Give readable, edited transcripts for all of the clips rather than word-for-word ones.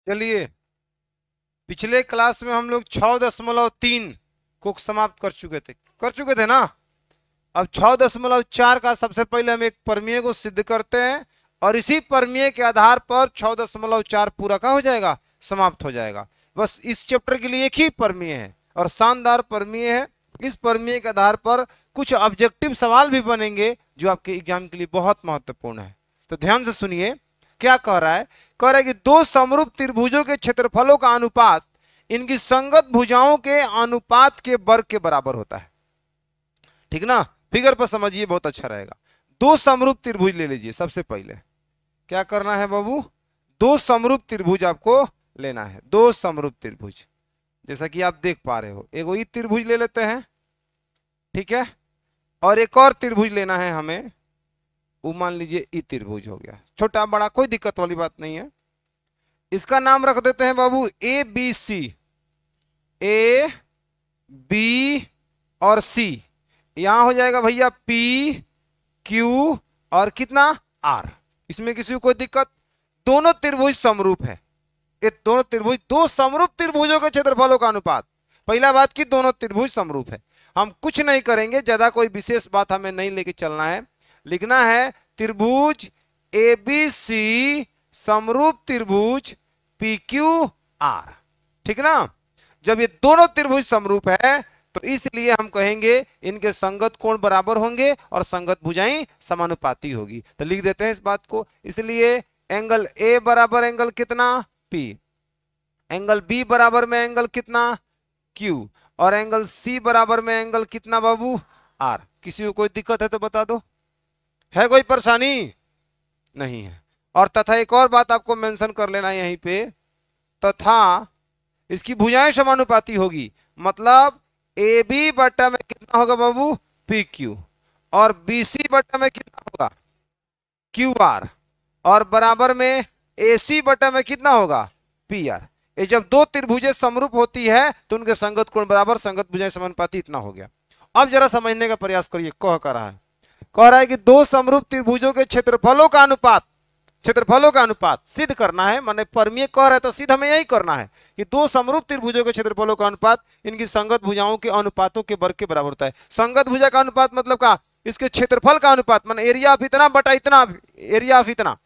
चलिए, पिछले क्लास में हम लोग 6.3 को समाप्त कर चुके थे ना। अब 6.4 का सबसे पहले हम एक प्रमेय को सिद्ध करते हैं और इसी प्रमेय के आधार पर 6.4 पूरा का हो जाएगा, समाप्त हो जाएगा। बस इस चैप्टर के लिए एक ही प्रमेय है और शानदार प्रमेय है। इस प्रमेय के आधार पर कुछ ऑब्जेक्टिव सवाल भी बनेंगे जो आपके एग्जाम के लिए बहुत महत्वपूर्ण है। तो ध्यान से सुनिए, क्या कह रहा है? कह रहा है कि दो समरूप त्रिभुजों के क्षेत्रफलों का अनुपात इनकी संगत भुजाओं के अनुपात के वर्ग के बराबर होता है। ठीक ना? फिगर पर समझिए, बहुत अच्छा रहेगा। दो समरूप त्रिभुज ले लीजिए। सबसे पहले क्या करना है बाबू? दो समरूप त्रिभुज आपको लेना है। दो समरूप त्रिभुज, जैसा कि आप देख पा रहे हो, एगो ई त्रिभुज ले लेते हैं, ठीक है, और एक और त्रिभुज लेना है हमें, वो मान लीजिए ई त्रिभुज हो गया। छोटा बड़ा कोई दिक्कत वाली बात नहीं है। इसका नाम रख देते हैं बाबू ए बी सी। ए बी और सी, यहां हो जाएगा भैया पी क्यू और कितना आर। इसमें किसी को कोई दिक्कत? दोनों त्रिभुज समरूप है। ये दोनों त्रिभुज, दो समरूप त्रिभुजों के क्षेत्रफलों का अनुपात। पहला बात की दोनों त्रिभुज समरूप है। हम कुछ नहीं करेंगे, ज्यादा कोई विशेष बात हमें नहीं लेके चलना है। लिखना है त्रिभुज ए बी सी समरूप त्रिभुज पी क्यू आर। ठीक ना? जब ये दोनों त्रिभुज समरूप है तो इसलिए हम कहेंगे इनके संगत कोण बराबर होंगे और संगत भुजाएं समानुपाती होगी। तो लिख देते हैं इस बात को। इसलिए एंगल ए बराबर एंगल कितना? पी। एंगल बी बराबर में एंगल कितना? क्यू। और एंगल सी बराबर में एंगल कितना बाबू? आर। किसी को कोई दिक्कत है तो बता दो, है कोई परेशानी? नहीं है। और तथा एक और बात आपको मेंशन कर लेना है यहीं पे, तथा इसकी भुजाएं समानुपाती होगी। मतलब ए बी बट्टा में कितना होगा बाबू? P Q. और बी सी बट्टा में कितना होगा? Q R. और बराबर में ए सी बट्टा में कितना होगा? P R. ये जब दो त्रिभुजें समरूप होती है तो उनके संगत कोण बराबर, संगत भुजाएं समानुपाती, इतना हो गया। अब जरा समझने का प्रयास करिए। कह रहा है कि दो समरूप त्रिभुजों के क्षेत्रफलों का अनुपात सिद्ध करना है। माने प्रमेय कह रहा है तो सिद्ध हमें यही करना है कि दो समरूप त्रिभुजों के क्षेत्रफलों का अनुपात इनकी संगत भुजाओं के अनुपातों के वर्ग के बराबर होता है। संगत भुजा का अनुपात मतलब का? इसके क्षेत्रफल का अनुपात, माने एरिया ऑफ इतना बटा इतना, एरिया ऑफ इतना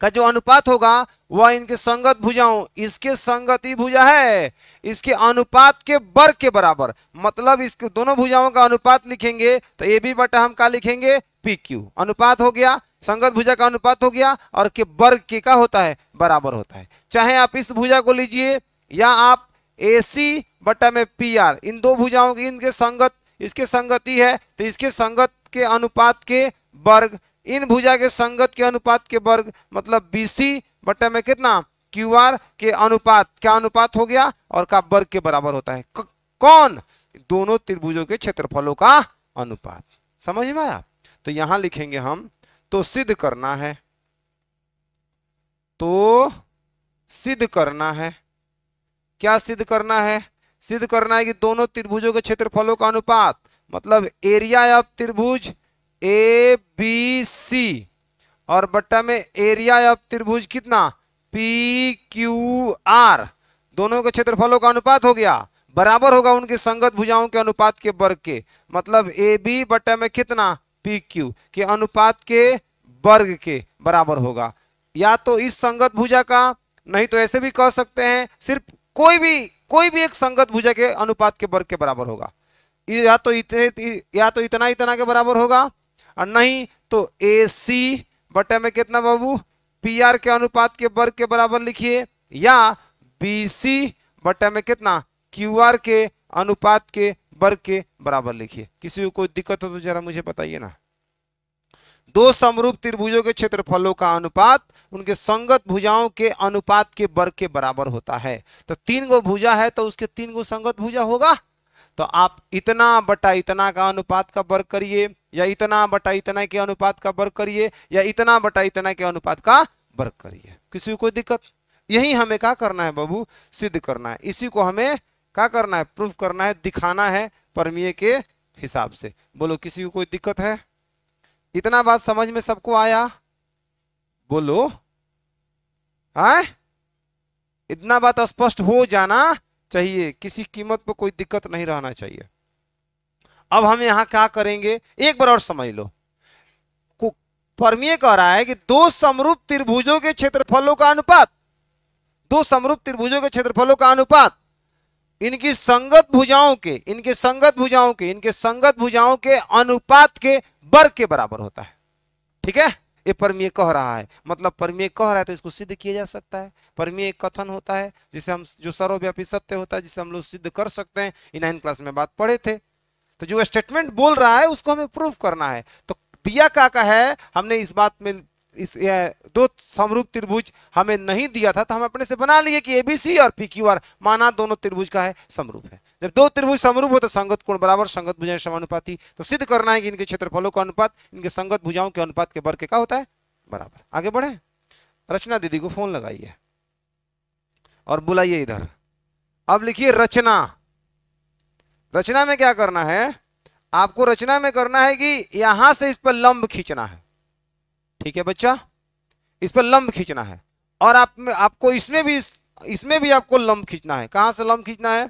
का जो अनुपात होगा वह इनके संगत भुजाओं, इसके संगत ही भुजा है, इसके अनुपात के वर्ग के बराबर। मतलब इसके दोनों भुजाओं का अनुपात लिखेंगे तो ए बी बटा हम क्या लिखेंगे? P Q. अनुपात हो गया, संगत भुजा का अनुपात हो गया, और के वर्ग के का होता है? बराबर होता है। चाहे आप इस भुजा को लीजिए या आप ए सी बटा में पी आर, इन दो भुजाओं की इनके संगत, इसके संगति है तो इसके संगत के अनुपात के वर्ग, इन भुजा के संगत के अनुपात के वर्ग, मतलब बीसी बटा में कितना? क्यू आर के अनुपात, क्या अनुपात हो गया? और का वर्ग के बराबर होता है। कौन? दोनों त्रिभुजों के क्षेत्रफलों का अनुपात। समझ में आया? तो यहां लिखेंगे हम, तो सिद्ध करना है, तो सिद्ध करना है। क्या सिद्ध करना है? सिद्ध करना है कि दोनों त्रिभुजों के क्षेत्रफलों का अनुपात, मतलब एरिया ऑफ त्रिभुज ए बी सी और बट्टा में एरिया ऑफ त्रिभुज कितना? पी क्यू आर, दोनों के क्षेत्रफलों का अनुपात हो गया, बराबर होगा उनके संगत भुजाओं के अनुपात के वर्ग के। मतलब ए बी बट्टा में कितना? पी क्यू के अनुपात के वर्ग के बराबर होगा। या तो इस संगत भुजा का, नहीं तो ऐसे भी कह सकते हैं सिर्फ कोई भी एक संगत भुजा के अनुपात के वर्ग के बराबर होगा। या तो इतना के बराबर होगा, और नहीं तो ए सी बटे में कितना बाबू? पी आर के अनुपात के वर्ग के बराबर लिखिए, या बी सी बटे में कितना? क्यू आर के अनुपात के वर्ग के बराबर लिखिए। किसी को कोई दिक्कत हो तो जरा मुझे बताइए ना। दो समरूप त्रिभुजों के क्षेत्रफलों का अनुपात उनके संगत भुजाओं के अनुपात के वर्ग के बराबर होता है। तो 3 गो भुजा है तो उसके 3 गो संगत भुजा होगा। तो आप इतना बटा इतना का अनुपात का वर्ग करिए, या इतना बटा इतना के अनुपात का वर्ग करिए, या इतना बटा इतना के अनुपात का वर्ग करिए। किसी को कोई दिक्कत? यही हमें क्या करना है बाबू? सिद्ध करना है। इसी को हमें क्या करना है? प्रूफ करना है, दिखाना है प्रमेय के हिसाब से। बोलो, किसी को कोई दिक्कत है? इतना बात समझ में सबको आया? बोलो। है इतना बात स्पष्ट हो जाना चाहिए, किसी कीमत पर कोई दिक्कत नहीं रहना चाहिए। अब हम यहां क्या करेंगे, एक बार और समझ लो। प्रमेय कह रहा है कि दो समरूप त्रिभुजों के क्षेत्रफलों का अनुपात, दो समरूप त्रिभुजों के क्षेत्रफलों का अनुपात इनकी संगत भुजाओं के, इनके संगत भुजाओं के, इनके संगत भुजाओं के अनुपात के वर्ग के बराबर होता है। ठीक है, ये प्रमेय कह रहा है, मतलब प्रमेय कह रहा है तो इसको सिद्ध किया जा सकता है। प्रमेय एक कथन होता है जिसे हम, जो सर्वव्यापी सत्य होता है, जिसे हम लोग सिद्ध कर सकते हैं। इन 9 क्लास में बात पढ़े थे। तो जो स्टेटमेंट बोल रहा है उसको हमें प्रूफ करना है। तो दिया क्या है, हमने इस बात में इस दो समरूप त्रिभुज हमें नहीं दिया था, तो हम अपने से बना लिए कि एबीसी और पीक्यूआर माना दोनों त्रिभुज का है समरूप है। जब दो त्रिभुज समरूप हो तो संगत कोण बराबर, संगत भुजाएं समानुपाती। तो सिद्ध करना है कि इनके क्षेत्रफलों का अनुपात इनके संगत भुजाओं के अनुपात के वर्ग का होता है बराबर। आगे बढ़े, रचना दीदी को फोन लगाइए और बुलाइए इधर। अब लिखिए रचना। रचना में क्या करना है, आपको रचना में करना है कि यहां से इस पर लंब खींचना है। ठीक है बच्चा, इस पर लंब खींचना है। और आपको इसमें भी आपको लंब खींचना है। कहां से लंब खींचना है,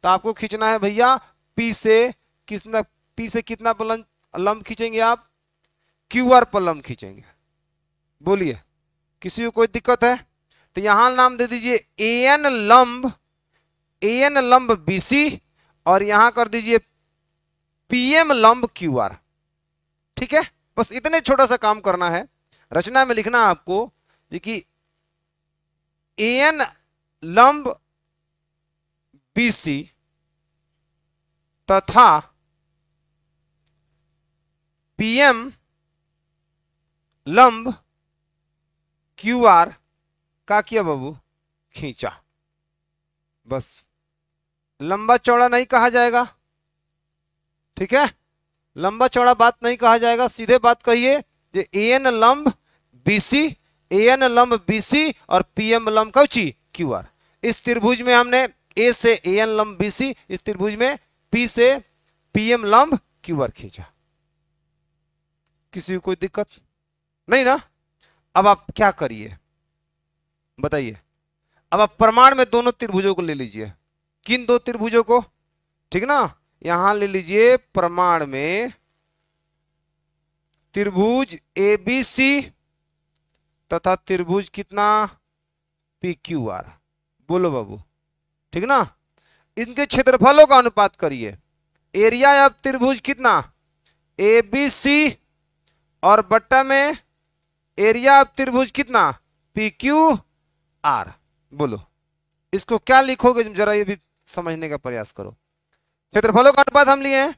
तो आपको खींचना है भैया पी से कितना पर लंब खींचेंगे आप, क्यू आर पर लंब खींचेंगे। बोलिए, किसी को कोई दिक्कत है? तो यहां नाम दे दीजिए एन लंब बीसी, और यहां कर दीजिए पीएम लंब क्यू आर। ठीक है, बस इतने छोटा सा काम करना है। रचना में लिखना आपको कि एन लंब बीसी तथा पीएम लंब क्यू आर का किया बाबू, खींचा। बस, लंबा चौड़ा नहीं कहा जाएगा। ठीक है, लंबा चौड़ा बात नहीं कहा जाएगा, सीधे बात कहिए एन लंब बीसी और पीएम लंब कौची क्यू आर। इस त्रिभुज में हमने ए से एन लंब बीसी, इस त्रिभुज में पी से पीएम लंब क्यू आर खींचा। किसी को कोई दिक्कत नहीं ना? अब आप क्या करिए बताइए। अब आप प्रमाण में दोनों त्रिभुजों को ले लीजिए। किन दो त्रिभुजों को? ठीक ना, यहां ले लीजिए प्रमाण में त्रिभुज एबीसी तथा त्रिभुज कितना पी क्यू आर। बोलो बाबू, ठीक ना? इनके क्षेत्रफलों का अनुपात करिए। एरिया ऑफ त्रिभुज कितना, एबीसी, और बट्टा में एरिया ऑफ त्रिभुज कितना, पी क्यू आर। बोलो, इसको क्या लिखोगे जरा ये भी समझने का प्रयास करो। क्षेत्रफलों का अनुपात हम लिए हैं।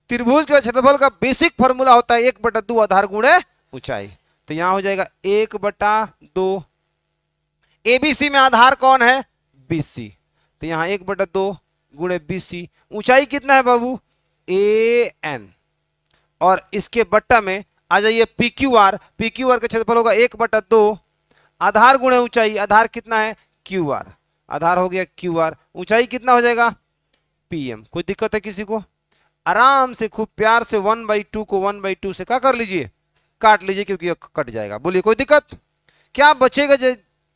त्रिभुज का क्षेत्रफल का बेसिक फॉर्मूला होता है 1/2 आधार गुणे ऊंचाई। तो यहां हो जाएगा 1/2। एबीसी में आधार कौन है, बीसी, तो यहां 1/2 गुणे बीसी। ऊंचाई कितना है बाबू, एन, और इसके बट्टा में आ जाइए पीक्यूआर। पीक्यूआर का क्षेत्रफल होगा 1/2 आधार गुणे ऊंचाई। आधार कितना है, क्यू आर, आधार हो गया क्यू आर। ऊंचाई कितना हो जाएगा, पीएम। कोई दिक्कत है किसी को? आराम से खूब प्यार से 1/2 को 1/2 से क्या कर लीजिए, काट लीजिए, क्योंकि यह कट जाएगा। बोलिए कोई दिक्कत? क्या बचेगा,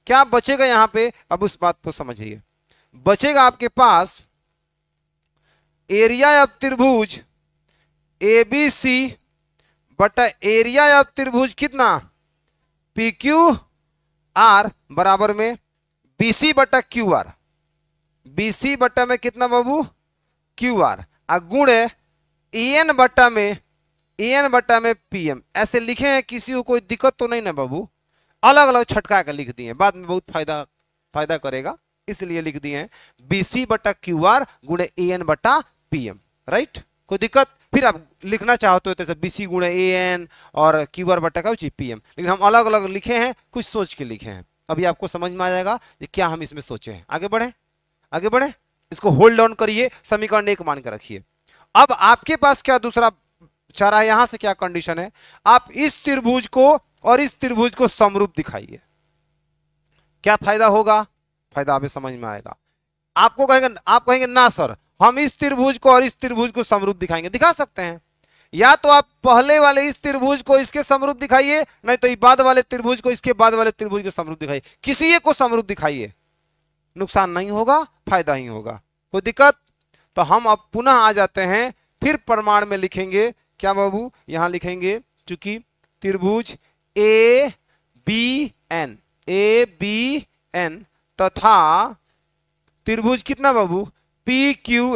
क्या बचेगा यहां पे? अब उस बात को समझिए। बचेगा आपके पास एरिया ऑफ त्रिभुज एबीसी बटा एरिया ऑफ त्रिभुज कितना, पी क्यू आर, बराबर में बीसी बटा क्यू आर। बीसी बटा में कितना बाबू, क्यू आर, गुणे एन बटा में पीएम। ऐसे लिखे हैं, किसी को कोई दिक्कत तो नहीं ना बाबू? अलग अलग छटका के लिख दिए, बाद में बहुत फायदा करेगा, इसलिए लिख दिए हैं बीसी बटा क्यू आर गुणे एन बटा पीएम। राइट, कोई दिक्कत? फिर आप लिखना चाहते हो तो बीसी गुणे एन और क्यू आर बटा का पीएम, लेकिन हम अलग अलग लिखे हैं, कुछ सोच के लिखे हैं। अभी आपको समझ में आ जाएगा कि क्या हम इसमें सोचे हैं। आगे बढ़े, इसको होल्ड ऑन करिए, समीकरण 1 मान कर रखिए। अब आपके पास क्या दूसरा चारा है, यहां से क्या कंडीशन है, आप इस त्रिभुज को और इस त्रिभुज को समरूप दिखाइए। क्या फायदा होगा? फायदा अभी समझ में आएगा। आप कहेंगे ना सर, हम इस त्रिभुज को और इस त्रिभुज को समरूप दिखाएंगे। दिखा सकते हैं, या तो आप पहले वाले इस त्रिभुज को इसके समरूप दिखाइए, नहीं तो बाद वाले त्रिभुज को इसके बाद वाले त्रिभुज के समरूप दिखाइए। किसी एक को समरूप दिखाइए। नुकसान नहीं होगा, फायदा ही होगा। कोई दिक्कत? तो हम अब पुनः आ जाते हैं, फिर प्रमाण में लिखेंगे क्या बाबू, यहां लिखेंगे चूंकि त्रिभुज ए बी एन तथा त्रिभुज कितना बाबू पी क्यू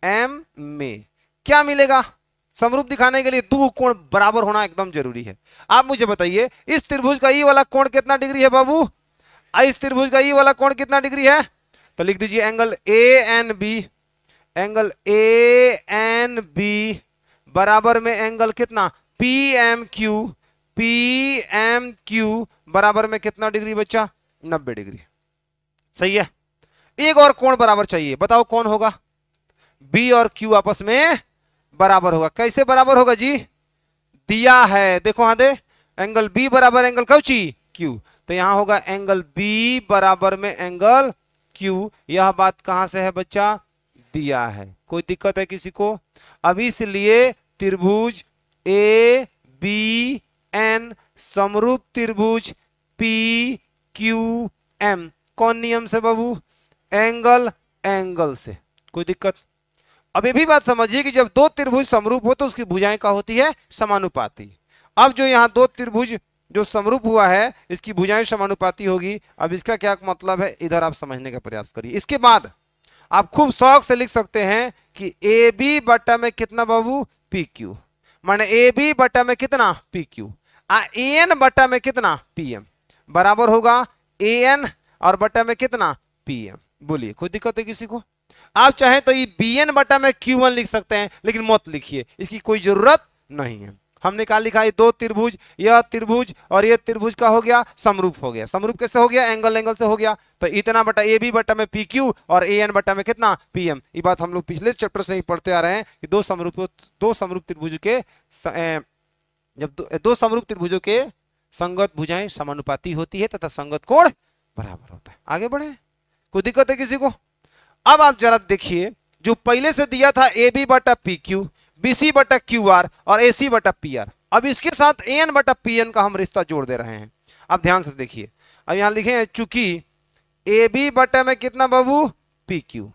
एम में क्या मिलेगा? समरूप दिखाने के लिए दो कोण बराबर होना एकदम जरूरी है। आप मुझे बताइए, इस त्रिभुज का ई वाला कोण कितना डिग्री है बाबू? इस त्रिभुज का ई वाला कोण कितना डिग्री है? तो लिख दीजिए एंगल ए एन बी बराबर में एंगल कितना पी एम क्यू बराबर में कितना डिग्री बच्चा? 90 डिग्री। सही है। एक और कोण बराबर चाहिए, बताओ कौन होगा? बी और क्यू आपस में बराबर होगा। कैसे बराबर होगा जी? दिया है, देखो हाँ दे, एंगल बी बराबर एंगल कौची क्यू, तो यहां होगा एंगल बी बराबर में एंगल क्यू। यह बात कहां से है बच्चा? दिया है। कोई दिक्कत है किसी को? अब इसलिए त्रिभुज ए बी एन समरूप त्रिभुज पी क्यू एम कौन नियम से बाबू? एंगल से। कोई दिक्कत? अब ये भी बात समझिए कि जब दो त्रिभुज समरूप हो तो उसकी भुजाएं क्या होती है? समानुपाती। अब जो यहाँ दो त्रिभुज जो समरूप हुआ है इसकी भुजाएं समानुपाती होगी। अब इसका क्या मतलब है, इधर आप समझने का प्रयास करिए। इसके बाद आप खूब शौक से लिख सकते हैं कि ए बी बट्टा में कितना बाबू? पी क्यू, माने ए बी बट्टा में कितना? पी क्यू, ए एन बट्टा में कितना? पी एम बराबर होगा ए एन और बट्टा में कितना? P M. बोलिए कोई दिक्कत है किसी को? आप चाहें तो ये बी एन बटा में Q1 लिख सकते हैं, लेकिन मत लिखिए, इसकी कोई जरूरत नहीं है। हमने कहा लिखा है दो त्रिभुज, यह त्रिभुज और यह त्रिभुज का हो गया समरूप हो गया। समरूप कैसे हो गया? एंगल से हो गया। तो इतना बटा ए बी बटा में पी क्यू और ए एन बटा में कितना? P M. ये बात हम लोग पिछले चैप्टर से ही पढ़ते आ रहे हैं कि दो समरूप त्रिभुज के जब दो समरूप त्रिभुजों के संगत भुजाएं समानुपाती होती है तथा संगत कोण बराबर होता है। आगे बढ़े, कोई दिक्कत है किसी को? अब आप जरा देखिए, जो पहले से दिया था ए बी बटा पी क्यू, बी सी बटा क्यू आर और ए सी बटा पी आर, अब इसके साथ ए एन बटा पी एन का हम रिश्ता जोड़ दे रहे हैं। अब ध्यान से देखिए, अब यहां लिखे हैं चूंकि ए बी बटा में कितना बाबू? P Q.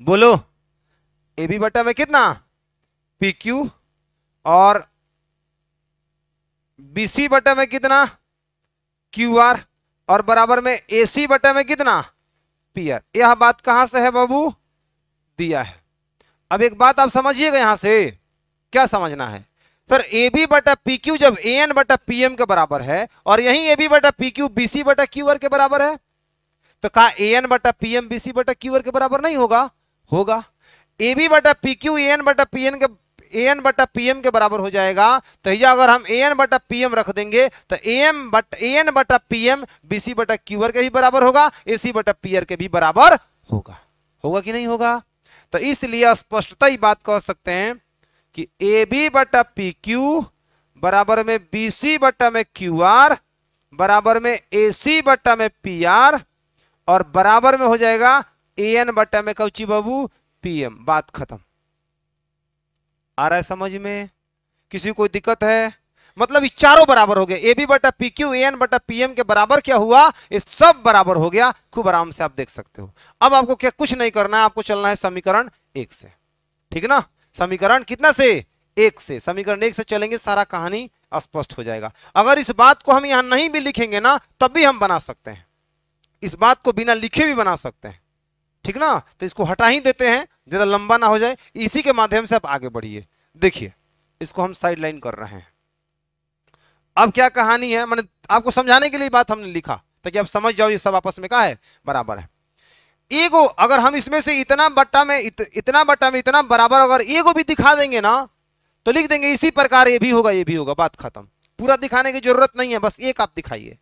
बोलो, ए बी बटा में कितना? पी क्यू और बी सी बटा में कितना? क्यू आर और बराबर में ए सी बटा में कितना? P R. यह बात कहां से है बाबू? दिया है। अब एक बात आप समझिएगा, यहां से क्या समझना है? सर ए बी बटा पी क्यू जब ए एन बटा पी एम के बराबर है और यही ए बी बटा पी क्यू बी सी बटा क्यू आर के बराबर है, तो कहा ए एन बटा पी एम बी सी बटा क्यू आर के बराबर नहीं होगा? होगा। ए बी बटा पी क्यू ए एन बटा पी एम के बराबर हो जाएगा। तो यह अगर हम ए एन बटा पी एम रख देंगे तो ए एन बटा पी एम बी सी बटा क्यू आर के भी बराबर होगा, ए सी बटा पी आर के भी बराबर होगा। होगा कि नहीं होगा? तो इसलिए स्पष्टता ही बात कह सकते हैं कि ए बी बटा पी क्यू बराबर में बी सी बटा में क्यू आर बराबर में ए सी बटा में पी आर और बराबर में हो जाएगा ए एन बटा में कौची बाबू? P M. बात खत्म। आ रहा है समझ में? किसी को कोई दिक्कत है? मतलब ये चारों बराबर हो गए, ए बी बटा पी क्यू ए एन बटा पी एम के बराबर क्या हुआ? ये सब बराबर हो गया। खूब आराम से आप देख सकते हो। अब आपको क्या कुछ नहीं करना है, आपको चलना है समीकरण 1 से। ठीक है ना? समीकरण कितना से? 1 से। समीकरण 1 से चलेंगे, सारा कहानी स्पष्ट हो जाएगा। अगर इस बात को हम यहां नहीं भी लिखेंगे ना तब भी हम बना सकते हैं, इस बात को बिना लिखे भी बना सकते हैं। ठीक ना? तो इसको हटा ही देते हैं, ज्यादा लंबा ना हो जाए। इसी के माध्यम से आप आगे बढ़िए। देखिए, इसको हम साइड लाइन कर रहे हैं। अब क्या कहानी है, मैंने आपको समझाने के लिए बात हमने लिखा ताकि आप समझ जाओ ये सब आपस में क्या है? बराबर है। एगो अगर हम इसमें से इतना बट्टा में इतना बराबर अगर एगो भी दिखा देंगे ना तो लिख देंगे इसी प्रकार ये भी होगा ये भी होगा। बात खत्म। पूरा दिखाने की जरूरत नहीं है, बस एक आप दिखाइए।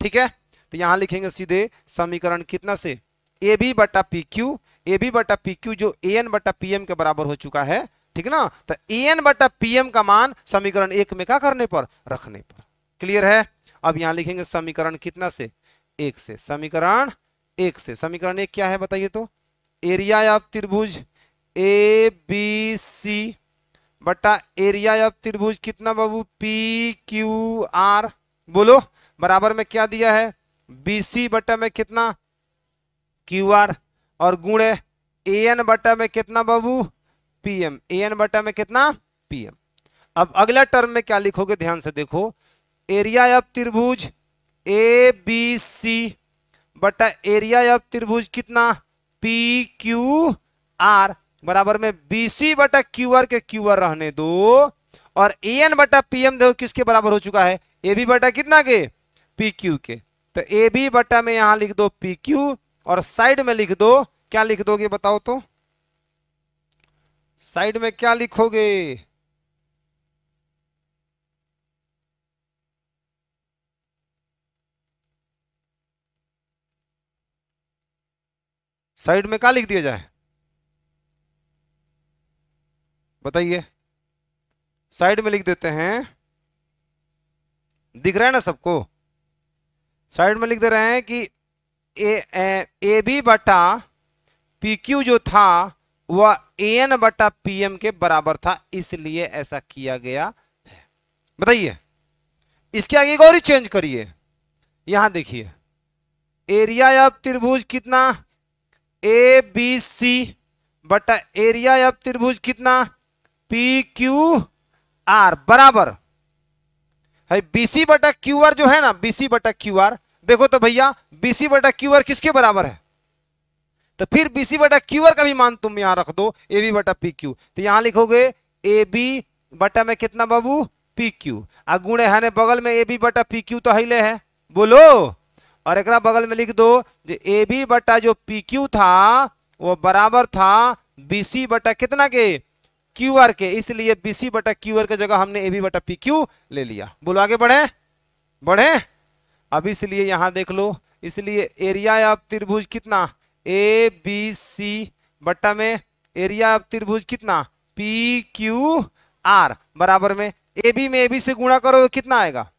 ठीक है? तो यहां लिखेंगे सीधे समीकरण कितना से? ए बी बटा पी क्यू, ए बी बटा पी क्यू जो ए एन बटा पी एम के बराबर हो चुका है। ठीक ना? तो ए एन बटा पी एम का मान समीकरण 1 में क्या करने पर? रखने पर। क्लियर है? अब यहां लिखेंगे समीकरण कितना से? 1 से। समीकरण 1 से। समीकरण 1 क्या है बताइए तो? एरिया ऑफ त्रिभुज ए बी सी बटा एरिया ऑफ त्रिभुज कितना बाबू? P Q R. बोलो, बराबर में क्या दिया है? BC बटा में कितना QR, और गुणे AN बटा में कितना बाबू PM, AN बटा में कितना PM। अब अगला टर्म में क्या लिखोगे, ध्यान से देखो, एरिया ऑफ त्रिभुज ABC बटा एरिया ऑफ त्रिभुज कितना PQR बराबर में BC बटा QR के QR रहने दो, और AN बटा PM देखो किसके बराबर हो चुका है, AB बटा कितना के PQ के। तो AB बटा में यहां लिख दो PQ, और साइड में लिख दो, क्या लिख दोगे बताओ तो, साइड में क्या लिखोगे, साइड में क्या लिख दिया जाए बताइए। साइड में लिख देते हैं, दिख रहा है ना सबको, साइड में लिख दे रहे हैं कि AB बटा PQ जो था वह AN बटा PM के बराबर था, इसलिए ऐसा किया गया है। बताइए, इसके आगे एक और ही चेंज करिए, यहां देखिए, एरिया ऑफ त्रिभुज कितना ABC बटा एरिया ऑफ त्रिभुज कितना PQR बराबर है BC बटा QR जो है ना, BC बटा QR, देखो तो भैया BC बटा QR किसके बराबर है, तो फिर BC बटा QR का भी मान तुम यहां रख दो, AB बटा PQ। तो यहां लिखोगे AB बटा में कितना बाबू PQ, गुणे है बगल में AB बटा PQ तो हिले है, बोलो, और एक बगल में लिख दो जो AB बटा जो PQ था वो बराबर था BC बटा कितना के QR के, इसलिए BC बटा QR के जगह हमने AB बटा PQ ले लिया। बोलो आगे बढ़े बढ़े। अब इसलिए यहां देख लो, इसलिए एरिया ऑफ त्रिभुज कितना ABC बटा में एरिया ऑफ त्रिभुज कितना PQR बराबर में AB में AB से गुणा करो कितना आएगा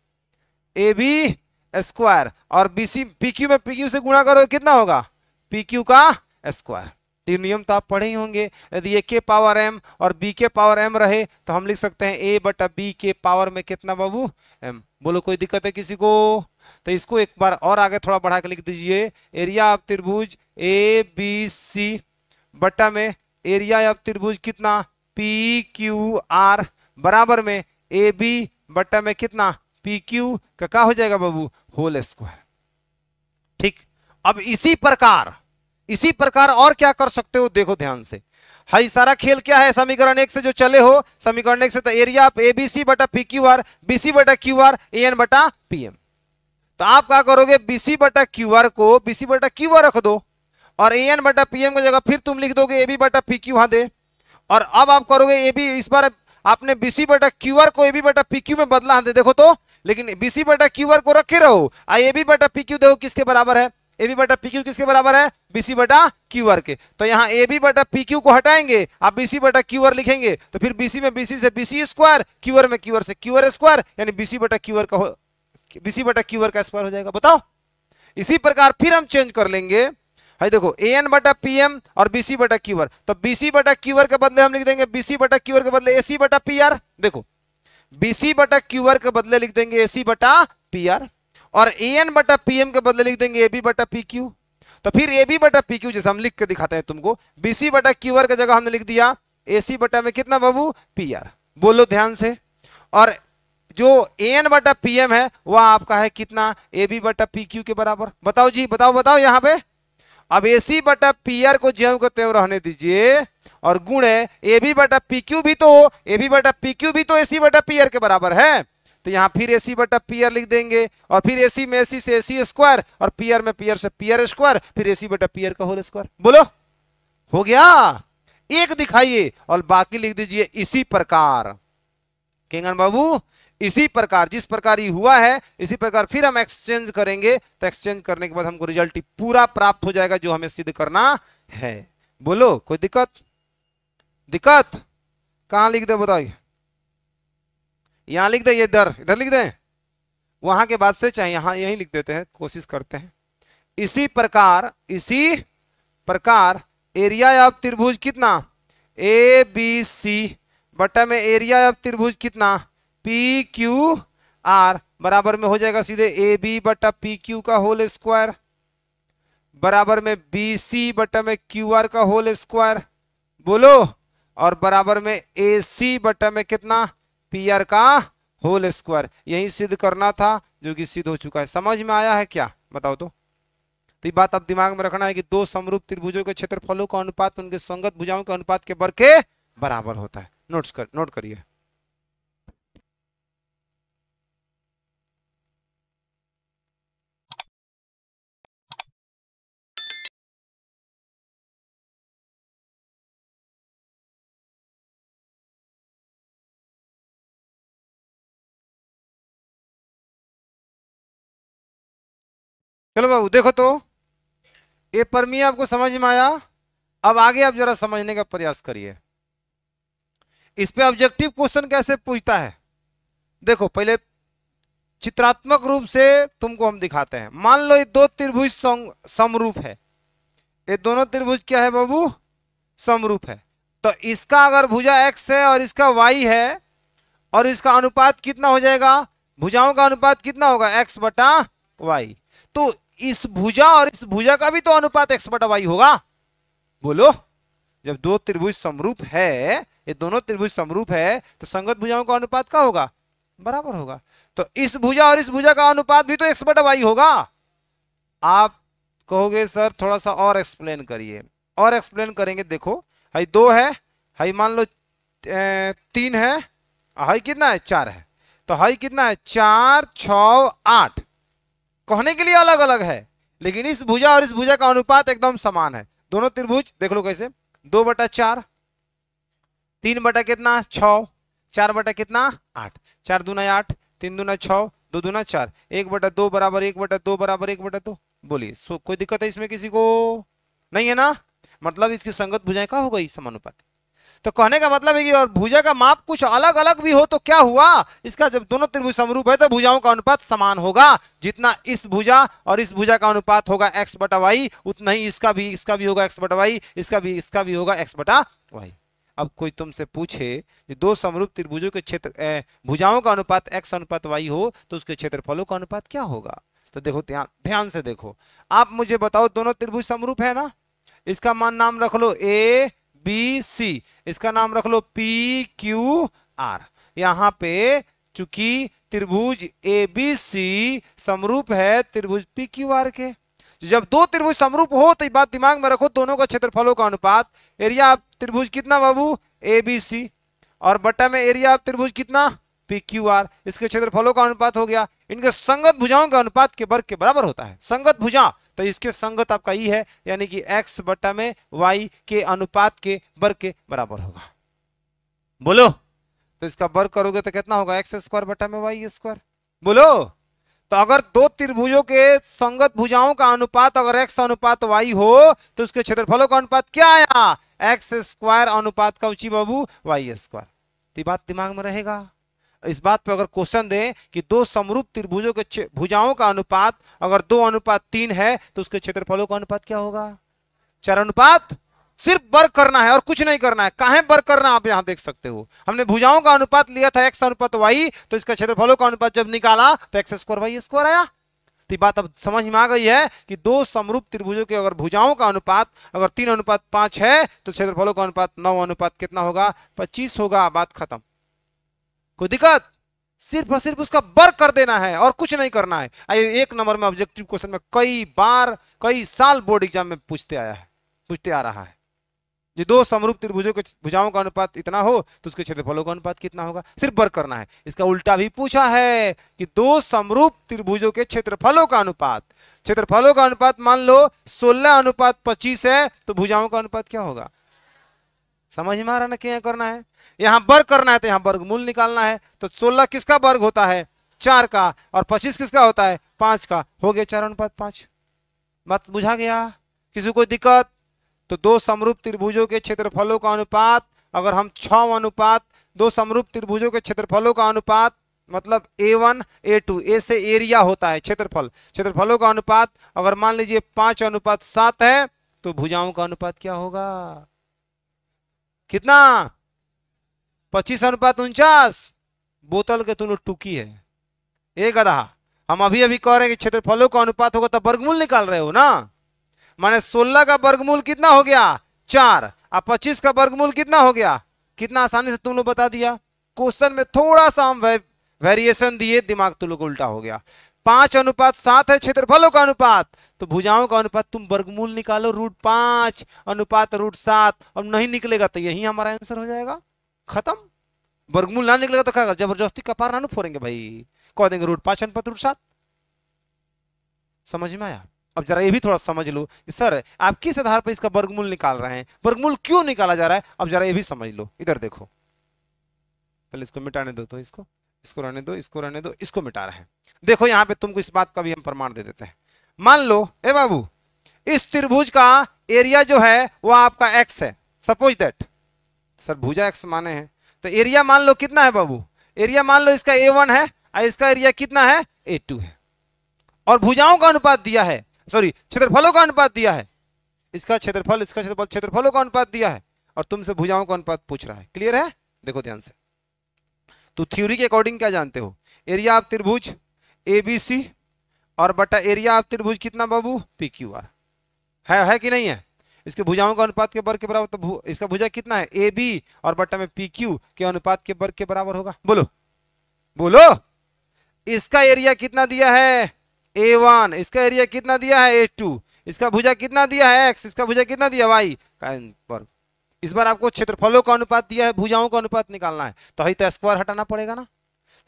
AB स्क्वायर, और BC PQ में PQ से गुणा करो कितना होगा PQ का स्क्वायर। तीन नियम तो आप पढ़े ही होंगे, यदि A के पावर M और B के पावर M रहे तो हम लिख सकते हैं A बटा B के पावर में कितना बाबू M। बोलो कोई दिक्कत है किसी को, तो इसको एक बार और आगे थोड़ा बढ़ा के लिख दीजिए, एरिया ऑफ त्रिभुज ABC बटा में एरिया ऑफ त्रिभुज कितना PQR बराबर में AB बटा में कितना PQ का क्या हो जाएगा बाबू होल स्क्वायर। ठीक, अब इसी प्रकार और क्या कर सकते हो, देखो ध्यान से, हाई सारा खेल क्या है, समीकरण 1 से जो चले हो, समीकरण 1 से तो एरिया ऑफ ABC बटा PQR BC बटा QR AN बटा PM। तो आप क्या करोगे, BC बटा QR को BC बटा QR रख दो, और AN बटा PM की जगह फिर तुम लिख दोगे AB बटा PQ वहां दे, और अब आप करोगे AB, इस बार आपने BC बटा QR को AB बटा PQ में बदला दे, देखो तो, लेकिन BC बटा QR को रखे रहो, AB बटा PQ देखो किसके बराबर है, AB बटा PQ किसके बराबर है BC बटा QR के। तो यहाँ AB बटा PQ को हटाएंगे, आप BC बटा QR लिखेंगे, तो फिर BC में BC से BC स्क्वायर, QR में QR से QR स्क्वायर, यानी BC बटा QR का BC बटा QR का स्क्वायर हो जाएगा। बताओ, इसी प्रकार फिर हम चेंज कर लेंगे, है देखो AN बटा PM और BC बटा QR, तो BC बटा QR के बदले हम लिख देंगे BC बटा QR के बदले AC बटा PR, देखो BC बटा QR के बदले लिख देंगे AC बटा PR, और AN बटा PM के बदले लिख देंगे AB बटा PQ। तो फिर AB बटा PQ जैसे हम लिख के दिखाते हैं तुमको, BC बटा QR की जगह हमने लिख दिया AC बटा में कितना बाबू PR। बोलो ध्यान से, और जो AN बटा PM है वह आपका है कितना AB बटा PQ के बराबर। बताओ जी, बताओ यहां पे, अब AC बटा PR को ज्यों को त्यों रहने दीजिए, और गुणे AB बटा PQ भी तो AB बटा PQ भी तो AC बटा PR के बराबर है, तो यहां फिर AC बटा PR लिख देंगे, और फिर AC में AC से AC स्क्वायर, और PR में PR से PR स्क्वायर, फिर AC बटा PR का होल स्क्वायर। बोलो हो गया, एक दिखाइए और बाकी लिख दीजिए इसी प्रकार। केंगन बाबू इसी प्रकार, जिस प्रकार ये हुआ है इसी प्रकार फिर हम एक्सचेंज करेंगे, तो एक्सचेंज करने के बाद हमको रिजल्ट पूरा प्राप्त हो जाएगा जो हमें सिद्ध करना है। बोलो कोई दिक्कत कहां लिख दे बताइए, यहां लिख दे, इधर लिख दे, वहां के बाद से चाहे यहां यहीं लिख देते हैं, कोशिश करते हैं। इसी प्रकार एरिया ऑफ त्रिभुज कितना ABC बटा में एरिया ऑफ त्रिभुज कितना PQR बराबर में हो जाएगा सीधे ए बी बटा पी क्यू का होल स्क्वायर, बराबर में बी सी बटा में क्यू आर का होल स्क्वायर, बोलो, और बराबर में ए सी बटा में कितना, पी आर का होल स्क्वायर। यही सिद्ध करना था, जो कि सिद्ध हो चुका है। समझ में आया है क्या, बताओ तो ये बात अब दिमाग में रखना है कि दो समरूप त्रिभुजों के क्षेत्रफलों का अनुपात उनके संगत भुजाओं के अनुपात के वर्ग के बराबर होता है। नोट करिए। चलो बाबू देखो तो, ये प्रमेय आपको समझ में आया। अब आगे आप जरा समझने का प्रयास करिए। इस पे ऑब्जेक्टिव क्वेश्चन कैसे पूछता है, देखो पहले चित्रात्मक रूप से तुमको हम दिखाते हैं। मान लो ये दो त्रिभुज समरूप है, ये दोनों त्रिभुज क्या है बाबू, समरूप है। तो इसका अगर भुजा x है और इसका y है, और इसका अनुपात कितना हो जाएगा, भुजाओं का अनुपात कितना होगा, x बटा y। तो इस भुजा और इस भुजा का भी तो अनुपात x बटा y होगा, बोलो। जब दो त्रिभुज समरूप है, ये दोनों त्रिभुज समरूप है, तो संगत भुजाओं का अनुपात क्या होगा, बराबर होगा। तो इस भुजा और इस भुजा का अनुपात भी तो x बटा y होगा। आप कहोगे सर थोड़ा सा और एक्सप्लेन करिए, और एक्सप्लेन करेंगे। देखो हाई 2 है, हाई मान लो 3 है, हाई कितना है 4 है, तो हाई कितना है 4 6 8। कहने के लिए अलग अलग है, लेकिन इस भुजा और इस भुजा का अनुपात एकदम समान है। दोनों त्रिभुज देख लो कैसे, 2 बटा 4, 3 बटा कितना 6, 4 बटा कितना 8, 4 दूना 8, 3 दूना 6, 2 दूना 4, 1 बटा 2 बराबर 1 बटा 2 बराबर 1 बटा 2। बोलिए कोई दिक्कत है इसमें किसी को, नहीं है ना। मतलब इसकी संगत भुजाएं क्या हो गई, समानुपाती। तो कहने का मतलब है कि और भुजा का माप कुछ अलग अलग भी हो तो क्या हुआ, इसका जब दोनों त्रिभुज समरूप है तो भुजाओं का अनुपात समान होगा। जितना इस भुजा और इस भुजा का अनुपात होगा x बटा वाई, उतना ही इसका भी होगा x बटा वाई, इसका भी होगा x बटा वाई। अब कोई तुमसे पूछे कि दो समरूप त्रिभुजों के क्षेत्र भुजाओं का अनुपात x अनुपात y हो तो उसके क्षेत्रफलों का अनुपात क्या होगा। तो देखो ध्यान से देखो, आप मुझे बताओ, दोनों त्रिभुज समरूप है ना, इसका मान नाम रख लो ए बी सी, इसका नाम रख लो पी क्यू आर। यहां पे चूंकि त्रिभुज ए बी सी समरूप है त्रिभुज पी क्यू आर के, जब दो त्रिभुज समरूप हो तो ये बात दिमाग में रखो, दोनों का क्षेत्रफलों का अनुपात, एरिया त्रिभुज कितना बाबू ए बी सी, और बटा में एरिया त्रिभुज कितना पी क्यू आर, इसके क्षेत्रफलों का अनुपात हो गया। इनके संगत भुजाओं के अनुपात के वर्ग के बराबर होता है। संगत भुजा तो इसके संगत आपका ई है, यानी कि x बटा में y के अनुपात के वर्ग के बराबर होगा। बोलो, तो इसका वर्ग करोगे तो कितना होगा, x स्क्वायर बटा में y स्क्वायर। बोलो, तो अगर दो त्रिभुजों के संगत भुजाओं का अनुपात अगर x अनुपात y हो तो उसके क्षेत्रफलों का अनुपात क्या आया, x स्क्वायर अनुपात का ऊंची बाबू y स्क्वायर। तो बात दिमाग में रहेगा। इस बात पे अगर क्वेश्चन दें कि दो समरूप त्रिभुजों के भुजाओं का अनुपात अगर 2 अनुपात 3 है तो उसके क्षेत्रफलों का अनुपात क्या होगा, 4 अनुपात। सिर्फ वर्ग करना है और कुछ नहीं करना है। काहे वर्ग करना, आप यहां देख सकते हो, हमने भुजाओं का अनुपात लिया था x अनुपात y, तो इसका क्षेत्रफलों का अनुपात जब निकाला तो x स्क्वायर y स्क्वायर आया। तो बात अब समझ में आ गई है कि दो समरूप त्रिभुजों के अगर भुजाओं का अनुपात अगर 3 अनुपात 5 है तो क्षेत्रफलों का अनुपात 9 अनुपात कितना होगा, 25 होगा। बात खत्म, कोई दिक्कत, सिर्फ और सिर्फ उसका वर्ग कर देना है और कुछ नहीं करना है। एक नंबर में ऑब्जेक्टिव क्वेश्चन में कई बार कई साल बोर्ड एग्जाम में पूछते आ रहा है। जो दो समरूप त्रिभुजों के भुजाओं का अनुपात इतना हो तो उसके क्षेत्रफलों का अनुपात कितना होगा, सिर्फ वर्ग करना है। इसका उल्टा भी पूछा है कि दो समरूप त्रिभुजों के क्षेत्रफलों का अनुपात मान लो 16 अनुपात 25 है तो भुजाओं का अनुपात क्या होगा। समझ में आ रहा ना क्या करना है, यहां वर्ग करना है तो यहां वर्गमूल निकालना है। तो 16 किसका वर्ग होता है, 4 का, और 25 किसका होता है, 5 का। हो गया 4 अनुपात 5। बात बुझा गया, किसी को दिक्कत। तो दो समरूप त्रिभुजों के क्षेत्रफलों का अनुपात अगर हम 6 अनुपात दो समरूप त्रिभुजों के क्षेत्रफलों का अनुपात मतलब A1 A2, ए से एरिया होता है क्षेत्रफलों का अनुपात अगर मान लीजिए 5 अनुपात 7 है तो भुजाओं का अनुपात क्या होगा, कितना, 25 अनुपात 49। बोतल के तुम टुकी है, एक गधा, हम अभी अभी कह रहे हैं कि क्षेत्रफलों का अनुपात होगा, तो वर्गमूल निकाल रहे हो ना। माने 16 का वर्गमूल कितना हो गया 4, अब 25 का वर्गमूल कितना हो गया, कितना आसानी से तुम लोग बता दिया। क्वेश्चन में थोड़ा सा हम वेरिएशन दिए, दिमाग तुम लोग उल्टा हो गया। 5:7 है क्षेत्रफलों का अनुपात, तो भुजाओं का अनुपात तुम वर्गमूल निकालो √5 अनुपात √7, अब नहीं निकलेगा तो यही हमारा आंसर हो जाएगा, खत्म। वर्गमूल ना निकलेगा तो क्या जबरदस्ती कपार ना फोड़ेंगे भाई, कह देंगे √5 अनुपात √7। समझ में आया। अब जरा ये भी थोड़ा समझ लो कि सर आप किस आधार पर इसका वर्गमूल निकाल रहे हैं, वर्गमूल क्यों निकाला जा रहा है, अब जरा ये भी समझ लो। इधर देखो, पहले इसको मिटाने दो, तो इसको रहने दो, इसको रहने दो, इसको मिटा रहे हैं। देखो यहां पे तुमको इस बात का भी हम प्रमाण दे देते हैं। मान लो ए बाबू, इस त्रिभुज का एरिया जो है वो आपका x है, सपोज दैट। सर भुजा x माने हैं, तो एरिया मान लो कितना है बाबू, एरिया मान लो इसका A1 है और इसका एरिया कितना है A2 है, और भुजाओं का अनुपात दिया है, सॉरी क्षेत्रफलों का अनुपात दिया है, इसका क्षेत्रफल इसका क्षेत्रफल, क्षेत्रफलों का अनुपात दिया है, और तुमसे भुजाओं का अनुपात पूछ रहा है। क्लियर है। देखो ध्यान से, तो थ्योरी के अकॉर्डिंग क्या जानते हो, एरिया ऑफ त्रिभुज ABC और बटा एरिया ऑफ त्रिभुज कितना बाबू PQR है कि नहीं है। इसके भुजाओं का अनुपात के वर्ग के बराबर, तो इसका भुजा कितना है AB और बटा में PQ के अनुपात के वर्ग के बराबर होगा। बोलो बोलो, इसका एरिया कितना दिया है A1, इसका एरिया कितना दिया है A2, इसका भुजा कितना दिया है x, इसका भुजा कितना दिया y का वर्ग। इस बार आपको क्षेत्रफलों का अनुपात दिया है, भुजाओं का अनुपात निकालना है, तो ही तो स्क्वायर हटाना पड़ेगा ना।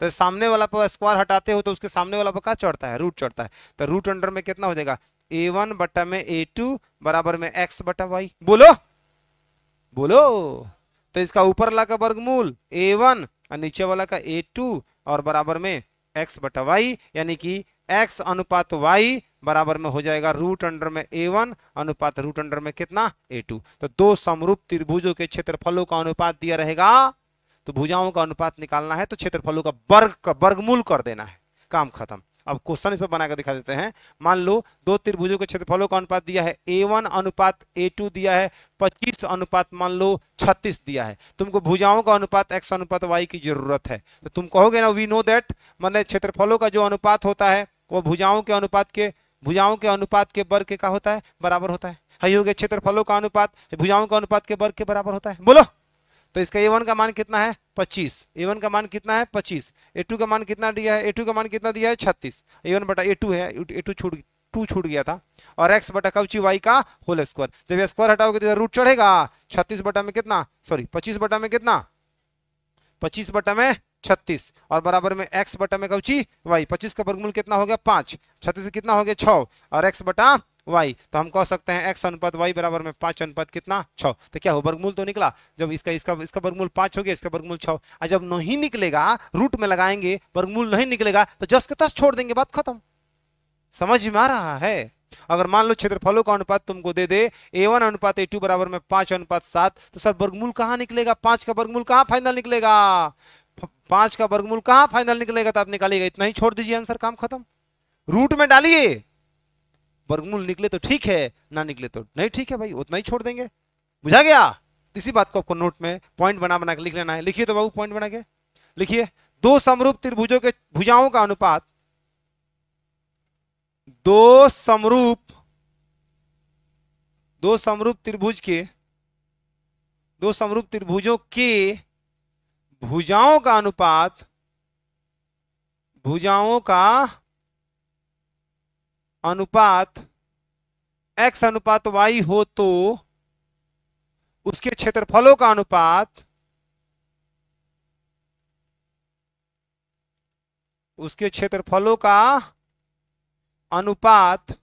तो सामने वाला पर स्क्वायर हटाते हो तो उसके सामने वाला पर क्या चढ़ता है, रूट चढ़ता है, तो रूट अंडर में कितना हो जाएगा A1 बटा में A2 बराबर में x बटा y। बोलो बोलो, तो इसका ऊपर वाला का वर्गमूल A1 और नीचे वाला का A2 और बराबर में x बटा y, यानी कि x अनुपात y बराबर में हो जाएगा रूट अंडर में A1 अनुपात रूट अंडर में कितना A2। तो दो समरूप त्रिभुजों के क्षेत्रफलों का अनुपात दिया रहेगा, तो भुजाओं का अनुपात निकालना है, तो क्षेत्रफलों का वर्गमूल कर देना है, काम खत्म। अब क्वेश्चन इस पर बनाकर दिखा देते हैं। मान लो दो त्रिभुजों के क्षेत्रफलों का अनुपात दिया है, A1 अनुपात A2 दिया है, 25 अनुपात मान लो 36 दिया है, तुमको भुजाओं का अनुपात x अनुपात y की जरूरत है, तो तुम कहोगे ना वी नो दैट, मतलब क्षेत्रफलों का जो अनुपात होता है वो भुजाओं के अनुपात के वर्ग के का होता है, बराबर होता है। हई हो गया क्षेत्रफलों का अनुपात भुजाओं का अनुपात के वर्ग के बराबर होता है। बोलो, तो इसका A1 का मान कितना है 25, A1 का मान कितना है 25, A2 का मान कितना दिया है, A2 का मान कितना दिया है 36, A1 बटा A2 है, A2 छूट गया था, और x बटा कवची y का होल स्क्वायर। जब ये स्क्वायर हटाओगे तो रूट चढ़ेगा, 36 बटा में कितना, सॉरी 25 बटा में कितना, 25 बटा में 36 और बराबर में x बटा में कवची y। 25 का वर्गमूल कितना हो गया 5, 36 से कितना हो गया 6 और x बटा y, तो हम कह सकते हैं x अनुपात y बराबर में 5 अनुपात कितना 6। तो क्या हो, वर्गमूल तो निकला। जब इसका वर्गमूल 5 हो गया, इसका वर्गमूल 6, और जब नहीं निकलेगा रूट में लगाएंगे, वर्गमूल नहीं निकलेगा तो जस के तस छोड़ देंगे, बात खत्म। समझ में आ रहा है। अगर मान लो क्षेत्रफलों का अनुपात तुमको दे दे A1 अनुपात A2 बराबर में 5 अनुपात 7, तो सर वर्गमूल कहां निकलेगा, 5 का वर्गमूल कहां फाइनल निकलेगा, 5 का वर्गमूल कहां फाइनल निकलेगा, तो आप निकालिएगा, इतना ही छोड़ दीजिए, आंसर काम खत्म। रूट में डालिए, वर्गमूल निकले तो ठीक है, ना निकले तो नहीं ठीक है भाई, उतना ही छोड़ देंगे। बुझा गया। इसी बात को आपको नोट में पॉइंट बना बना के लिख लेना है। लिखिए तो बाबू, पॉइंट बना के लिखिए। दो समरूप त्रिभुजों के भुजाओं का अनुपात, दो समरूप त्रिभुजों के भुजाओं का अनुपात, x अनुपात y हो तो उसके क्षेत्रफलों का अनुपात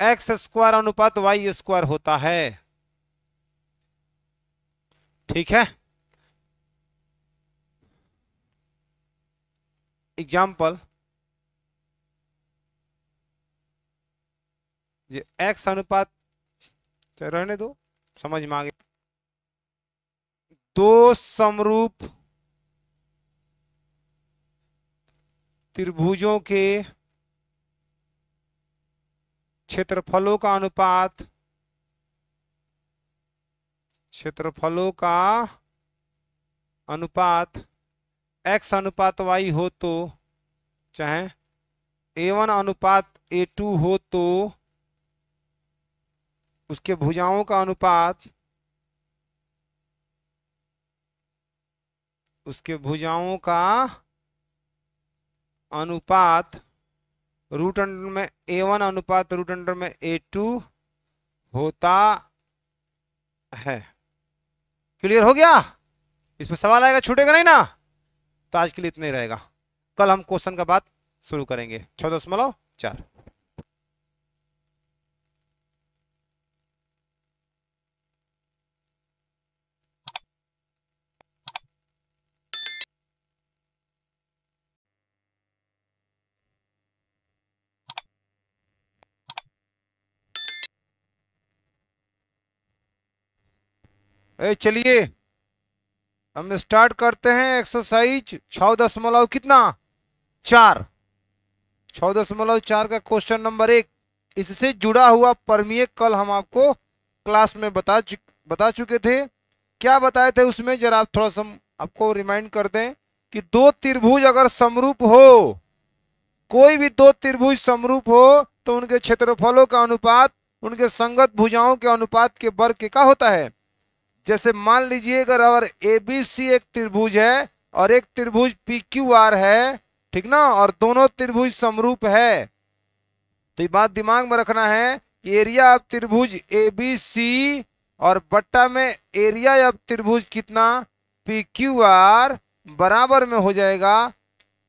x स्क्वायर अनुपात y स्क्वायर होता है। ठीक है। एग्जाम्पल, ये x अनुपात रहने दो, समझ में आ गया। दो समरूप त्रिभुजों के क्षेत्रफलों का अनुपात x अनुपात y हो तो चाहे A1 अनुपात A2 हो तो उसके भुजाओं का अनुपात, उसके भुजाओं का अनुपात रूट अंडर में A1 अनुपात रूट अंडर में A2 होता है। क्लियर हो गया? इसमें सवाल आएगा, छूटेगा नहीं ना। तो आज के लिए इतना ही रहेगा, कल हम क्वेश्चन का बात शुरू करेंगे। 6.4। चलिए हम स्टार्ट करते हैं एक्सरसाइज 6 कितना 4, 6.4 का क्वेश्चन नंबर 1। इससे जुड़ा हुआ परमीय कल हम आपको क्लास में बता चुके थे। क्या बताए थे उसमें, जरा आप थोड़ा सा आपको रिमाइंड कर दें कि दो त्रिभुज अगर समरूप हो, कोई भी दो त्रिभुज समरूप हो तो उनके क्षेत्रफलों का अनुपात उनके संगत भुजाओं के अनुपात के वर्ग के का होता है। जैसे मान लीजिए अगर ABC एक त्रिभुज है और एक त्रिभुज PQR है, ठीक ना, और दोनों त्रिभुज समरूप है, तो ये बात दिमाग में रखना है कि एरिया ऑफ त्रिभुज ABC और बट्टा में एरिया ऑफ त्रिभुज कितना PQR बराबर में हो जाएगा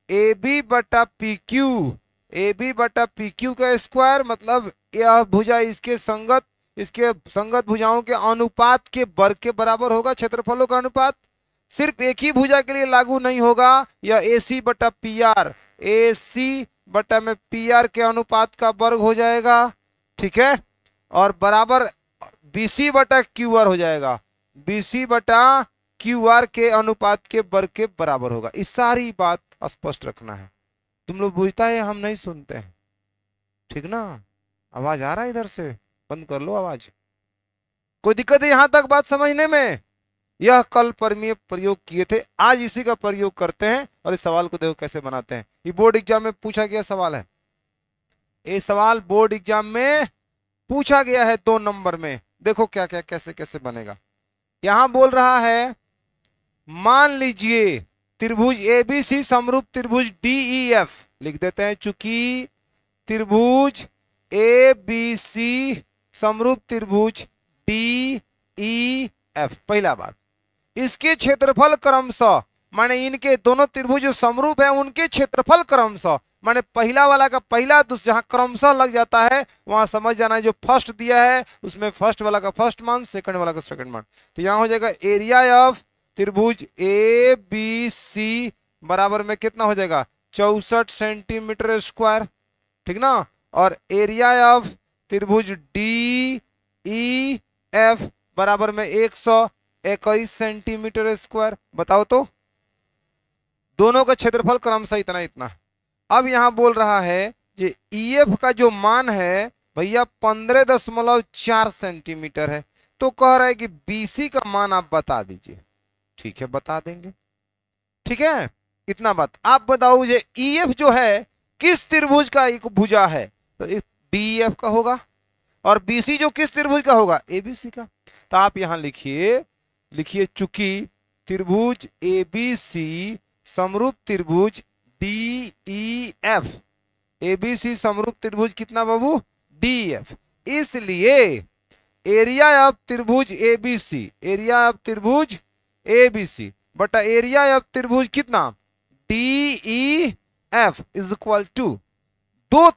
AB बटा PQ, AB बटा PQ का स्क्वायर, मतलब यह भुजा इसके संगत भुजाओं के अनुपात के वर्ग के बराबर होगा। क्षेत्रफलों का अनुपात सिर्फ एक ही भुजा के लिए लागू नहीं होगा, यह AC बटा PR, AC बटा में PR के अनुपात का वर्ग हो जाएगा, ठीक है, और बराबर BC बटा QR हो जाएगा, BC बटा QR के अनुपात के वर्ग के बराबर होगा। इस सारी बात स्पष्ट रखना है। तुम लोग बुझता है, हम नहीं सुनते हैं, ठीक ना। आवाज आ रहा है इधर से, बंद कर लो आवाज। कोई दिक्कत है यहां तक बात समझने में? यह कल परमीय प्रयोग किए थे, आज इसी का प्रयोग करते हैं और इस सवाल को देखो कैसे बनाते हैं। ये बोर्ड एग्जाम में पूछा गया सवाल है, ये सवाल बोर्ड एग्जाम में पूछा गया है 2 नंबर में। देखो क्या क्या कैसे कैसे बनेगा। यहां बोल रहा है मान लीजिए त्रिभुज ABC समरूप त्रिभुज DEF लिख देते हैं, चूंकि त्रिभुज ABC समरूप त्रिभुज DEF, पहला बात इसके क्षेत्रफल क्रमशः, माने इनके दोनों त्रिभुज जो समरूप है उनके क्षेत्रफल क्रमशः, माने पहला वाला का पहला, दूसरा जहां क्रमशः लग जाता है वहां समझ जाना है जो फर्स्ट दिया है उसमें फर्स्ट वाला का फर्स्ट मान, सेकंड वाला का सेकंड मान। तो यहां हो जाएगा एरिया ऑफ त्रिभुज ABC बराबर में कितना हो जाएगा 64 सेंटीमीटर स्क्वायर, ठीक ना, और एरिया ऑफ त्रिभुज DEF बराबर में 121 सेंटीमीटर स्क्वायर। बताओ तो दोनों का क्षेत्रफल क्रमशः इतना इतना। अब यहां बोल रहा है कि EF का जो मान है भैया 15.4 सेंटीमीटर है, तो कह रहा है कि BC का मान आप बता दीजिए। ठीक है बता देंगे, ठीक है, इतना बात। आप बताओ मुझे EF जो है किस त्रिभुज का एक भुजा है, तो DEF का होगा, और BC जो किस त्रिभुज का होगा ABC का। तो आप यहां लिखिए चूंकि त्रिभुज ABC समरूप त्रिभुज DEF, ABC समरूप त्रिभुज कितना बाबू DEF, इसलिए एरिया ऑफ त्रिभुज ABC, एरिया ऑफ त्रिभुज ABC बटा एरिया ऑफ त्रिभुज कितना DEF इज इक्वल टू दो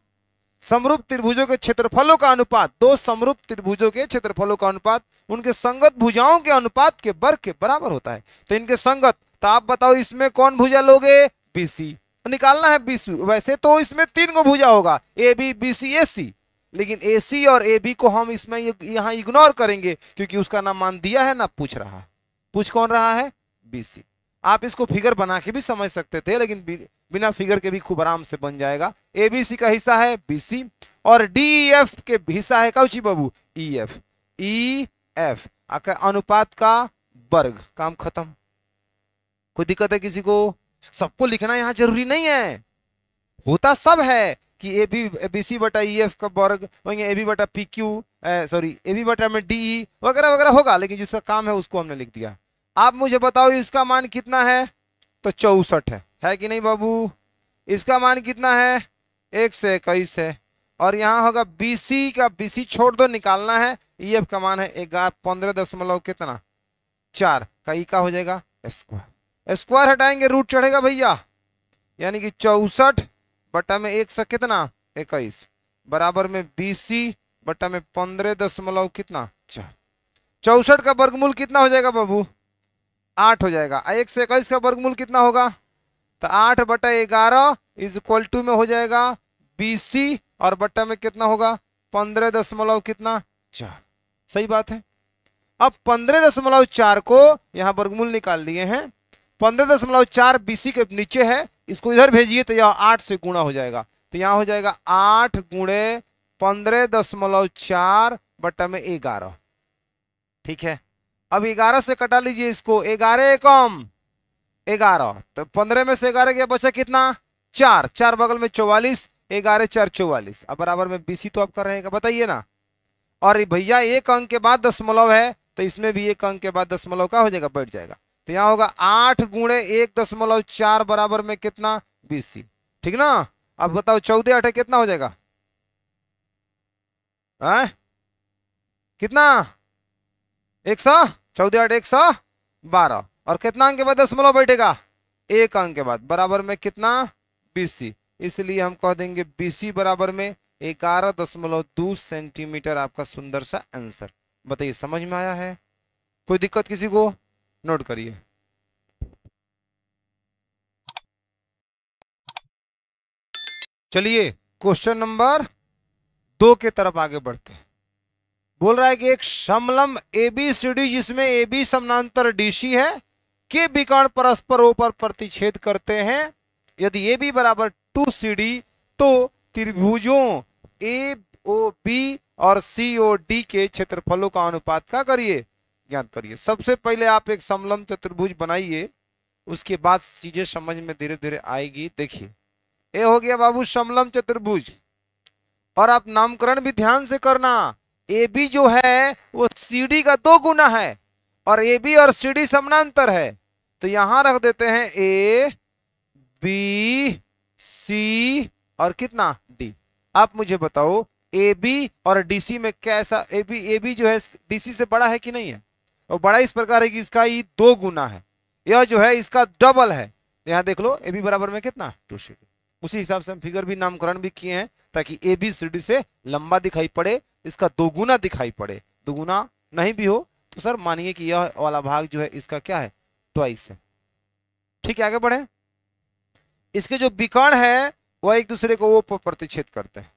समरूप त्रिभुजों के क्षेत्रफलों का अनुपात, दो समरूप त्रिभुजों के क्षेत्रफलों का अनुपात उनके संगत भुजाओं के अनुपात के वर्ग के बराबर होता है। तो इनके संगत, तो आप बताओ इसमें कौन भुजा लोगे BC, निकालना है BC। वैसे तो इसमें 3 को भुजा होगा AB BC AC, लेकिन AC और AB को हम इसमें यहां इग्नोर करेंगे क्योंकि उसका ना मान दिया है ना पूछ रहा है। पूछ कौन रहा है BC। आप इसको फिगर बना के भी समझ सकते थे, लेकिन बिना फिगर के भी खूब आराम से बन जाएगा। ABC का हिस्सा है BC और DEF के हिस्सा है कौची बाबू EF, EF अनुपात का वर्ग, काम खत्म। कोई दिक्कत है किसी को? सबको लिखना यहां जरूरी नहीं है, होता सब है कि ए बी बी सी बटा ई एफ का वर्ग वही ए बी बटा P Q, sorry A B बटा में डी ई वगैरह वगैरह होगा, लेकिन जिसका काम है उसको हमने लिख दिया। आप मुझे बताओ इसका मान कितना है, तो 64 है कि नहीं बाबू? इसका मान कितना है, 121 है। और यहाँ होगा बीसी का, बीसी छोड़ दो, निकालना है। ई एफ का मान है 15 दशमलव कितना 4 का ई का हो जाएगा स्क्वायर। स्क्वायर हटाएंगे रूट चढ़ेगा भैया, यानी कि 64 बटा में 1 से कितना 21 बराबर में बीसी बटा में 15 दशमलव कितना 4। 64 का वर्गमूल कितना हो जाएगा बाबू, 8 हो जाएगा। 1 से 21 का वर्गमूल कितना होगा, तो 8 बटा 11 इज इक्वल टू में हो जाएगा बीसी और बट्टा में कितना होगा 15 दशमलव कितना 4। सही बात है। अब 15.4 को यहां वर्गमूल निकाल लिए हैं। 15.4 बीसी के नीचे है, इसको इधर भेजिए तो यह 8 से गुणा हो जाएगा, तो यहां हो जाएगा 8 गुणे 15.4 बटा में 11। ठीक है, अब 11 से कटा लीजिए इसको, 11 कम 11, तो 15 में से 11 गया, बचा कितना 4, 4 बगल में 44, 11 4 44, अब बराबर में बीसी तो आपका रहेगा, बताइए ना। और भैया एक अंक के बाद दशमलव है, तो इसमें भी एक अंक के बाद दशमलव का हो जाएगा, बैठ जाएगा, तो यहाँ होगा 8 गुणे 1.4 बराबर में कितना बीसी। ठीक ना। अब बताओ 14 8 कितना हो जाएगा, कितना 100, 14 8 112, और कितना अंक के बाद दशमलव बैठेगा, एक अंक के बाद, बराबर में कितना बीसी। इसलिए हम कह देंगे बीसी बराबर में 11.2 सेंटीमीटर आपका सुंदर सा आंसर। बताइए समझ में आया है, कोई दिक्कत किसी को? नोट करिए। चलिए क्वेश्चन नंबर 2 के तरफ आगे बढ़ते हैं। बोल रहा है कि एक समलंब एबीसीडी जिसमें एबी समानांतर डीसी है के विकर्ण परस्पर ओ पर प्रतिच्छेद करते हैं। यदि ए बी बराबर 2CD तो त्रिभुजों ए ओ बी और सी ओ डी के क्षेत्रफलों का अनुपात का करिए, ज्ञात करिए। सबसे पहले आप एक समलंब चतुर्भुज बनाइए, उसके बाद चीजें समझ में धीरे धीरे आएगी। देखिए ये हो गया बाबू समलंब चतुर्भुज, और आप नामकरण भी ध्यान से करना। ए बी जो है वो सी डी का 2 गुना है, और ए बी और सी डी समानांतर है, तो यहां रख देते हैं ए बी सी और कितना डी। आप मुझे बताओ ए बी और डीसी में कैसा, ए बी जो है डीसी से बड़ा है कि नहीं है? और बड़ा इस प्रकार है कि इसका ये 2 गुना है, यह जो है इसका डबल है। यहां देख लो ए बी बराबर में कितना 2CD। उसी हिसाब से हम फिगर भी नामकरण भी किए हैं, ताकि ए बी सी डी से लंबा दिखाई पड़े, इसका 2 गुना दिखाई पड़े। 2 गुना नहीं भी हो तो सर मानिए कि यह वाला भाग जो है इसका क्या है, ट्वाइस है। ठीक है, आगे बढ़े। इसके जो विकर्ण है वह एक दूसरे को वो प्रतिच्छेद करते हैं।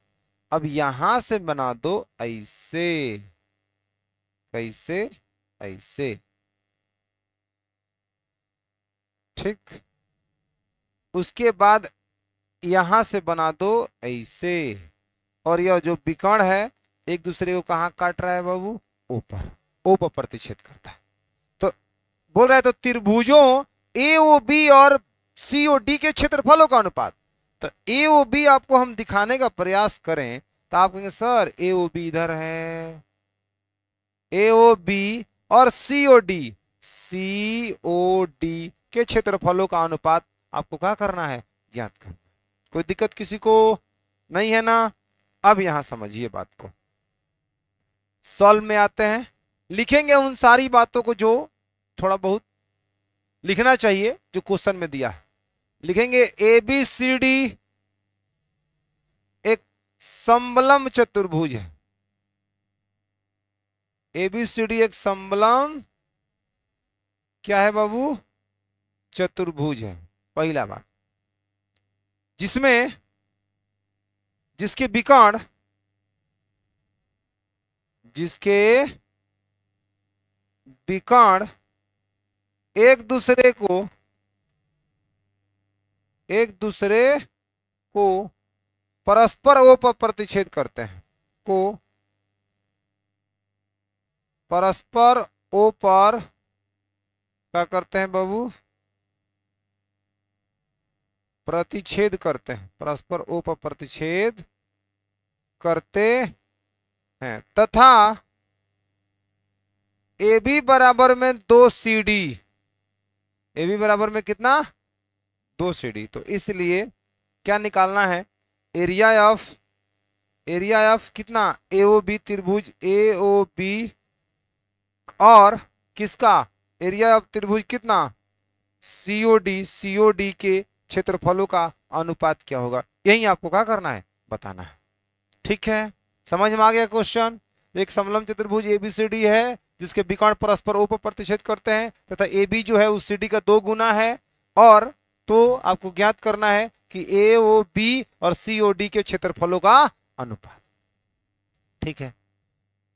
अब यहां से बना दो ऐसे, कैसे, ऐसे, ठीक। उसके बाद यहां से बना दो ऐसे, और यह जो विकर्ण है एक दूसरे को कहां काट रहा है बाबू, ऊपर, ओ पर प्रतिच्छेद करता है। तो बोल रहा है तो त्रिभुजों ए ओ बी और सी ओ डी के क्षेत्रफलों का अनुपात। तो ए ओ बी आपको हम दिखाने का प्रयास करें तो आप कहेंगे सर ए ओ बी इधर है, ए ओ बी और सी ओ डी के क्षेत्रफलों का अनुपात आपको क्या करना है, ज्ञात करना। कोई दिक्कत किसी को नहीं है ना? अब यहां समझिए बात को। सॉल्व में आते हैं, लिखेंगे उन सारी बातों को जो थोड़ा बहुत लिखना चाहिए जो क्वेश्चन में दिया है। लिखेंगे ए बी सी डी एक समलंब चतुर्भुज है। ए बी सी डी एक समलंब क्या है बाबू, चतुर्भुज है। पहला बात, जिसमें जिसके विकर्ण एक दूसरे को परस्पर ओ पर प्रतिच्छेद करते हैं, को परस्पर ओ पर क्या करते हैं बाबू, प्रतिच्छेद करते हैं, परस्पर ओ पर प्रतिच्छेद करते हैं तथा ए बी बराबर में 2 CD, ए बी बराबर में कितना 2 CD। तो इसलिए क्या निकालना है, एरिया ऑफ कितना AOB त्रिभुज AOB और किसका एरिया ऑफ त्रिभुज कितना COD के क्षेत्रफलों का अनुपात क्या होगा, यही आपको क्या करना है बताना है। ठीक है, समझ में आ गया क्वेश्चन। एक समलंब चतुर्भुज ABCD है जिसके विकर्ण परस्पर ओ पर प्रतिच्छेद करते हैं तथा AB जो है उस CD का 2 गुना है, और तो आपको ज्ञात करना है कि AOB और COD के क्षेत्रफलों का अनुपात। ठीक है,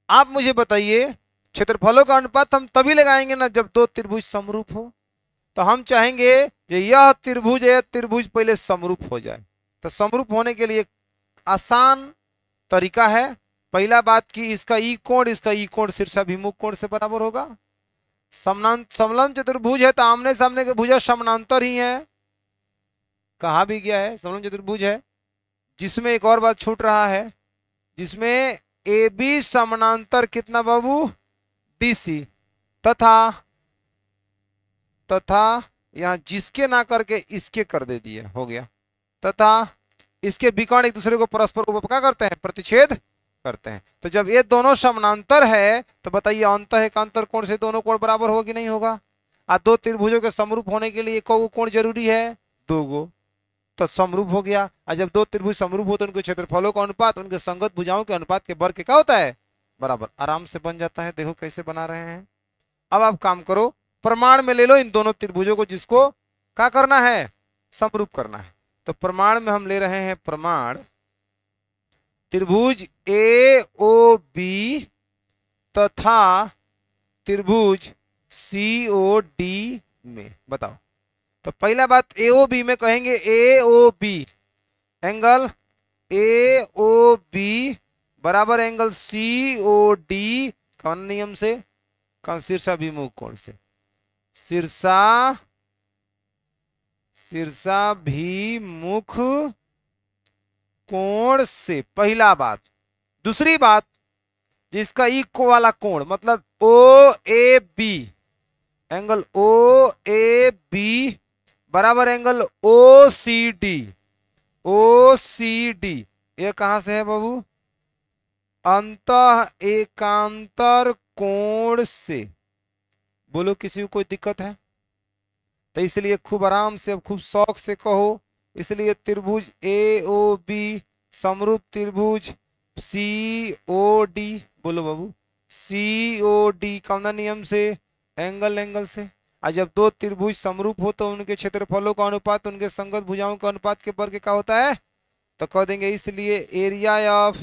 आप मुझे बताइए क्षेत्रफलों का अनुपात हम तभी लगाएंगे ना जब 2 त्रिभुज समरूप हो। तो हम चाहेंगे कि यह त्रिभुज पहले समरूप हो जाए। तो समरूप होने के लिए आसान तरीका है, पहला बात कि इसका ई कोण शीर्षाभिमुख कोण से बराबर होगा। समलंब चतुर्भुज है तो आमने सामने के भुजा समानांतर ही है, कहा भी गया है समलंब चतुर्भुज है। जिसमें एक और बात छूट रहा है, जिसमें AB समानांतर कितना बाबू DC तथा यहां जिसके ना करके इसके कर दे दिए, हो गया। तथा इसके विकर्ण एक दूसरे को परस्पर क्या करते हैं प्रतिच्छेद करते हैं। तो जब ये दोनों समानांतर है तो बताइए अंतःएकांतर कोण से दोनों कोण बराबर होगा कि नहीं होगा। 2 त्रिभुजों के समरूप होने के लिए एक कोण जरूरी है 2 गो, तो समरूप हो गया। और जब 2 त्रिभुज समरूप होते हैं उनके क्षेत्रफलों का अनुपात उनके संगत भुजाओं के अनुपात के वर्ग के क्या होता है बराबर, आराम से बन जाता है। देखो कैसे बना रहे हैं। अब आप काम करो, प्रमाण में ले लो इन दोनों त्रिभुजों को जिसको क्या करना है समरूप करना है। तो प्रमाण में हम ले रहे हैं प्रमाण त्रिभुज AOB तथा त्रिभुज COD में। बताओ, तो पहला बात AOB में कहेंगे AOB एंगल AOB बराबर एंगल COD कौन नियम से, कौन शीर्षाभिमुख कोण से, शीर्षाभिमुख कोण से, पहला बात। दूसरी बात, जिसका इक्व वाला कोण मतलब OAB एंगल OAB बराबर एंगल OCD ये कहां से है बाबू अंतःएकांतर कोण से। बोलो किसी को कोई दिक्कत है तो इसलिए खूब आराम से अब खूब शौक से कहो। इसलिए त्रिभुज AOB समरूप त्रिभुज COD, बोलो बाबू COD कौन नियम से एंगल से। और जब 2 त्रिभुज समरूप हो तो उनके क्षेत्रफलों का अनुपात उनके संगत भुजाओं के अनुपात के वर्ग क्या होता है, तो कह देंगे इसलिए एरिया ऑफ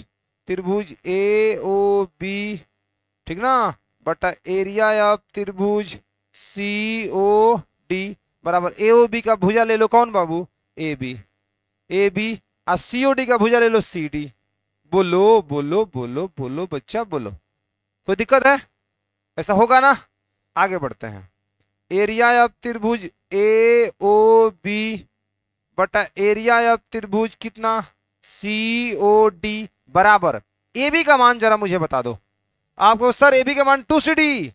त्रिभुज AOB ठीक ना बटा एरिया ऑफ त्रिभुज COD बराबर AOB का भुजा ले लो कौन बाबू AB और COD का भुजा ले लो CD। बोलो बोलो बोलो बोलो बच्चा बोलो, कोई दिक्कत है, ऐसा होगा ना। आगे बढ़ते हैं, एरिया ऑफ त्रिभुज AOB बटा एरिया ऑफ त्रिभुज कितना COD बराबर AB का मान जरा मुझे बता दो। आपको सर AB का मान 2CD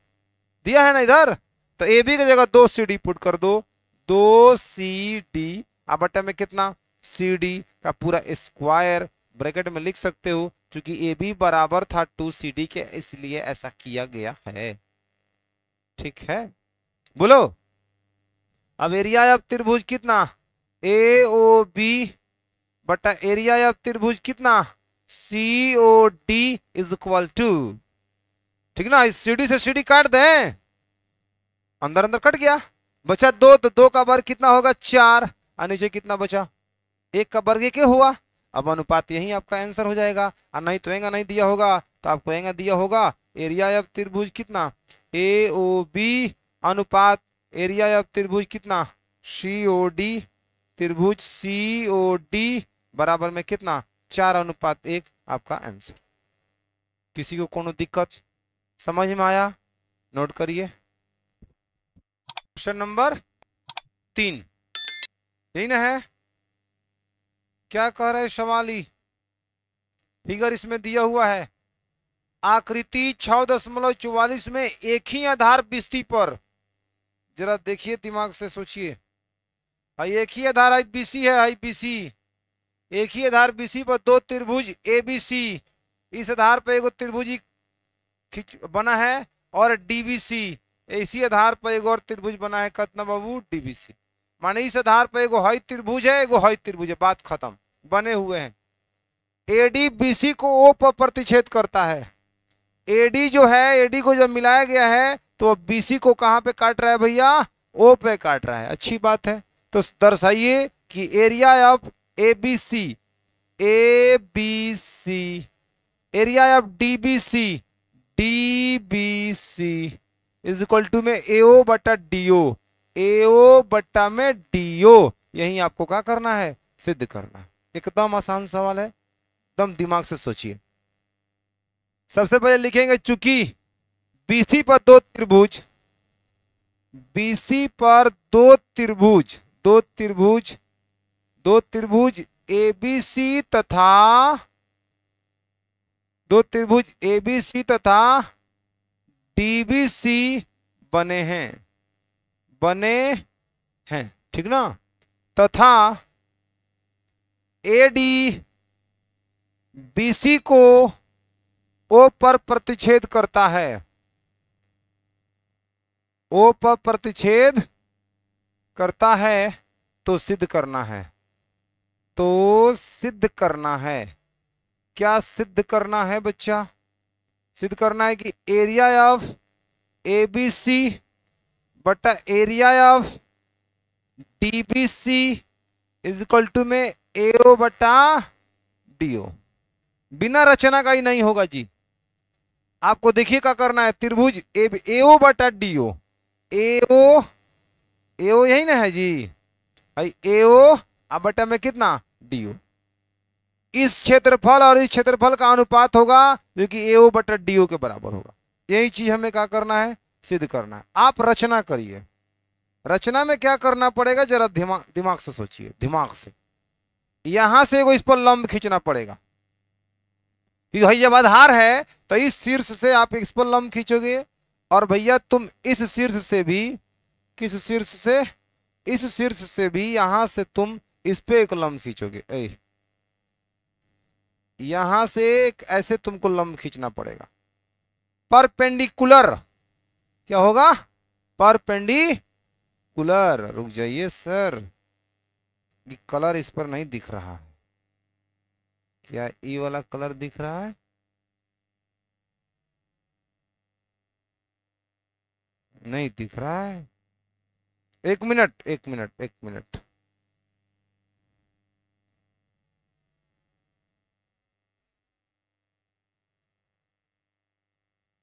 दिया है ना इधर, तो AB की जगह 2CD पुट कर दो, 2CD बटा में कितना CD का पूरा स्क्वायर ब्रैकेट में लिख सकते हो, क्योंकि AB बराबर था 2CD के इसलिए ऐसा किया गया है। ठीक है, बोलो अब एरिया ऑफ त्रिभुज कितना AOB बटा एरिया ऑफ त्रिभुज कितना COD इज इक्वल टू, ठीक ना, इस CD से CD काट दें, अंदर अंदर कट गया, बचा 2, तो 2 का वर्ग कितना होगा 4 और नीचे कितना बचा 1 का वर्ग क्या हुआ। अब अनुपात यही आपका आंसर हो जाएगा, और नहीं तो एंगा नहीं दिया होगा तो आपको एंगा दिया होगा एरिया ऑफ त्रिभुज कितना AOB अनुपात एरिया ऑफ त्रिभुज कितना COD, त्रिभुज COD बराबर में कितना 4:1 आपका आंसर। किसी को कोनो दिक्कत समझ में आया, नोट करिए। क्वेश्चन नंबर 3 यही ना है, क्या कह रहे सवाली? फिगर इसमें दिया हुआ है, आकृति 6.44 में एक ही आधार बिस्ती पर, जरा देखिए दिमाग से सोचिए, एक ही आधार आईबीसी है, आईबीसी एक ही आधार बीसी पर दो त्रिभुज एबीसी, इस आधार पर एक त्रिभुज खिंच बना है, और डीबीसी इसी आधार पर एक और त्रिभुज बना है, कितना बाबू? डीबीसी। माने इस आधार पर एगो हई त्रिभुज है, एगो हई त्रिभुज है, बात खत्म, बने हुए हैं। एडी बीसी को ओ पर प्रतिच्छेद करता है। एडी जो है, एडी को जब मिलाया गया है तो बीसी को कहां पे काट रहा है भैया? ओ पे काट रहा है। अच्छी बात है, तो दर्शाइए कि area of ABC, ABC, area of DBC, DBC is equal to में एओ बटा डीओ, एओ बटा में डीओ। यही आपको क्या करना है? सिद्ध करना है। एकदम आसान सवाल है, एकदम दिमाग से सोचिए। सबसे पहले लिखेंगे चूंकि बीसी पर दो त्रिभुज, बीसी पर दो त्रिभुज, दो त्रिभुज, दो त्रिभुज एबीसी तथा दो त्रिभुज एबीसी तथा डीबीसी बने हैं, बने हैं, ठीक ना? तथा एडी बीसी को ओ पर प्रतिच्छेद करता है, ओ पर प्रतिच्छेद करता है, तो सिद्ध करना है, तो सिद्ध करना है। क्या सिद्ध करना है बच्चा? सिद्ध करना है कि एरिया ऑफ एबीसी बटा area of DBC is equal to में एओ बटा डीओ। बिना रचना का ही नहीं होगा जी। आपको देखिए क्या करना है, त्रिभुज एओ बटा डीओ, एओ, एओ यही ना है जी, एओ बटा में कितना? डीओ। इस क्षेत्रफल और इस क्षेत्रफल का अनुपात होगा जो कि एओ बटा डीओ के बराबर होगा। यही चीज हमें क्या करना है? सिद्ध करना है। आप रचना करिए। रचना में क्या करना पड़ेगा? जरा दिमाग से सोचिए, दिमाग से। यहां से इस पर लंब खींचना पड़ेगा, कि भाई जब आधार है तो इस शीर्ष से आप इस पर लंब खींचोगे, और भैया तुम इस शीर्ष से भी, किस शीर्ष से? इस शीर्ष से भी यहां से तुम इस पे एक लंब खींचोगे। यहां से ऐसे तुमको लंब खींचना पड़ेगा। परपेंडिकुलर क्या होगा? परपेंडिकुलर। रुक जाइए सर, ये कलर इस पर नहीं दिख रहा है क्या? ई वाला कलर दिख रहा है? नहीं दिख रहा है। एक मिनट, एक मिनट, एक मिनट।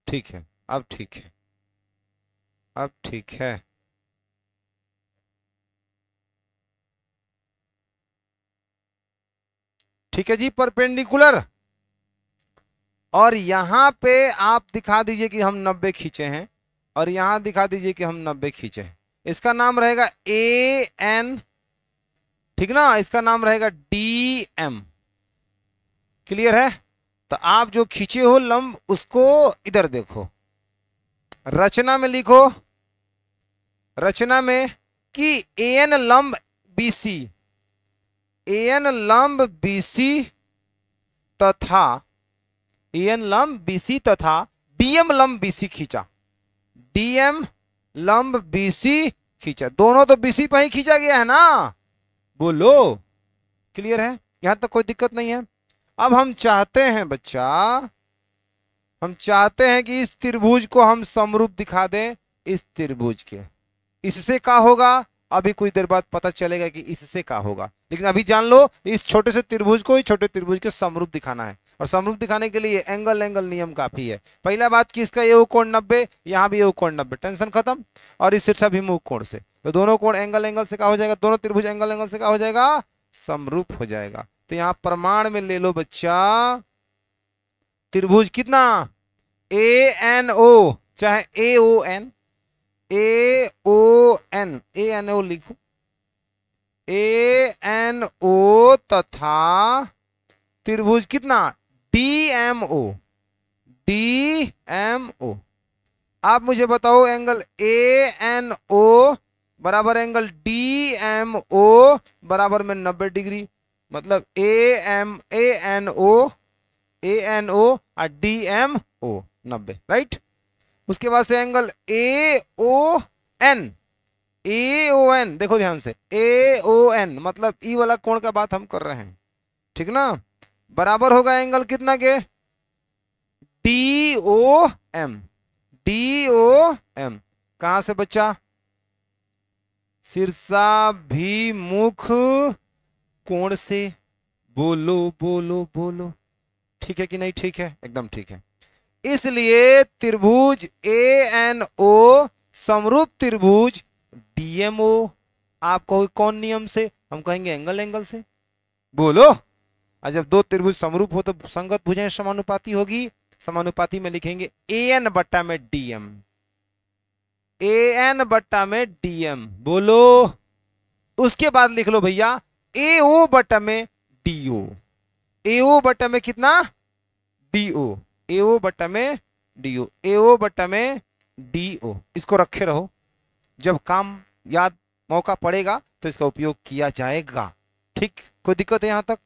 ठीक है, अब ठीक है, अब ठीक है। ठीक है जी, परपेंडिकुलर। और यहां पे आप दिखा दीजिए कि हम 90 खींचे हैं, और यहां दिखा दीजिए कि हम 90 खींचे हैं। इसका नाम रहेगा ए एन, ठीक ना? इसका नाम रहेगा डी एम। क्लियर है? तो आप जो खींचे हो लंब उसको इधर देखो, रचना में लिखो, रचना में कि एन लंब बीसी, एन लंब बीसी तथा एन लंब बीसी तथा डीएम लंब बीसी खींचा, डीएम लंब बीसी खींचा। दोनों तो बीसी पर ही खींचा गया है ना? बोलो, क्लियर है? यहां तक कोई दिक्कत नहीं है। अब हम चाहते हैं बच्चा, हम चाहते हैं कि इस त्रिभुज को हम समरूप दिखा दें इस त्रिभुज के। इससे क्या होगा? अभी कुछ देर बाद पता चलेगा कि इससे क्या होगा, लेकिन अभी जान लो इस छोटे से त्रिभुज को, इस छोटे त्रिभुज के समरूप दिखाना है। और समरूप दिखाने के लिए एंगल एंगल नियम काफी है। पहला बात कि इसका ये कोण 90, यहाँ भी ये कोण 90, टेंशन खत्म। और इस शीर्षाभिमुख कोण से, तो दोनों कोण एंगल एंगल से क्या हो जाएगा? दोनों त्रिभुज एंगल एंगल से क्या हो जाएगा? समरूप हो जाएगा। तो यहाँ प्रमाण में ले लो बच्चा, त्रिभुज कितना? ए एन ओ, चाहे ए O N, A O N, A N O लिखो, ANO तथा त्रिभुज कितना DMO। DMO आप मुझे बताओ एंगल ANO बराबर एंगल DMO बराबर में 90 डिग्री, मतलब ANO और DMO 90, राइट। उसके बाद से एंगल AON देखो ध्यान से, AON मतलब ई वाला कोण का बात हम कर रहे हैं, ठीक ना, बराबर होगा एंगल कितना के DOM। कहां से बच्चा, शीर्षाभिमुख कोण से। बोलो बोलो बोलो, ठीक है कि नहीं, ठीक है, एकदम ठीक है। इसलिए त्रिभुज ANO समरूप त्रिभुज DMO। आप कहो कौन नियम से, हम कहेंगे एंगल से। बोलो, और जब दो त्रिभुज समरूप हो तो संगत भुजाएं समानुपाती होगी। समानुपाती में लिखेंगे AN बट्टा में DM, AN बट्टा में DM। बोलो, उसके बाद लिख लो भैया AO बट्टा में DO। AO बट्टा में कितना DO, AO बट्टा में DO, AO बट्टा में DO। इसको रखे रहो, जब काम याद मौका पड़ेगा तो इसका उपयोग किया जाएगा, ठीक। कोई दिक्कत है यहां तक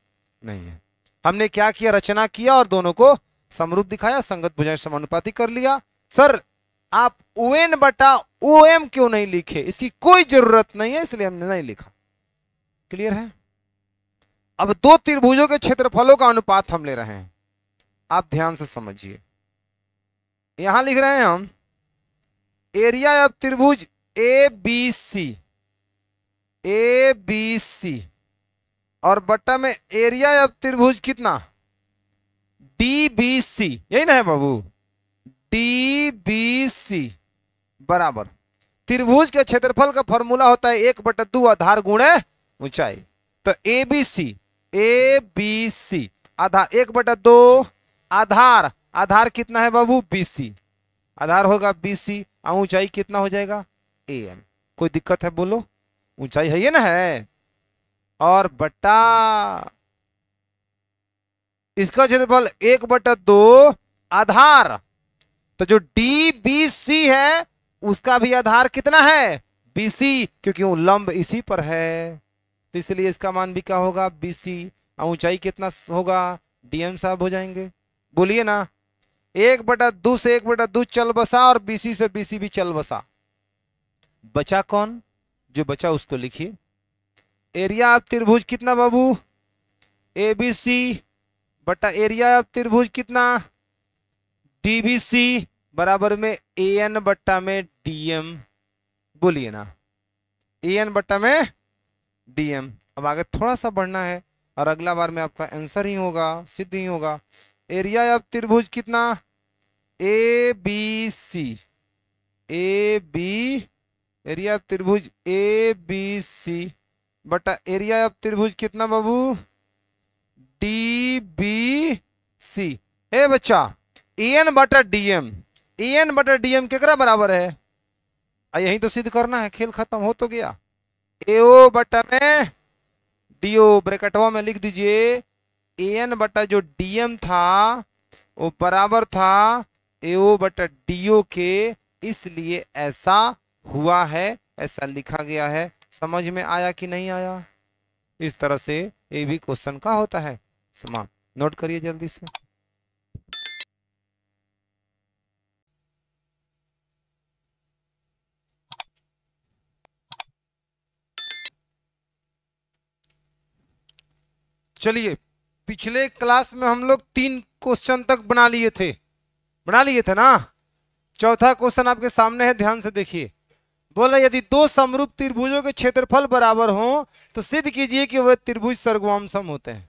नहीं है। हमने क्या किया, रचना किया और दोनों को समरूप दिखाया, संगत भुजाएं समानुपाती कर लिया। सर आप ON बटा OM क्यों नहीं लिखे, इसकी कोई जरूरत नहीं है, इसलिए हमने नहीं लिखा। क्लियर है। अब दो त्रिभुजों के क्षेत्रफलों का अनुपात हम ले रहे हैं, आप ध्यान से समझिए। यहां लिख रहे हैं हम एरिया ऑफ त्रिभुज ABC और बट्टा में एरिया ऑफ त्रिभुज कितना DBC, यही ना है बाबू, DBC बराबर त्रिभुज के क्षेत्रफल का फॉर्मूला होता है 1/2 आधार गुणे ऊंचाई। तो ABC आधार 1/2 आधार कितना है बाबू BC, आधार होगा BC और ऊंचाई कितना हो जाएगा AN। कोई दिक्कत है बोलो, ऊंचाई है ये ना है, और बट्टा इसका क्षेत्रफल 1/2 आधार। तो जो DBC है उसका भी आधार कितना है BC, क्योंकि वो लंब इसी पर है, तो इसलिए इसका मान भी क्या होगा BC और ऊंचाई कितना होगा DM साहब हो जाएंगे। बोलिए ना, 1/2 से 1/2 चल बसा और BC से BC भी चल बसा। बचा कौन, जो बचा उसको लिखिए। एरिया ऑफ त्रिभुज कितना बाबू ABC बटा एरिया ऑफ त्रिभुज कितना DBC बराबर में AN बट्टा में DM। बोलिए ना, AN बट्टा में DM। अब आगे थोड़ा सा बढ़ना है और अगला बार में आपका आंसर ही होगा, सिद्ध ही होगा। एरिया ऑफ त्रिभुज कितना ABC, एरिया ऑफ त्रिभुज ABC बटा एरिया ऑफ त्रिभुज कितना बाबू DBC। ए बच्चा AN बटा DM, AN बटा DM केकरा बराबर है, यही तो सिद्ध करना है, खेल खत्म हो तो गया। AO बटा में DO ब्रैकेटवा में लिख दीजिए, AN बटा जो DM था वो बराबर था AO बटा DO के, इसलिए ऐसा हुआ है, ऐसा लिखा गया है। समझ में आया कि नहीं आया। इस तरह से ये भी क्वेश्चन का होता है। समाप्त, नोट करिए जल्दी से। चलिए, पिछले क्लास में हम लोग 3 क्वेश्चन तक बना लिए थे ना। चौथा क्वेश्चन आपके सामने है, ध्यान से देखिए। बोला यदि दो समरूप त्रिभुजों के क्षेत्रफल बराबर हो तो सिद्ध कीजिए कि वह त्रिभुज सर्वसम होते हैं।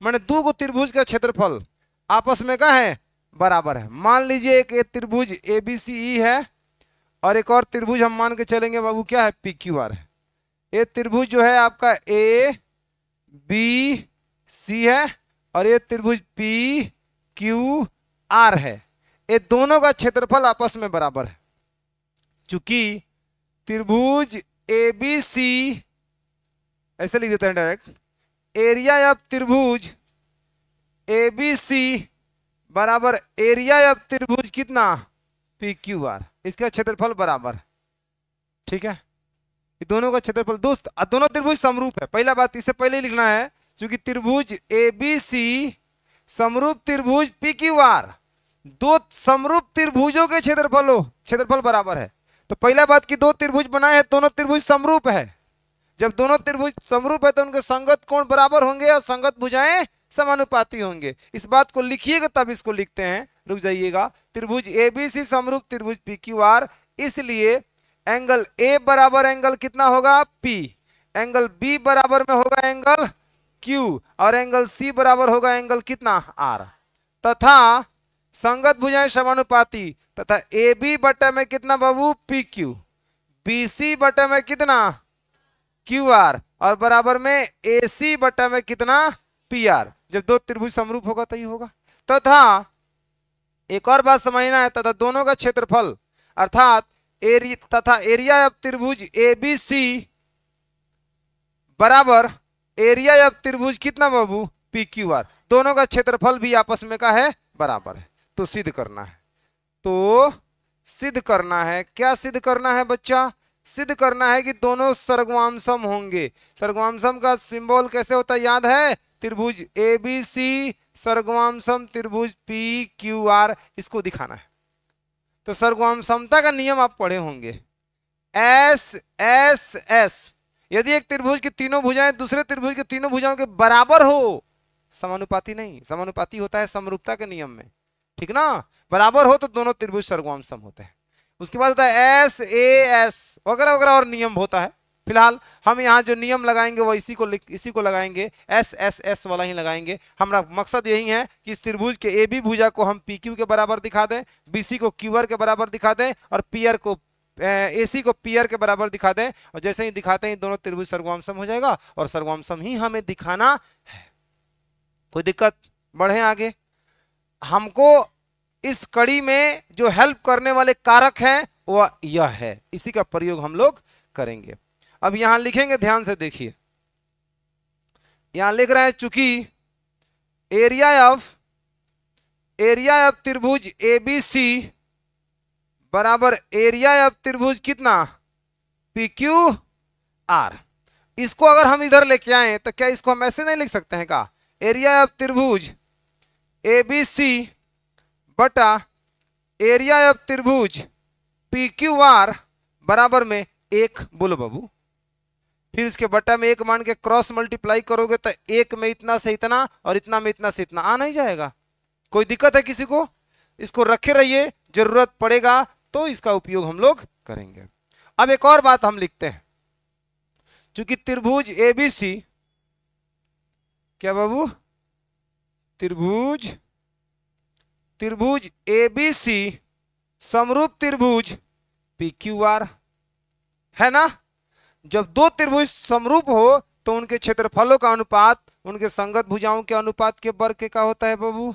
माने दो को त्रिभुज का क्षेत्रफल आपस में क्या है बराबर है। मान लीजिए एक त्रिभुज ABCE है और एक और त्रिभुज हम मान के चलेंगे बाबू क्या है PQR है। ये त्रिभुज जो है आपका ABC है और ये त्रिभुज PQR है। ये दोनों का क्षेत्रफल आपस में बराबर है। चूंकि त्रिभुज ABC ऐसे लिख देते हैं डायरेक्ट, एरिया ऑफ त्रिभुज ए बी सी बराबर एरिया ऑफ त्रिभुज कितना, पी क्यू आर, इसका क्षेत्रफल बराबर, ठीक है। ये दोनों का क्षेत्रफल दोस्त, दोनों त्रिभुज समरूप है, पहला बात इससे पहले ही लिखना है, क्योंकि त्रिभुज ए बी सी समरूप त्रिभुज पी क्यू आर, दो समरूप त्रिभुजों के क्षेत्रफल बराबर है। तो पहला बात कि दो त्रिभुज बनाए हैं, दोनों त्रिभुज समरूप है। जब दोनों त्रिभुज समरूप है तो उनके संगत कोण बराबर होंगे और संगत भुजाएं समानुपाती होंगे। इस बात को लिखिएगा तब इसको लिखते हैं, रुक जाइएगा। त्रिभुज एबीसी समरूप त्रिभुज पी क्यू आर, इसलिए एंगल ए बराबर एंगल कितना होगा, पी, एंगल बी बराबर में होगा एंगल क्यू, और एंगल सी बराबर होगा एंगल कितना, आर, तथा संगत भुजाएं समानुपाती, तथा ए बी बटे में कितना बाबू, पी क्यू, बी सी बटे में कितना, क्यू आर, और बराबर में ए सी बटे में कितना, पी आर। जब दो त्रिभुज समरूप होगा तो ये होगा। तथा एक और बात समझना है, तथा दोनों का क्षेत्रफल अर्थात तथा एरिया ऑफ त्रिभुज ए बी सी बराबर एरिया ऑफ त्रिभुज कितना बाबू, पी क्यू आर, दोनों का क्षेत्रफल भी आपस में का है, बराबर है। तो सिद्ध करना है, तो सिद्ध करना है, क्या सिद्ध करना है बच्चा, सिद्ध करना है कि दोनों सर्गवांसम होंगे। सर्गवांसम का सिंबल कैसे होता है याद है, त्रिभुज ए बी सी सर्गवांसम त्रिभुज पी क्यू आर, इसको दिखाना है। तो सर्गवांसमता का नियम आप पढ़े होंगे, एस एस एस, यदि एक त्रिभुज की तीनों भुजाएं दूसरे त्रिभुज की तीनों भुजाओं के बराबर हो, समानुपाती नहीं, समानुपाती होता है समरूपता के नियम में, ठीक ना, बराबर हो तो दोनों त्रिभुज सर्गवांसम होते हैं। उसके बाद होता है एस ए एस वगैरह वगैरह और नियम होता है। फिलहाल हम यहाँ जो नियम लगाएंगे वो इसी को लगाएंगे, एस एस एस वाला ही लगाएंगे। हमारा मकसद यही है कि इस त्रिभुज के ए बी भुजा को हम पी क्यू के बराबर दिखा दें, बी सी को क्यू आर के बराबर दिखा दें, और पी आर को ए सी को पी आर के बराबर दिखा दें। और जैसे ही दिखाते हैं दोनों त्रिभुज सर्गवांसम हो जाएगा, और सर्गवांसम ही हमें दिखाना है। कोई दिक्कत, बढ़े आगे। हमको इस कड़ी में जो हेल्प करने वाले कारक हैं वह यह है, इसी का प्रयोग हम लोग करेंगे। अब यहां लिखेंगे, ध्यान से देखिए, यहां लिख रहे हैं, चूंकि एरिया ऑफ त्रिभुज ए बी सी बराबर एरिया ऑफ त्रिभुज कितना, पी क्यू आर। इसको अगर हम इधर लेके आए तो क्या इसको हम ऐसे नहीं लिख सकते हैं का, एरिया ऑफ त्रिभुज ए बी सी बटा एरिया ऑफ त्रिभुज पी क्यू आर बराबर में एक, बोलो बाबू, फिर इसके बटा में एक मान के क्रॉस मल्टीप्लाई करोगे तो एक में इतना से इतना और इतना में इतना से इतना आ नहीं जाएगा। कोई दिक्कत है किसी को, इसको रखे रहिए, जरूरत पड़ेगा तो इसका उपयोग हम लोग करेंगे। अब एक और बात हम लिखते हैं, चूंकि त्रिभुज एबीसी, क्या बाबू, त्रिभुज एबीसी समरूप त्रिभुज पी क्यू आर है ना। जब दो त्रिभुज समरूप हो तो उनके क्षेत्रफलों का अनुपात उनके संगत भुजाओं के अनुपात के वर्ग के का होता है बाबू,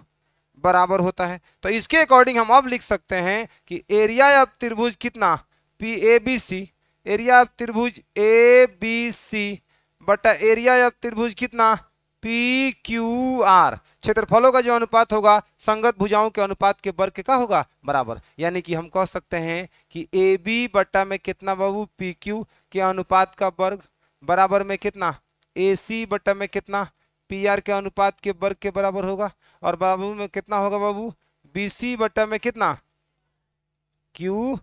बराबर होता है। तो इसके अकॉर्डिंग हम अब लिख सकते हैं कि एरिया ऑफ त्रिभुज कितना, P A B C, area of त्रिभुज ए बी सी बटा एरिया ऑफ त्रिभुज कितना, पी क्यू आर, क्षेत्रफलों का जो अनुपात होगा संगत भुजाओं के अनुपात के वर्ग के का होगा, बराबर। यानी कि हम कह सकते हैं कि ए बी बटा में कितना बाबू, पी क्यू के अनुपात का वर्ग बराबर में कितना, ए सी बटा में कितना, पी आर के अनुपात के वर्ग के बराबर होगा, और बाबू में कितना होगा बाबू, बी सी बटा में कितना, क्यू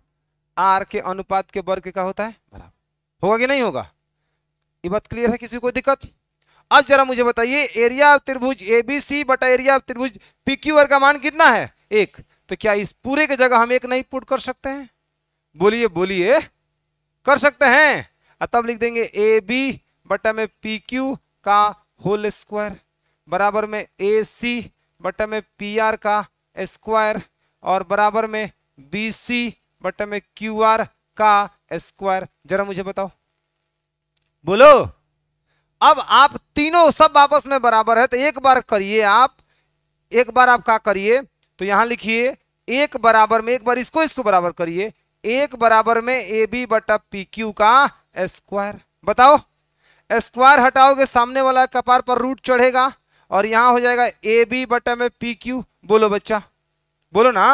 आर के अनुपात के वर्ग का होता है, बराबर। होगा कि नहीं होगा, ये बात क्लियर है, किसी को दिक्कत। अब जरा मुझे बताइए, एरिया ऑफ त्रिभुज एबीसी बटा एरिया ऑफ त्रिभुज पी क्यू आर का मान कितना है, एक। तो क्या इस पूरे की जगह हम एक नहीं पुट कर सकते हैं, बोलिए बोलिए, कर सकते हैं। तब लिख देंगे ए बी बटा में पी क्यू का होल स्क्वायर बराबर में ए सी बटा में पी आर का स्क्वायर और बराबर में बी सी बटा में क्यू आर का स्क्वायर। जरा मुझे बताओ, बोलो। अब आप तीनों सब आपस में बराबर है तो एक बार करिए, आप एक बार आप क्या करिए, तो यहां लिखिए एक बराबर में, एक बार इसको बराबर करिए, एक बराबर में ए बी बटा पी क्यू का स्क्वायर। बताओ, स्क्वायर हटाओगे सामने वाला कपार पर रूट चढ़ेगा और यहां हो जाएगा ए बी बटा में पी क्यू। बोलो बच्चा, बोलो ना।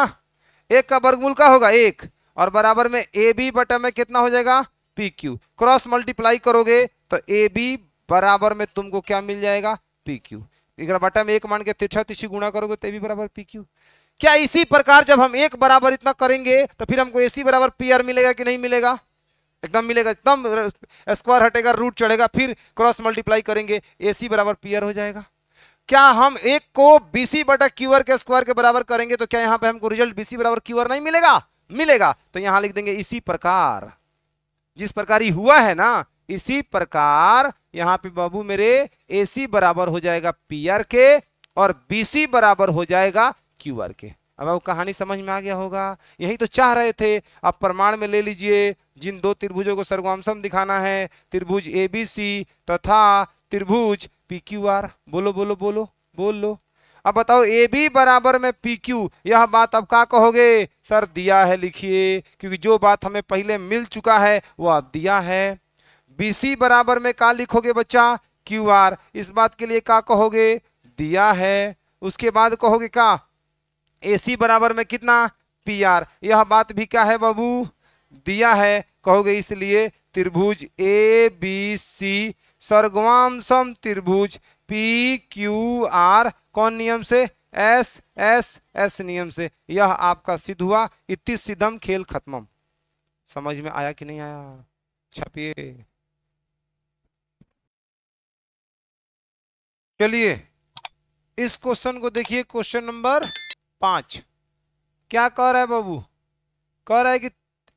एक का वर्गमूल का होगा एक और बराबर में ए बी बटा में कितना हो जाएगा पी क्यू। क्रॉस मल्टीप्लाई करोगे तो ए बी बराबर में तुमको क्या मिल जाएगा पी क्यू। बटा में एक मान के तिरछा तिरछी गुणा करोगे तो ए बी बराबर पी क्यू। क्या इसी प्रकार जब हम एक बराबर इतना करेंगे तो फिर हमको एसी बराबर पी आर मिलेगा कि नहीं मिलेगा? एकदम मिलेगा, एकदम स्क्वायर हटेगा रूट चढ़ेगा, फिर क्रॉस मल्टीप्लाई करेंगे एसी बराबर पी आर हो जाएगा। क्या हम एक को बीसी बटा क्यू आर के स्क्वायर के बराबर करेंगे तो क्या यहां पे हमको रिजल्ट बीसी बराबर क्यू आर नहीं मिलेगा? मिलेगा। तो यहां लिख देंगे इसी प्रकार, जिस प्रकार ही हुआ है ना इसी प्रकार यहां पे बाबू मेरे एसी बराबर हो जाएगा पी आर के और बीसी बराबर हो जाएगा क्यू आर के। अब वो कहानी समझ में आ गया होगा, यही तो चाह रहे थे। आप प्रमाण में ले लीजिए, जिन दो त्रिभुजों को सर्वगामसम दिखाना है, त्रिभुज एबीसी तथा त्रिभुज पी क्यू आर। बोलो बोलो बोलो बोल लो। अब बताओ ए बी बराबर में पी क्यू, यह बात अब क्या कहोगे? सर दिया है लिखिए, क्योंकि जो बात हमें पहले मिल चुका है वो अब दिया है। बीसी बराबर में क्या लिखोगे बच्चा? Q R. इस बात के लिए क्या कहोगे? दिया है। उसके बाद कहोगे क्या? एसी बराबर में कितना? P R. यह बात भी क्या है बाबू? दिया है। कहोगे इसलिए त्रिभुज ए बी सी सर्वगामसम त्रिभुज पी क्यू आर कौन नियम से? एस एस एस नियम से। यह आपका सिद्ध हुआ। इति सिद्धम खेल खत्म। समझ में आया कि नहीं आया? छपिए। चलिए इस क्वेश्चन को देखिए, क्वेश्चन नंबर 5 क्या कह रहा है बाबू? कह रहा है कि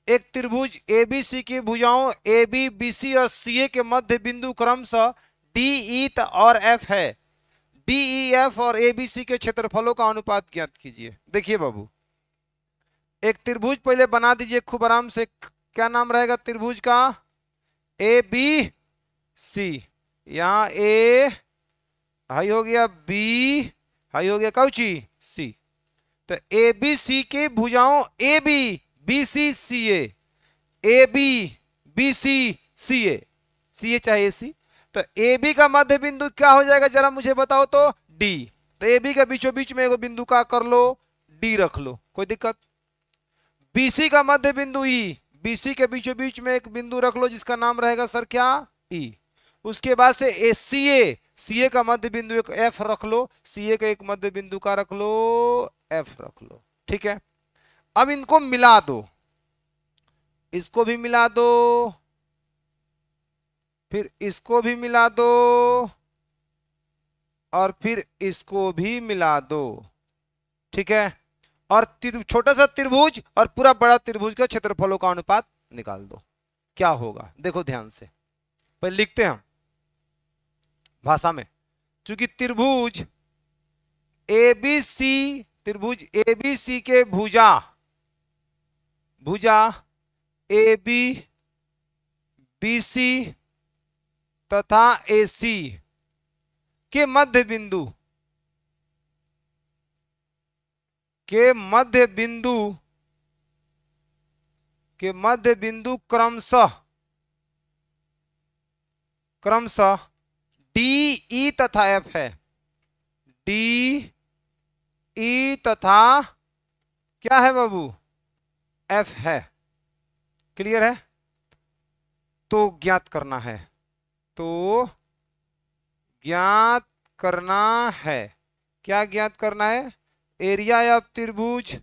एक त्रिभुज एबीसी की भुजाओं ए बी बी सी और सी ए के मध्य बिंदु क्रमशः डी ई और एफ है। डी ई एफ और ए बी सी के क्षेत्रफलों का अनुपात ज्ञात कीजिए। देखिए बाबू, एक त्रिभुज पहले बना दीजिए खूब आराम से। क्या नाम रहेगा त्रिभुज का? A B C. यहां ए हाई हो गया, बी हाई हो गया, कौची सी। तो ए बी सी के भुजाओं A B B C C A B B C C A चाहे सी। तो ए बी का मध्य बिंदु क्या हो जाएगा जरा मुझे बताओ तो? डी। तो ए बी का बीचों बीच में एगो बिंदु का कर लो, डी रख लो, कोई दिक्कत? बीसी का मध्य बिंदु ई, बीसी के बीचों बीच में एक बिंदु रख लो जिसका नाम रहेगा सर क्या? ई। उसके बाद से ए सी ए का मध्य बिंदु एक एफ रख लो, सी ए का एक मध्य बिंदु का रख लो, एफ रख लो। ठीक है, अब इनको मिला दो, इसको भी मिला दो, फिर इसको भी मिला दो और फिर इसको भी मिला दो। ठीक है, और छोटा सा त्रिभुज और पूरा बड़ा त्रिभुज का क्षेत्रफलों का अनुपात निकाल दो। क्या होगा देखो ध्यान से, पहले लिखते हैं हम भाषा में। चूंकि त्रिभुज एबीसी, त्रिभुज एबीसी के भुजा ए बी बी सी तथा एसी के मध्य बिंदु क्रमशः डी ई तथा एफ है। डी ई तथा क्या है बाबू? एफ है। क्लियर है? तो ज्ञात करना है, क्या ज्ञात करना है? एरिया ऑफ त्रिभुज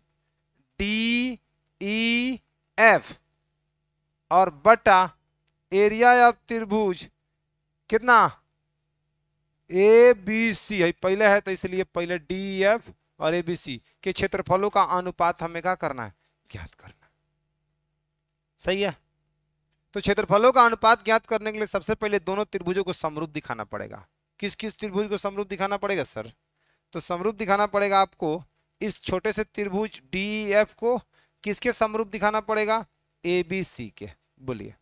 डी ई एफ और बटा एरिया ऑफ त्रिभुज कितना? ए बी सी है, पहले है तो इसलिए पहले डी एफ और ए बी सी के क्षेत्रफलों का अनुपात हमें क्या करना है? ज्ञात करना। सही है? तो क्षेत्रफलों का अनुपात ज्ञात करने के लिए सबसे पहले दोनों त्रिभुजों को समरूप दिखाना पड़ेगा। किस किस त्रिभुज को समरूप दिखाना पड़ेगा सर? तो समरूप दिखाना पड़ेगा आपको इस छोटे से त्रिभुज डी एफ को किसके समरूप दिखाना पड़ेगा? ए बी सी के। बोलिए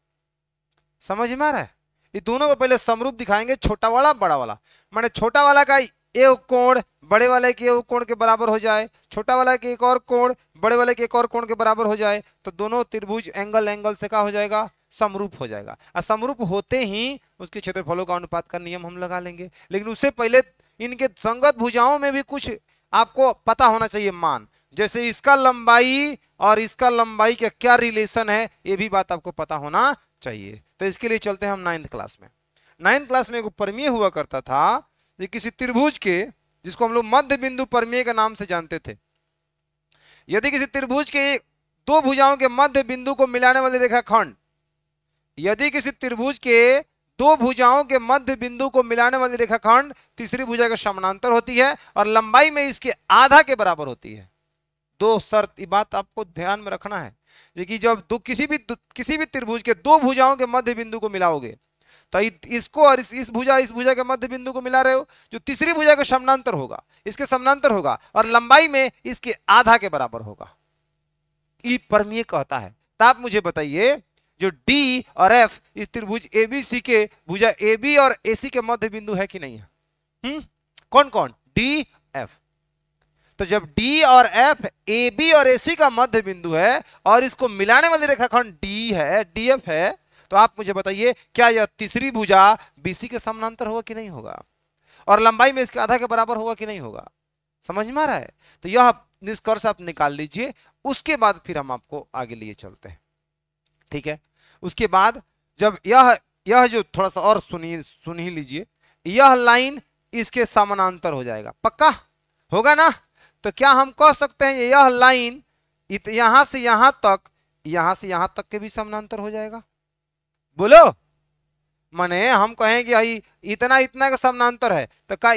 समझ में आ रहा है? ये दोनों को पहले समरूप दिखाएंगे, छोटा वाला बड़ा वाला। माने छोटा वाला का एक कोण बड़े वाले के एक कोण के बराबर हो जाए, छोटा वाला के एक और कोण बड़े वाले के एक और कोण के बराबर हो जाए, तो दोनों त्रिभुज एंगल से क्या हो जाएगा? समरूप हो जाएगा। और समरूप होते ही उसके क्षेत्रफलों का अनुपात का नियम हम लगा लेंगे। लेकिन उससे पहले इनके संगत भुजाओं में भी कुछ आपको पता होना चाहिए मान, जैसे इसका लंबाई और इसका लंबाई का क्या रिलेशन है, ये भी बात आपको पता होना चाहिए। तो इसके लिए चलते हैं हम 9th क्लास में। 9th क्लास में एक प्रमेय हुआ करता था, ये किसी त्रिभुज के, जिसको हम लोग मध्य बिंदु प्रमेय के नाम से जानते थे। यदि किसी त्रिभुज के दो भुजाओं के मध्य बिंदु को मिलाने वाले रेखाखंड, यदि किसी त्रिभुज के दो भुजाओं के मध्य बिंदु को मिलाने वाली रेखाखंड तीसरी भुजा के समानांतर होती है और लंबाई में इसके आधा के बराबर होती है। दो शर्त, ये बात आपको ध्यान में रखना है कि जब किसी भी त्रिभुज के दो भुजाओं के मध्य बिंदु को मिलाओगे तो इसको और इस भुजा के मध्य बिंदु को मिला रहे हो, जो तीसरी भुजा के समानांतर होगा, इसके समानांतर होगा और लंबाई में इसके आधा के बराबर होगा। ये प्रमेय कहता है। तो आप मुझे बताइए, जो डी और एफ इस त्रिभुज एबीसी के भुजा एबी और एसी के मध्य बिंदु है कि नहीं है? कौन कौन? D F. तो जब डी और एफ एबी और एसी का मध्य बिंदु है और इसको मिलाने वाली रेखाखंड डी है, डीएफ है, तो आप मुझे बताइए क्या यह तीसरी भुजा बीसी के समानांतर होगा कि नहीं होगा, और लंबाई में इसके आधा के बराबर होगा कि नहीं होगा? समझ में आ रहा है? तो यह निष्कर्ष आप निकाल लीजिए, उसके बाद फिर हम आपको आगे लिए चलते हैं। ठीक है, उसके बाद जब यह जो थोड़ा सा और सुन ही लीजिए, यह लाइन इसके समानांतर हो जाएगा, पक्का होगा ना? तो क्या हम कह सकते हैं यह लाइन यहां से यहां तक के भी समानांतर हो जाएगा? बोलो। माने हम कहेंगे भाई इतना का समानांतर है, तो क्या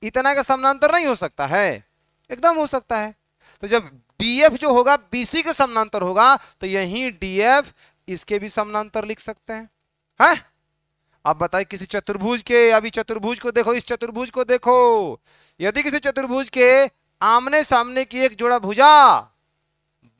इतना का समानांतर नहीं हो सकता है? एकदम हो सकता है। तो जब डीएफ जो होगा बीसी के समानांतर होगा, तो यही डीएफ इसके भी समानांतर लिख सकते हैं। अब बताइए किसी चतुर्भुज के, अभी चतुर्भुज को देखो, इस चतुर्भुज को देखो, यदि किसी चतुर्भुज के आमने सामने की एक जोड़ा भुजा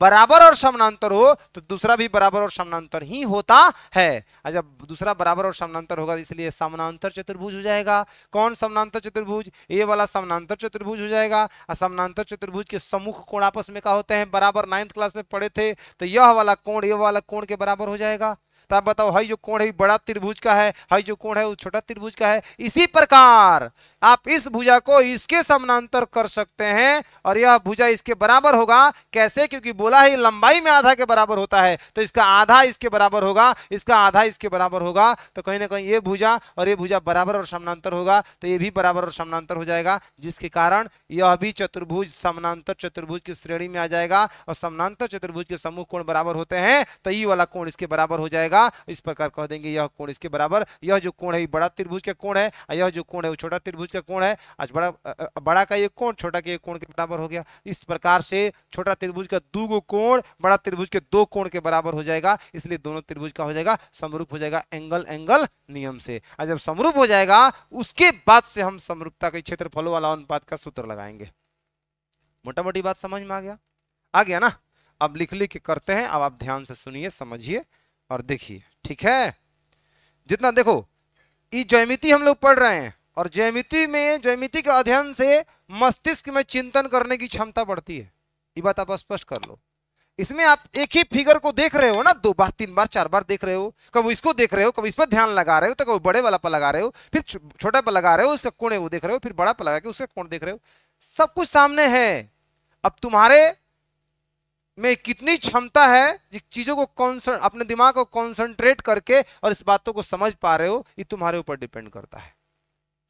बराबर और समानांतर हो तो दूसरा भी बराबर और समानांतर ही होता है। जब दूसरा बराबर और समानांतर होगा इसलिए समानांतर चतुर्भुज हो जाएगा। कौन समानांतर चतुर्भुज? ये वाला समानांतर चतुर्भुज हो जाएगा। और समानांतर चतुर्भुज के सम्मुख कोण आपस में क्या होते हैं? बराबर। 9th क्लास में पढ़े थे। तो यह वाला कोण ये वाला कोण के बराबर हो जाएगा। तो आप बताओ, हाई जो कोण है बड़ा त्रिभुज का है, हाई जो कोण है वो छोटा त्रिभुज का है। इसी प्रकार आप इस भुजा को इसके समानांतर कर सकते हैं और यह भुजा इसके बराबर होगा। कैसे? क्योंकि बोला है लंबाई में आधा के बराबर होता है, तो इसका आधा इसके बराबर होगा, इसका आधा इसके बराबर होगा। तो कहीं ना कहीं ये भुजा और ये भुजा बराबर और समानांतर होगा, तो ये भी बराबर और समानांतर हो जाएगा, जिसके कारण यह भी चतुर्भुज समानांतर चतुर्भुज की श्रेणी में आ जाएगा। और समानांतर चतुर्भुज के समूह कोण बराबर होते हैं, तो ये वाला कोण इसके बराबर हो जाएगा। इस प्रकार कह देंगे यह कोण इसके बराबर। यह जो कोण है बड़ा त्रिभुज का कोण है, यह जो कोण है वो छोटा त्रिभुज का कोण है। आज बड़ा का एक कोण छोटा के एक कोण के बराबर हो गया। इस प्रकार से छोटा त्रिभुज का दो कोण बड़ा त्रिभुज के दो कोण के बराबर हो जाएगा, इसलिए दोनों त्रिभुज का हो जाएगा समरूप हो जाएगा एंगल नियम से। और जब समरूप हो जाएगा उसके बाद से हम समरूपता के क्षेत्रफलों वाला अनुपात का सूत्र लगाएंगे। मोटा मोटी बात समझ में आ गया ना? अब लिख के करते हैं। अब आप ध्यान से सुनिए, समझिए और देखिए। ठीक है, जितना देखो ये ज्यामिति हम लोग पढ़ रहे हैं, और ज्यामिति के अध्ययन से मस्तिष्क में चिंतन करने की क्षमता बढ़ती है। ये बात आप स्पष्ट कर लो। इसमें आप एक ही फिगर को देख रहे हो ना, 2 बार 3 बार 4 बार देख रहे हो, कभी इसको देख रहे हो, कभी इस पर ध्यान लगा रहे हो, तो कभी बड़े वाला पर लगा रहे हो, फिर छोटा पर लगा रहे हो, उसका कोण है वो देख रहे हो, फिर बड़ा पर लगा के उसका कोण देख रहे हो। सब कुछ सामने है। अब तुम्हारे में कितनी क्षमता है चीजों को अपने दिमाग को कॉन्सेंट्रेट करके और इस बातों को समझ पा रहे हो, ये तुम्हारे ऊपर डिपेंड करता है।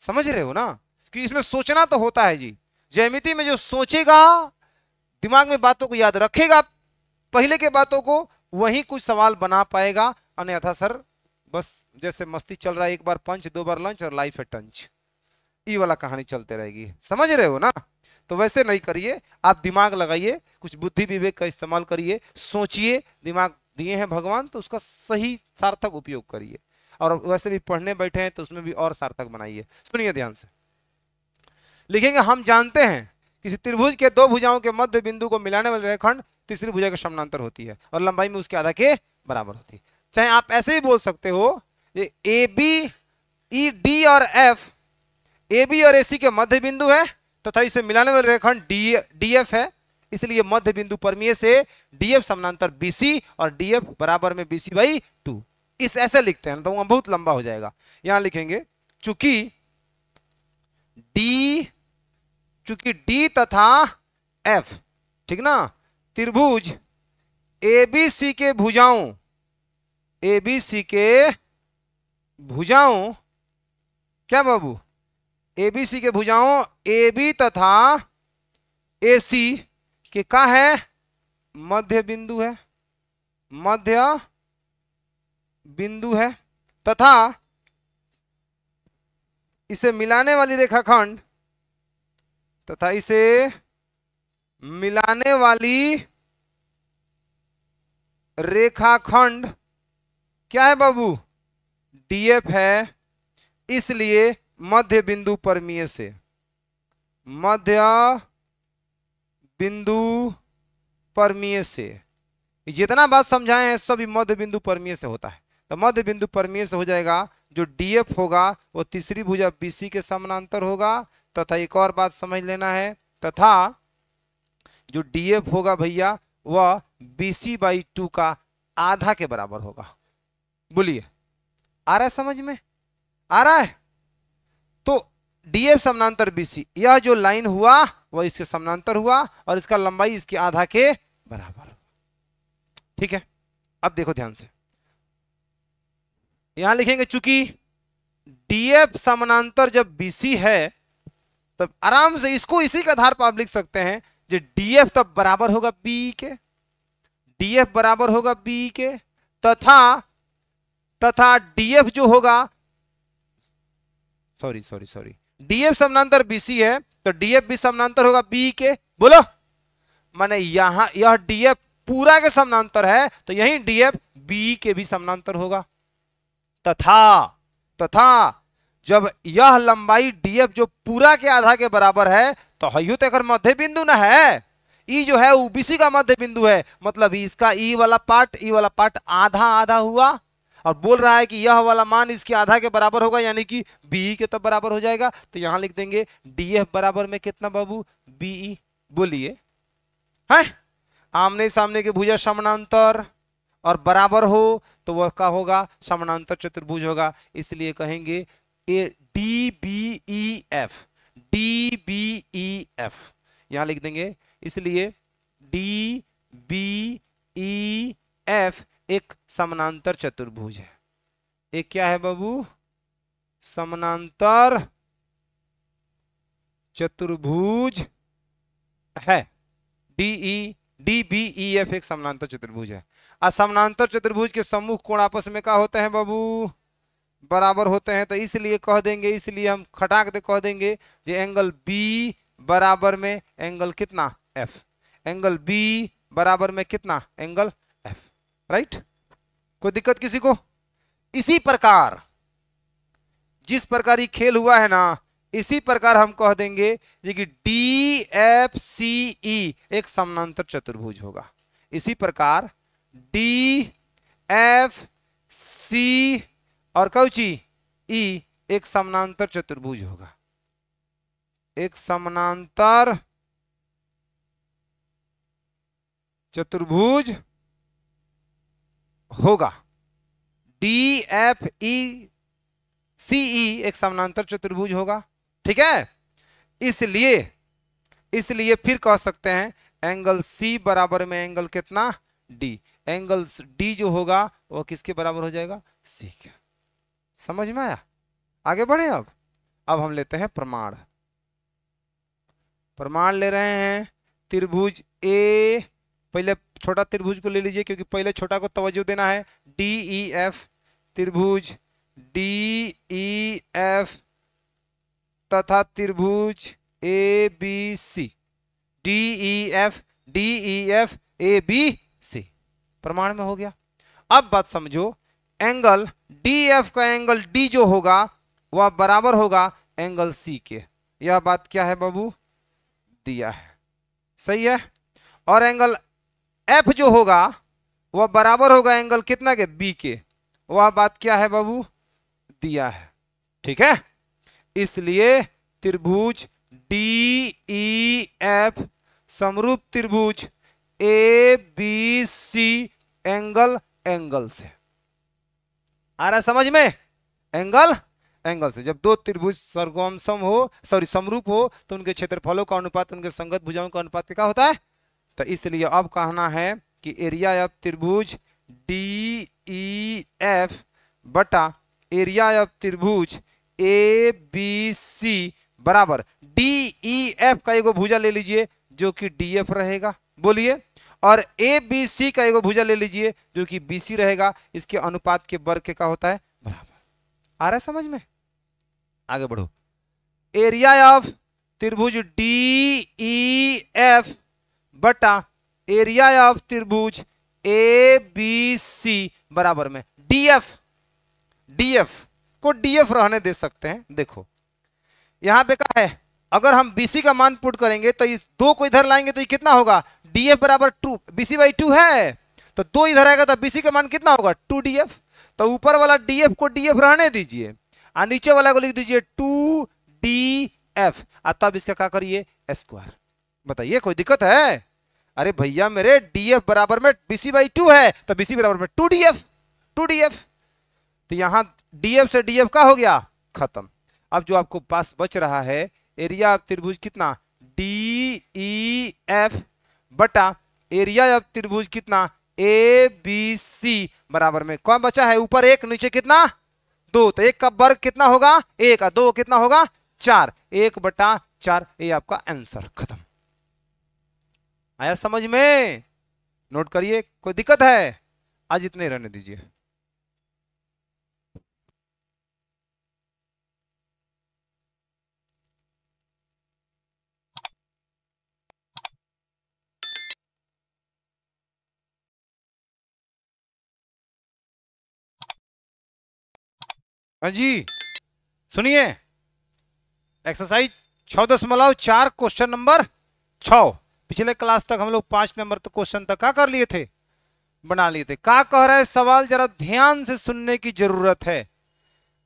समझ रहे हो ना? कि इसमें सोचना तो होता है जी। ज्यामिति में जो सोचेगा, दिमाग में बातों को याद रखेगा, पहले के बातों को, वही कुछ सवाल बना पाएगा। अन्यथा सर बस जैसे मस्ती चल रहा है, 1 बार पंच 2 बार लंच और लाइफ है टंच, ये वाला कहानी चलते रहेगी। समझ रहे हो ना? तो वैसे नहीं करिए, आप दिमाग लगाइए, कुछ बुद्धि विवेक का इस्तेमाल करिए, सोचिए। दिमाग दिए हैं भगवान तो उसका सही सार्थक उपयोग करिए। और वैसे भी पढ़ने बैठे हैं तो उसमें भी और सार्थक बनाइए। सुनिए ध्यान से, लिखेंगे हम जानते हैं किसी त्रिभुज के दो भुजाओं के मध्य बिंदु को मिलाने वाली रेखाखंड तीसरी भुजा के समानांतर होती है और लंबाई में उसके आधा के बराबर होती है। चाहे आप ऐसे ही बोल सकते हो, ये ए बी ई डी और एफ ए बी और ए सी के मध्य बिंदु है तथा इसे मिलाने वाले रेखाखंड डी एफ है। इसलिए मध्य बिंदु परमीय से डीएफ समानांतर बीसी और डीएफ बराबर में बीसी बाई 2। इस ऐसे लिखते हैं तो वहां बहुत लंबा हो जाएगा। यहां लिखेंगे चूंकि डी तथा एफ, ठीक ना, त्रिभुज एबीसी के भुजाओं क्या बाबू, एबीसी के भुजाओं एबी तथा एसी के का है, मध्य बिंदु है तथा इसे मिलाने वाली रेखाखंड क्या है बाबू, डीएफ है। इसलिए मध्य बिंदु परमीय से जितना बात समझाए हैं सभी मध्य बिंदु परमीय से होता है। तो मध्य बिंदु परमीय से हो जाएगा, जो डीएफ होगा वो तीसरी भुजा बीसी के समानांतर होगा। तथा एक और बात समझ लेना है, तथा जो डीएफ होगा भैया वह बीसी बाई 2 का आधा के बराबर होगा। बोलिए आ रहा है समझ में, आ रहा है? तो डीएफ समानांतर बीसी, यह जो लाइन हुआ वह इसके समानांतर हुआ और इसका लंबाई इसके आधा के बराबर। ठीक है, अब देखो ध्यान से, यहां लिखेंगे चूंकि डीएफ समानांतर जब बीसी है तब आराम से इसको इसी के आधार पर आप लिख सकते हैं, जो डीएफ तब बराबर होगा बी के, डीएफ बराबर होगा बी के, तथा डीएफ जो होगा, सॉरी डीएफ समानांतर बीसी है तो डीएफ भी समानांतर होगा बी के। बोलो, माने यहां यह डीएफ पूरा के समानांतर है तो यही डीएफ बी के भी समानांतर होगा। तथा जब यह लंबाई डीएफ जो पूरा के आधा के बराबर है तो हयु तक मध्य बिंदु ना है, ई जो है वो बीसी का मध्य बिंदु है, मतलब इसका ई वाला पार्ट आधा आधा हुआ और बोल रहा है कि यह वाला मान इसके आधा के बराबर होगा, यानी कि बी के तब बराबर हो जाएगा। तो यहां लिख देंगे डीएफ बराबर में कितना बाबू, बीई। बोलिए, है आमने सामने के भुजा समानांतर और बराबर हो तो वह का होगा, समानांतर चतुर्भुज होगा। इसलिए कहेंगे A D B E F, यहां लिख देंगे। इसलिए डी बी ई एफ एक समानांतर चतुर्भुज है। एक क्या है बाबू, समानांतर चतुर्भुज है। डी बी ई एफ एक समानांतर चतुर्भुज है। असमानांतर चतुर्भुज के सम्मुख कोण आपस में क्या होते हैं बाबू, बराबर होते हैं। तो इसलिए कह देंगे, इसलिए हम खटाक दे कह देंगे कि एंगल बी बराबर में एंगल कितना, एफ। एंगल बी बराबर में कितना, एंगल एफ। राइट, कोई दिक्कत किसी को? इसी प्रकार जिस प्रकार ये खेल हुआ है ना, इसी प्रकार हम कह देंगे कि डी एफ सी ई एक समानांतर चतुर्भुज होगा। इसी प्रकार डी एफ सी और कौची ई एक समानांतर चतुर्भुज होगा, एक समानांतर चतुर्भुज होगा। डी एफ ई सी ई एक समानांतर चतुर्भुज होगा। ठीक है, इसलिए फिर कह सकते हैं एंगल सी बराबर में एंगल कितना, डी। एंगल डी जो होगा वो किसके बराबर हो जाएगा, सी के। समझ में आया? आगे बढ़े। अब हम लेते हैं प्रमाण। प्रमाण ले रहे हैं त्रिभुज ए, पहले छोटा त्रिभुज को ले लीजिए क्योंकि पहले छोटा को तवज्जो देना है। डी ई एफ, त्रिभुज डी ई एफ तथा त्रिभुज A B C, D E F A B C प्रमाण में हो गया। अब बात समझो, एंगल डी एफ का एंगल डी जो होगा वह बराबर होगा एंगल सी के। यह बात क्या है बाबू, दिया है, सही है। और एंगल एफ जो होगा वह बराबर होगा एंगल कितना के, बी के। वह बात क्या है बाबू, दिया है। ठीक है, इसलिए त्रिभुज डी ई एफ समरूप त्रिभुज A B C angle angle से। आ रहा है समझ में? एंगल एंगल से। जब दो त्रिभुज सर्वसम हो, सॉरी समरूप हो, तो उनके क्षेत्रफलों का अनुपात उनके संगत भुजाओं का अनुपात क्या होता है? तो इसलिए अब कहना है कि एरिया ऑफ त्रिभुज डी ई एफ बटा एरिया ऑफ त्रिभुज ए बी सी बराबर डी ई एफ का एगो भुजा ले लीजिए जो कि डी एफ रहेगा, बोलिए, और ए बी सी का एगो भुजा ले लीजिए जो कि बी सी रहेगा। इसके अनुपात के वर्ग के क्या होता है? बराबर। आ रहा है समझ में? आगे बढ़ो। एरिया ऑफ त्रिभुज डी ई एफ बटा एरिया ऑफ त्रिभुज ए बी सी बराबर में डीएफ। डीएफ को डीएफ रहने दे सकते हैं। देखो यहां पे क्या है, अगर हम बीसी का मान पुट करेंगे तो इस दो को इधर लाएंगे तो ये कितना होगा? डीएफ बराबर 2, बीसी बाई 2 है, तो 2 इधर आएगा तो बीसी का मान कितना होगा? 2 डीएफ। तो ऊपर वाला डीएफ को डीएफ रहने दीजिए और नीचे वाला को लिख दीजिए 2 डीएफ, तब इसका क्या करिए? स्क्वायर। बताइए कोई दिक्कत है? अरे भैया मेरे डीएफ बराबर में बीसी बाई 2 है, तो बीसी बराबर में 2 डीएफ, 2 डीएफ। तो यहां डीएफ से डीएफ का हो गया खत्म। अब जो आपको पास बच रहा है एरिया ऑफ त्रिभुज कितना? डी ई एफ बटा एरिया ऑफ त्रिभुज कितना? ए बी सी बराबर में कौन बचा है? ऊपर 1 नीचे कितना? 2। तो 1 का वर्ग कितना होगा? 1 और 2 कितना होगा? 4। 1/4 ये आपका आंसर। खत्म। आया समझ में? नोट करिए। कोई दिक्कत है? आज इतने रहने दीजिए। हाँ जी सुनिए, एक्सरसाइज 6.4 क्वेश्चन नंबर 6। पिछले क्लास तक हम लोग 5 नंबर तक क्वेश्चन तक क्या कर लिए थे? बना लिए थे। क्या कह रहा है सवाल? जरा ध्यान से सुनने की जरूरत है।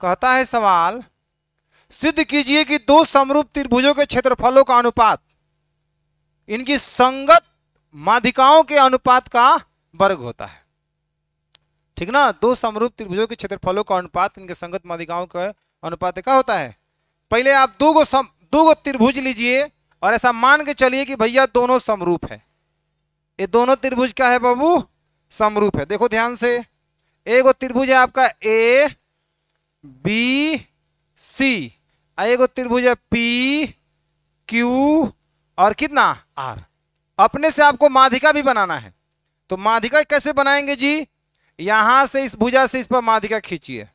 कहता है सवाल, सिद्ध कीजिए कि दो समरूप त्रिभुजों के क्षेत्रफलों का अनुपात इनकी संगत माध्यिकाओं के अनुपात का वर्ग होता है। ठीक ना? दो समरूप त्रिभुजों के क्षेत्रफलों का अनुपात इनके संगत माध्यिकाओं का अनुपात क्या होता है? पहले आप दो गो त्रिभुज लीजिए और ऐसा मान के चलिए कि भैया दोनों समरूप है। ये दोनों त्रिभुज क्या है बाबू? समरूप है। देखो ध्यान से, एगो त्रिभुज है आपका ए बी सी, एगो त्रिभुज है पी क्यू और कितना? आर। अपने से आपको माध्यिका भी बनाना है। तो माध्यिका कैसे बनाएंगे जी? यहां से इस भुजा से इस पर माध्यिका खींचिए।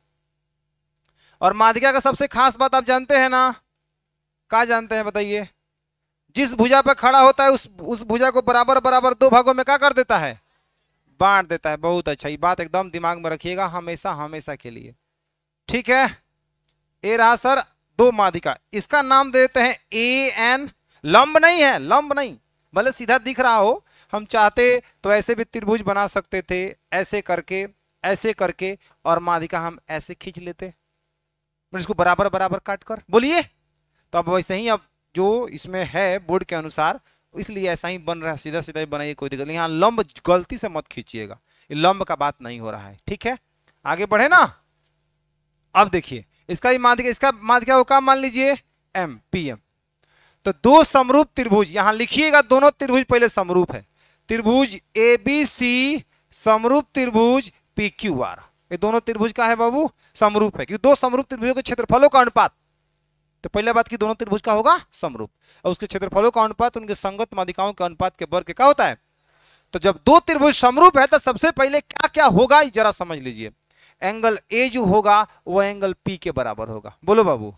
और माध्यिका का सबसे खास बात आप जानते हैं ना? क्या जानते हैं बताइए? जिस भुजा पर खड़ा होता है उस भुजा को बराबर बराबर 2 भागों में क्या कर देता है? बांट देता है। बहुत अच्छा, ये बात एकदम दिमाग में रखिएगा हमेशा हमेशा के लिए। ठीक है, ये रहा सर 2 माध्यिका। इसका नाम दे देते हैं ए एन। लंब नहीं है, लंब नहीं, भले सीधा दिख रहा हो। हम चाहते तो ऐसे भी त्रिभुज बना सकते थे, ऐसे करके और माध्यिका हम ऐसे खींच लेते, इसको बराबर बराबर काट कर। बोलिए। तो अब वैसे ही अब जो इसमें है बोर्ड के अनुसार, इसलिए ऐसा ही बन रहा है, सीधा सीधा ही बनाइए, कोई दिक्कत नहीं। यहाँ लंब गलती से मत खींचिएगा, ये लंब का बात नहीं हो रहा है। ठीक है, आगे बढ़े ना। अब देखिए इसका माध्यिका को क्या मान लीजिए? M P M. तो दो समरूप त्रिभुज, यहां लिखिएगा दोनों त्रिभुज पहले समरूप है। त्रिभुज ए बी सी समरूप त्रिभुज पी क्यू आर। ये दोनों त्रिभुज का है बाबू? समरूप है, क्योंकि दो समरूप त्रिभुजों के क्षेत्रफलों का अनुपात। तो पहले बात की दोनों त्रिभुज का होगा समरूप, और उसके क्षेत्रफलों का अनुपात उनके संगत माध्यिकाओं के अनुपात के वर्ग क्या होता है? तो जब दो त्रिभुज समरूप है तो सबसे पहले क्या क्या होगा जरा समझ लीजिए। एंगल ए जो होगा वो एंगल पी के बराबर होगा। बोलो बाबू।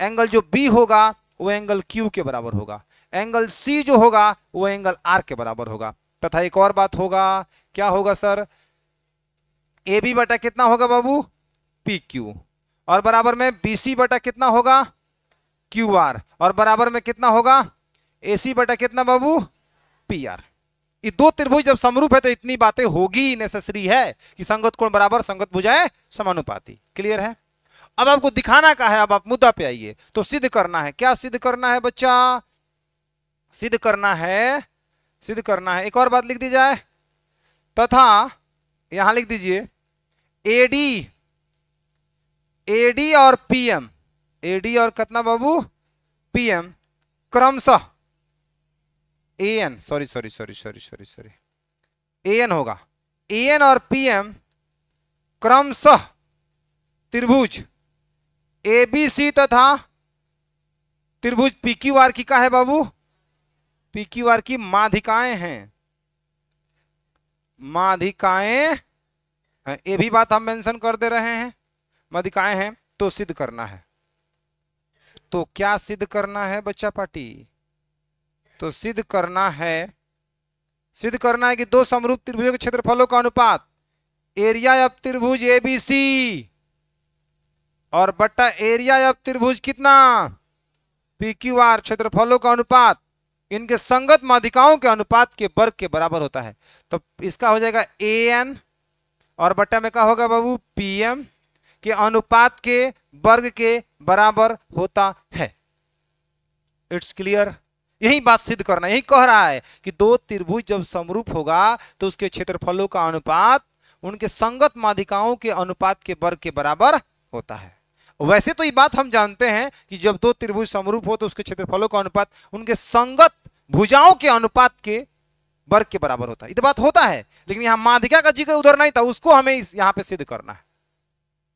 एंगल जो बी होगा वो एंगल क्यू के बराबर होगा। एंगल सी जो होगा वो एंगल आर के बराबर होगा। तथा एक और बात होगा, क्या होगा सर? ए बी बटा कितना होगा बाबू? पी क्यू, और बराबर में बी सी बटा कितना होगा? क्यू आर, और बराबर में कितना होगा? ए सी बटा कितना बाबू? P R. ये दो त्रिभुज जब समरूप है तो इतनी बातें होगी, नेसेसरी है कि संगत कोण बराबर, संगत भुजाएं समानुपाती। क्लियर है? अब आपको दिखाना क्या है? अब आप मुद्दा पे आइए। तो सिद्ध करना है। क्या सिद्ध करना है बच्चा? सिद्ध करना है सिद्ध करना है। एक और बात लिख दी जाए, तथा यहां लिख दीजिए एडी, एडी और पीएम, एडी और कितना बाबू पीएम क्रमशः, AN sorry sorry sorry sorry sorry sorry AN होगा, एएन और पीएम क्रमशः त्रिभुज एबीसी तथा त्रिभुज पीक्यूआर की क्या है बाबू, पीक्यूआर की माध्यिकाएं हैं, माध्यिकाएं, ये भी बात हम मेंशन कर दे रहे हैं, माध्यिकाएं हैं तो सिद्ध करना है। तो क्या सिद्ध करना है बच्चा पार्टी, तो सिद्ध करना है, सिद्ध करना है कि दो समरूप त्रिभुजों के क्षेत्रफलों का अनुपात एरिया ऑफ त्रिभुज एबीसी और बट्टा एरिया ऑफ त्रिभुज कितना पीक्यूआर, क्षेत्रफलों का अनुपात इनके संगत माध्यिकाओं के अनुपात के वर्ग के बराबर होता है। तो इसका हो जाएगा एएन और बट्टा में क्या होगा बाबू पीएम के अनुपात के वर्ग के बराबर होता है। It's clear. यही बात सिद्ध करना, यही कह रहा है कि दो त्रिभुज जब समरूप होगा तो उसके क्षेत्रफलों का अनुपात उनके संगत माध्यिकाओं के अनुपात के वर्ग के बराबर होता है। वैसे तो ये बात हम जानते हैं कि जब दो त्रिभुज समरूप हो तो उसके क्षेत्रफलों का अनुपात उनके संगत भुजाओं के अनुपात के वर्ग के बराबर होता है, ये तो बात होता है, लेकिन यहां माध्यिका का जिक्र उधर नहीं था, उसको हमें यहां पे सिद्ध करना है।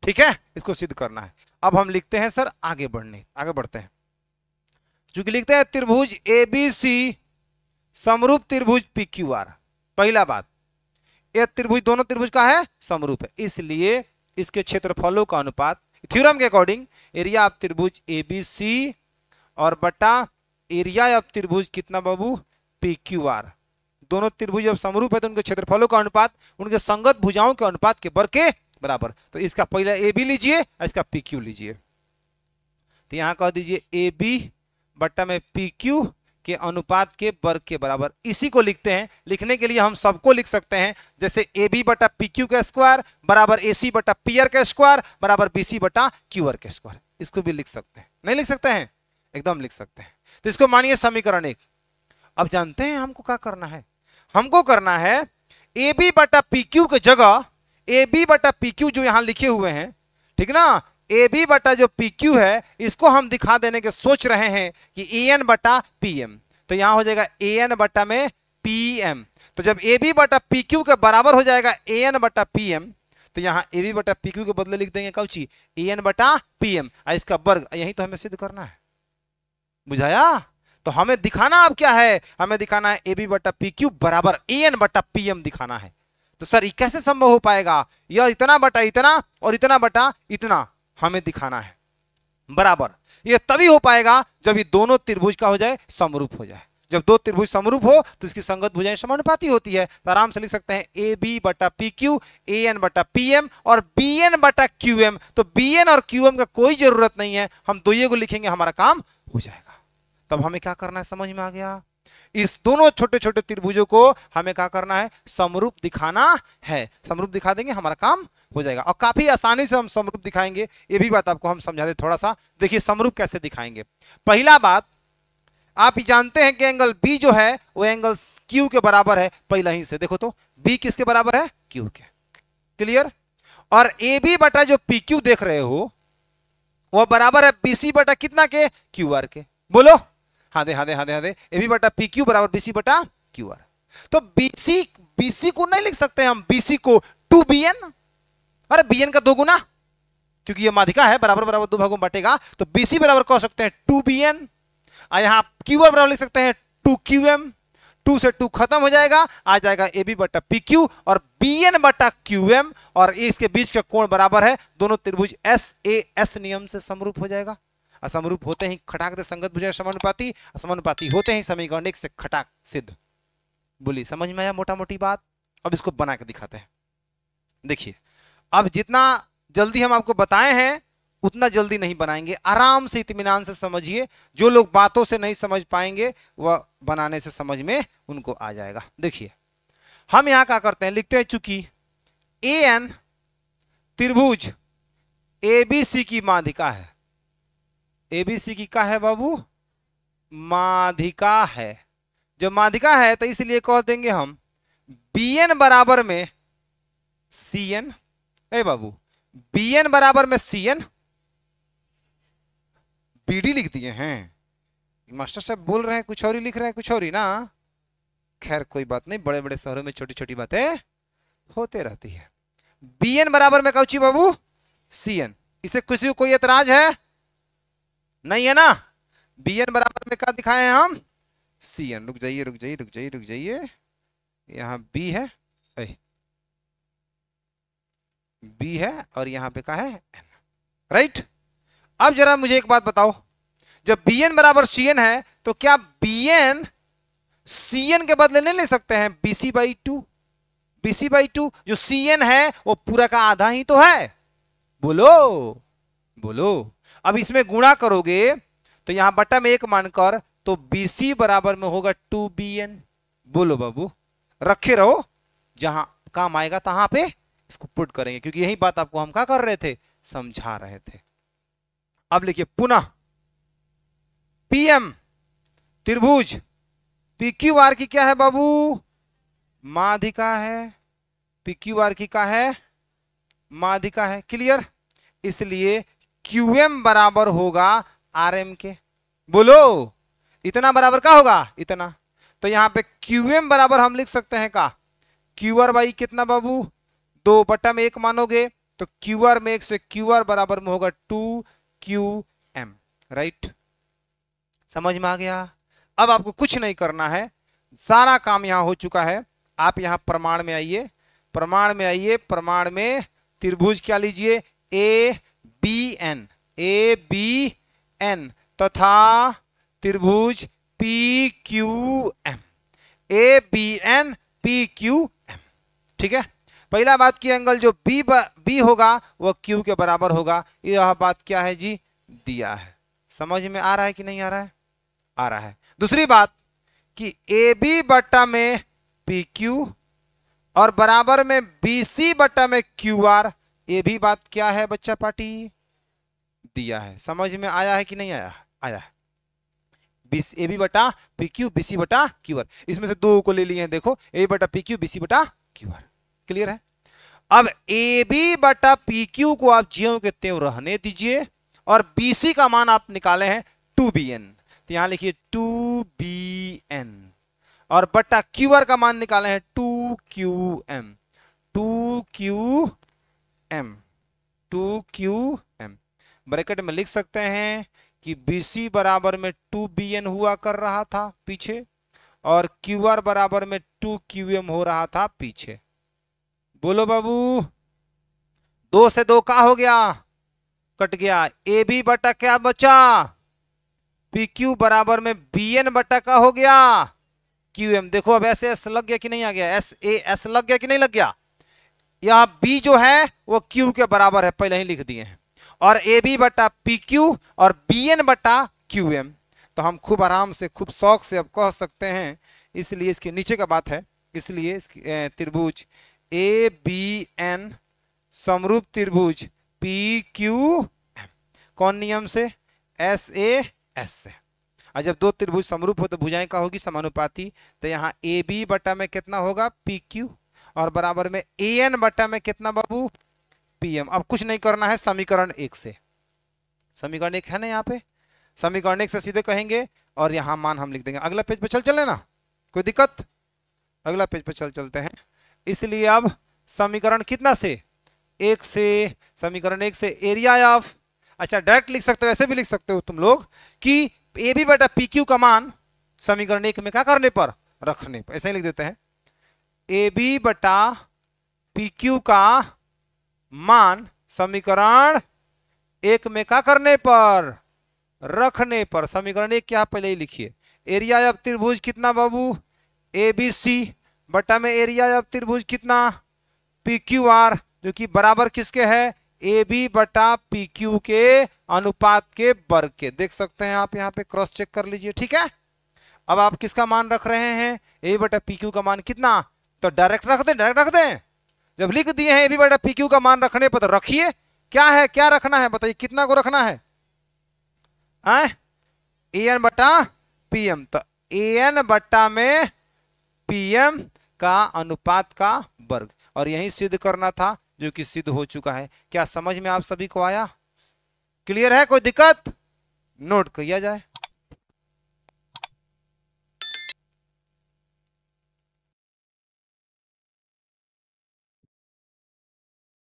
ठीक है, इसको सिद्ध करना है। अब हम लिखते हैं सर आगे बढ़ते हैं, चूंकि लिखते हैं त्रिभुज एबीसी समरूप त्रिभुज पीक्यूआर। पहला बात, यह त्रिभुज दोनों त्रिभुज का है समरूप है, इसलिए इसके क्षेत्रफलों का अनुपात थ्योरम के अकॉर्डिंग एरिया ऑफ त्रिभुज एबीसी और बटा एरिया ऑफ त्रिभुज कितना बाबू पीक्यूआर, दोनों त्रिभुज जब समरूप है तो उनके क्षेत्रफलों का अनुपात उनके संगत भुजाओं के अनुपात के वर्ग के बराबर। तो इसका पहला ए बी लीजिए और इसका पी क्यू लीजिए, तो यहां कह दीजिए ए बी बट्टा में पी क्यू के अनुपात के वर्ग के बराबर। इसी को लिखते हैं, लिखने के लिए हम सबको लिख सकते हैं, जैसे ए बी बटा पी क्यू का स्क्वायर बराबर ए सी बटा पी आर का स्क्वायर बराबर बी सी बटा क्यू आर का स्क्वायर। इसको भी लिख सकते हैं, नहीं लिख सकते हैं, एकदम लिख सकते हैं। तो इसको मानिए समीकरण 1। अब जानते हैं हमको क्या करना है, हमको करना है ए बी बटा पी क्यू की जगह ए बी बटा पी क्यू जो यहां लिखे हुए हैं, ठीक ना, ए बी बटा जो पी क्यू है इसको हम दिखा देने के सोच रहे हैं कि ए एन बटा पी एम। तो यहां हो जाएगा ए एन बटा में पी एम। तो जब ए बी बटा पी क्यू के बराबर हो जाएगा ए एन बटा पी एम, तो यहां ए बी बटा पी क्यू के बदले लिख देंगे कौची ए एन बटा पी एम, इसका वर्ग। यही तो हमें सिद्ध करना है, बुझाया। तो हमें दिखाना अब क्या है, हमें दिखाना है ए बी बटा पी क्यू बराबर ए एन बटा पी एम दिखाना है। तो सर ये कैसे संभव हो पाएगा, यह इतना बटा इतना और इतना बटा इतना हमें दिखाना है बराबर। यह तभी हो पाएगा जब ये दोनों त्रिभुज का हो जाए समरूप हो जाए। जब दो त्रिभुज समरूप हो तो इसकी संगत भुजाएं समानुपाती होती है। तो आराम से लिख सकते हैं ए बी बटा पी क्यू ए एन बटा पी एम और बी एन बटा क्यू एम। तो बी एन और क्यू एम का कोई जरूरत नहीं है, हम दो को लिखेंगे हमारा काम हो जाएगा। तब हमें क्या करना है समझ में आ गया, इस दोनों छोटे छोटे त्रिभुजों को हमें क्या करना है समरूप दिखाना है। समरूप दिखा देंगे हमारा काम हो जाएगा, और काफी आसानी से हम समरूप दिखाएंगे। ये भी बात आपको हम समझा दे थोड़ा सा, देखिए समरूप कैसे दिखाएंगे। पहला बात, आप जानते हैं कि एंगल बी जो है वो एंगल क्यू के बराबर है। पहला ही से देखो तो बी किसके बराबर है, क्यू के। क्लियर। और ए बी बटा जो पी क्यू देख रहे हो वह बराबर है बी सी बटा कितना के, क्यू आर के। बोलो हाँ दे हाँ दे हाँ दे हाँ दे, ए बी बटा पी क्यू बराबर बी सी बटा क्यू आर। तो बीसी को नहीं लिख सकते हम, बीसी को 2bn, अरे bn का 2 गुना, क्योंकि ये माध्यिका है, बराबर बराबर 2 भागों में बांटेगा। तो बीसी बराबर कह सकते हैं 2bn, यहां क्यू आर बराबर लिख सकते हैं 2qm। 2 से 2 खत्म हो जाएगा, आ जाएगा ए बी बटा पी क्यू और बी एन बटा क्यू एम, और इसके बीच का कोण बराबर है, दोनों त्रिभुज एस ए एस नियम से समरूप हो जाएगा। असमरूप होते ही खटाक से संगत भुजाएं समानुपाती, असमानुपाती होते ही समीकरण 1 से खटाक सिद्ध। बोली समझ में आया मोटा मोटी बात। अब इसको बना के दिखाते हैं। देखिए अब जितना जल्दी हम आपको बताए हैं उतना जल्दी नहीं बनाएंगे, आराम से इत्मीनान से समझिए। जो लोग बातों से नहीं समझ पाएंगे वह बनाने से समझ में उनको आ जाएगा। देखिए हम यहां क्या करते हैं, लिखते हैं चूंकि ए एन त्रिभुज एबीसी की माध्यिका है, एबीसी की क्या है बाबू, माध्यिका है। जो माध्यिका है तो इसलिए कह देंगे हम Bn बराबर में Cn। ए बाबू, Bn बराबर में Cn, Bd लिख दिए हैं। मास्टर साहब बोल रहे हैं कुछ और ही, लिख रहे हैं कुछ और ही ना। खैर कोई बात नहीं, बड़े बड़े शहरों में छोटी छोटी बातें होते रहती है। Bn बराबर में कौची बाबू? Cn। इसे किसी को कोई एतराज है? नहीं है ना। Bn बराबर में क्या दिखाए हैं हम? Cn। रुक जाइए रुक जाइए रुक जाइए रुक जाइए, यहाँ B है, B है और यहाँ पे क्या है? N। राइट। अब जरा मुझे एक बात बताओ, जब Bn बराबर Cn है तो क्या Bn Cn के बदले नहीं ले सकते हैं? Bc/2। Bc/2 जो Cn है वो पूरा का आधा ही तो है। बोलो बोलो। अब इसमें गुणा करोगे तो यहां बटा में 1 मानकर, तो Bc बराबर में होगा 2Bn। बोलो बाबू, रखे रहो, जहां काम आएगा तहां पे इसको पुट करेंगे, क्योंकि यही बात आपको हम क्या कर रहे थे? समझा रहे थे। अब लिखिए पुनः, PM त्रिभुज PQR की क्या है बाबू? माध्यिका है। PQR की क्या है? माध्यिका है। क्लियर। इसलिए QM बराबर होगा RM के। बोलो, इतना बराबर क्या होगा? इतना। तो यहां पे QM बराबर हम लिख सकते हैं का? QR बाई कितना बाबू? 2 बटा में 1 मानोगे तो QR में 1 से QR बराबर में होगा 2QM। राइट, समझ में आ गया। अब आपको कुछ नहीं करना है, सारा काम यहां हो चुका है। आप यहां प्रमाण में आइए, प्रमाण में आइए। प्रमाण में त्रिभुज क्या लीजिए? ABN, ABN तथा त्रिभुज PQM, ABN PQM। ठीक है। पहला बात की एंगल जो B होगा वह Q के बराबर होगा। यह बात क्या है जी? दिया है। समझ में आ रहा है कि नहीं आ रहा है? आ रहा है। दूसरी बात कि AB बट्टा में PQ और बराबर में BC बट्टा में QR, ये भी बात क्या है बच्चा पार्टी? दिया है। समझ में आया है कि नहीं आया? आया है। AB बटा PQ, BC बटा QR, इसमें से 2 को ले लिए हैं। देखो, AB बटा PQ, BC बटा QR। क्लियर है। अब AB बटा PQ को आप ज्यों के त्यों रहने दीजिए और BC का मान आप निकाले हैं 2BN, तो यहां लिखिए 2BN और बटा QR का मान निकाले हैं 2QM, 2QM, 2QM। ब्रैकेट में लिख सकते हैं कि BC बराबर में 2BN हुआ कर रहा था पीछे और QR बराबर में 2QM हो रहा था पीछे। बोलो बाबू, 2 से 2 का हो गया? कट गया। AB बटा क्या बचा? PQ बराबर में BN बटा का हो गया? QM। देखो अब ऐसे S लग गया कि नहीं आ गया? SAS लग गया कि नहीं लग गया? यहां B जो है वो Q के बराबर है, पहले ही लिख दिए हैं। और AB बटा PQ और BN बटा QM, तो हम खूब आराम से, खूब शौक से अब कह सकते हैं। इसलिए इसके नीचे का बात है, इसलिए त्रिभुज ABN समरूप त्रिभुज PQM कौन नियम से? SAS से। और जब 2 त्रिभुज समरूप हो तो भुजाएं का होगी? समानुपाती। तो यहाँ AB बटा में कितना होगा? PQ और बराबर में AN बटा में कितना बाबू? PM। अब कुछ नहीं करना है, समीकरण 1 से। समीकरण 1 है ना यहाँ पे, समीकरण 1 से सीधे कहेंगे और यहाँ मान हम लिख देंगे। अगला पेज पे चले ना, कोई दिक्कत? अगला पेज पे चलते हैं। इसलिए अब समीकरण कितना से? 1 से। समीकरण 1 से एरिया ऑफ, अच्छा डायरेक्ट लिख सकते हो, ऐसे भी लिख सकते हो तुम लोग कि AB बटा PQ का मान समीकरण 1 में क्या करने पर? रखने पर। ऐसे ही लिख देते हैं, AB बटा PQ का मान समीकरण 1 में क्या करने पर? रखने पर। समीकरण 1 क्या पहले ही लिखिए। एरिया ऑफ त्रिभुज कितना बाबू? ABC बटा में एरिया ऑफ त्रिभुज कितना? PQR, जो कि बराबर किसके है? AB बटा PQ के अनुपात के वर्ग के। देख सकते हैं आप, यहाँ पे क्रॉस चेक कर लीजिए। ठीक है। अब आप किसका मान रख रहे हैं? AB बटा PQ का मान कितना? तो डायरेक्ट रख दें, डायरेक्ट रख दें। जब लिख दिए हैं AB बटा PQ का मान रखने पर तो रखिए। क्या है, क्या रखना है बताइए? कितना को रखना है? AN बटा PM। तो an बट्टा में pm का अनुपात का वर्ग, और यही सिद्ध करना था जो कि सिद्ध हो चुका है। क्या समझ में आप सभी को आया? क्लियर है? कोई दिक्कत? नोट किया जाए।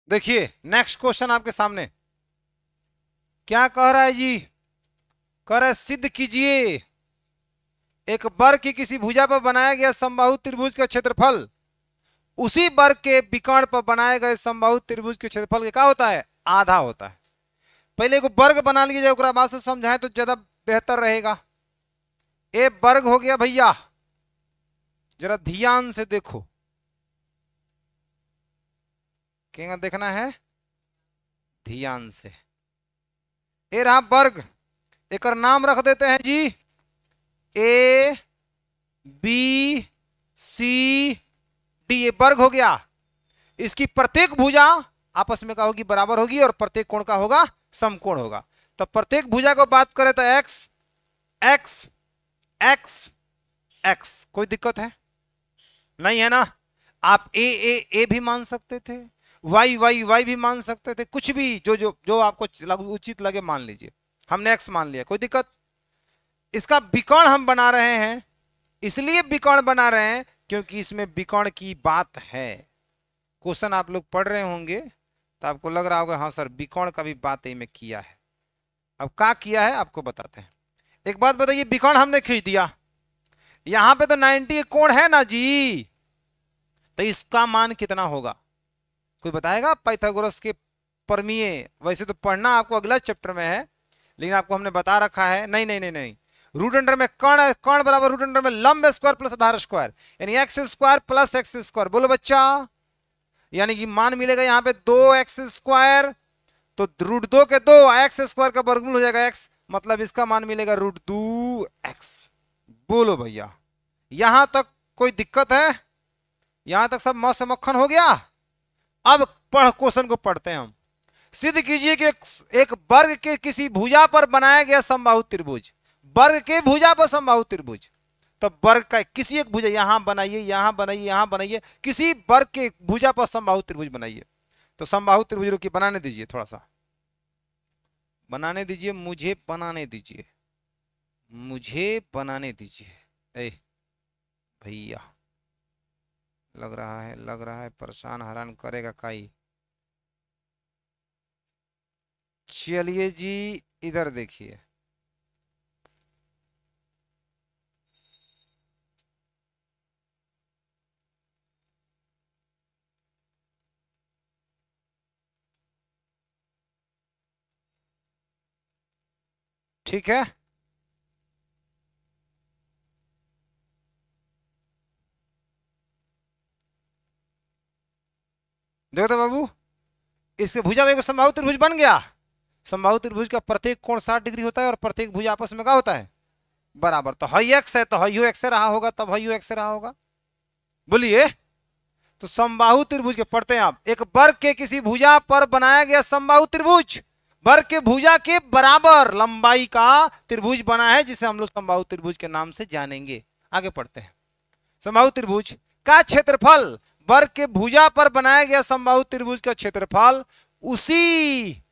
देखिए नेक्स्ट क्वेश्चन आपके सामने क्या कह रहा है जी? कह रहा है सिद्ध कीजिए एक वर्ग की किसी भुजा पर बनाया गया समबाहु त्रिभुज का क्षेत्रफल उसी वर्ग के विकर्ण पर बनाए गए समबाहु त्रिभुज के क्षेत्रफल के क्या होता है? आधा होता है। पहले को वर्ग बना लीजिए, ओकरा बाद से समझाएं तो ज्यादा बेहतर रहेगा। ए वर्ग हो गया भैया, जरा ध्यान से देखो, क्या देखना है? ध्यान से। ए रहा वर्ग, एक नाम रख देते हैं जी ए बी सी डी, ये वर्ग हो गया। इसकी प्रत्येक भुजा आपस में का होगी बराबर होगी और प्रत्येक कोण का होगा समकोण होगा। तो प्रत्येक भुजा को बात करें तो एक्स एक्स एक्स एक्स, कोई दिक्कत है? नहीं है ना? आप ए भी मान सकते थे, वाई वाई वाई भी मान सकते थे, कुछ भी जो जो जो आपको उचित लगे मान लीजिए। हमने एक्स मान लिया, कोई दिक्कत? इसका विकर्ण हम बना रहे हैं, इसलिए विकर्ण बना रहे हैं क्योंकि इसमें विकर्ण की बात है। क्वेश्चन आप लोग पढ़ रहे होंगे तो आपको लग रहा होगा हाँ सर विकर्ण का भी बात में किया है। अब क्या किया है आपको बताते हैं। एक बात बताइए, विकर्ण हमने खींच दिया, यहां पे तो 90 कोण है ना जी, तो इसका मान कितना होगा? कोई बताएगा? पाइथागोरस के प्रमेय वैसे तो पढ़ना आपको अगला चैप्टर में है, लेकिन आपको हमने बता रखा है। नहीं नहीं नहीं नहीं, रूट अंडर में कर्ण, कर्ण बराबर रूट अंडर में लंब स्क्वायर प्लस आधार स्क्वायर, यानी x square plus x square. बोलो बच्चा, यानी कि मान मिलेगा यहाँ पे 2x स्क्वायर, तो रूट 2 के 2 एक्स स्क्वायर का वर्गमूल हो जाएगा x, मतलब इसका मान मिलेगा रूट 2x। बोलो भैया, यहां तक कोई दिक्कत है? यहां तक सब मौस मक्खन हो गया? अब पढ़ क्वेश्चन को पढ़ते हैं हम। सिद्ध कीजिए कि एक वर्ग के किसी भुजा पर बनाया गया समबाहु त्रिभुज, वर्ग के भुजा पर समबाहु त्रिभुज, तो वर्ग का किसी एक भुजा, यहां बनाइए यहां बनाइए यहां बनाइए, किसी वर्ग के भुजा पर समबाहु त्रिभुज बनाइए। तो समबाहु त्रिभुज की बनाने दीजिए, थोड़ा सा बनाने दीजिए, मुझे बनाने दीजिए, मुझे बनाने दीजिए। ए भैया, लग रहा है परेशान हैरान करेगा काई। चलिए जी इधर देखिए, ठीक है? देखो तो बाबू, इसके भुजा में एक समबाहु त्रिभुज बन गया। समबाहु त्रिभुज का प्रत्येक कोण 60 डिग्री होता है और प्रत्येक भुजा आपस में क्या होता है? बराबर। तो हई एक्स है तो हई एक्स से रहा होगा, तब हई एक्स से रहा होगा। बोलिए, तो समबाहु त्रिभुज के पढ़ते हैं आप। एक वर्ग के किसी भुजा पर बनाया गया समबाहु त्रिभुज, वर्ग के भुजा के बराबर लंबाई का त्रिभुज बना है, जिसे हम लोग समबाहु त्रिभुज के नाम से जानेंगे। आगे पढ़ते हैं। समबाहु त्रिभुज का क्षेत्रफल, वर्ग के भुजा पर बनाया गया समबाहु त्रिभुज का क्षेत्रफल उसी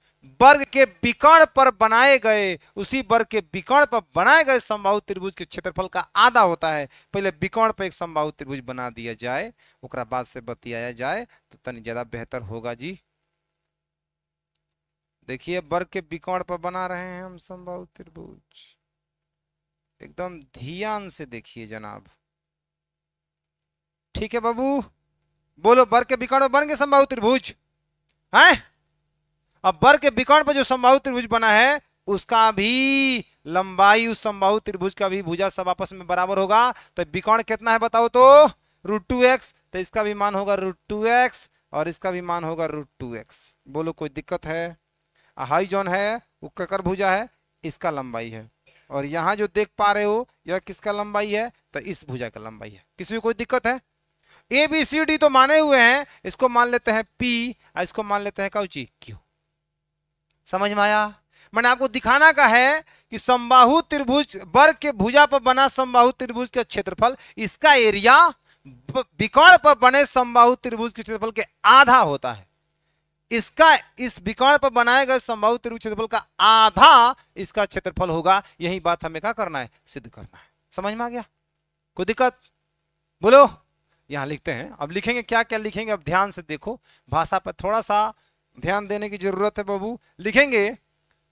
वर्ग के विकर्ण पर बनाए गए, उसी वर्ग के विकर्ण पर बनाए गए समबाहु त्रिभुज के क्षेत्रफल का आधा होता है। पहले विकर्ण पर एक समबाहु त्रिभुज बना दिया जाए, ओकरा बाद से बतियाया जाए तो तनी ज्यादा बेहतर होगा जी। देखिए, वर्ग के विकर्ण पर बना रहे हैं हम समबाहु त्रिभुज, एकदम ध्यान से देखिए जनाब। ठीक है बाबू, बोलो, वर्ग के विकर्ण बन गए समबाहु त्रिभुज हैं? अब वर्ग के विकर्ण पर जो समबाहु त्रिभुज बना है उसका भी लंबाई, उस समबाहु त्रिभुज का भी भुजा सब आपस में बराबर होगा। तो विकर्ण कितना है बताओ तो? √2x, तो इसका भी मान होगा √2x और इसका भी मान होगा √2x। बोलो, कोई दिक्कत है? हाई जोन है वो ककर भुजा है, इसका लंबाई है, और यहां जो देख पा रहे हो यह किसका लंबाई है? तो इस भुजा का लंबाई है। किसी को कोई दिक्कत है? ए बी सी डी तो माने हुए हैं, इसको मान लेते हैं P और इसको मान लेते हैं काउची Q। समझ में आया? मैंने आपको दिखाना का है कि समबाहु त्रिभुज वर्ग के भुजा पर बना समबाहु त्रिभुज का क्षेत्रफल, इसका एरिया विकर्ण पर बने समबाहु त्रिभुज के क्षेत्रफल के आधा होता है। इसका इस विकर्ण पर बनाए गए समबाहु त्रिभुज क्षेत्रफल का आधा इसका क्षेत्रफल होगा। यही बात हमें क्या करना है, सिद्ध करना है। समझ में आ गया? कोई दिक्कत? बोलो। यहां लिखते हैं, अब लिखेंगे क्या क्या लिखेंगे, अब ध्यान से देखो, भाषा पर थोड़ा सा ध्यान देने की जरूरत है बाबू। लिखेंगे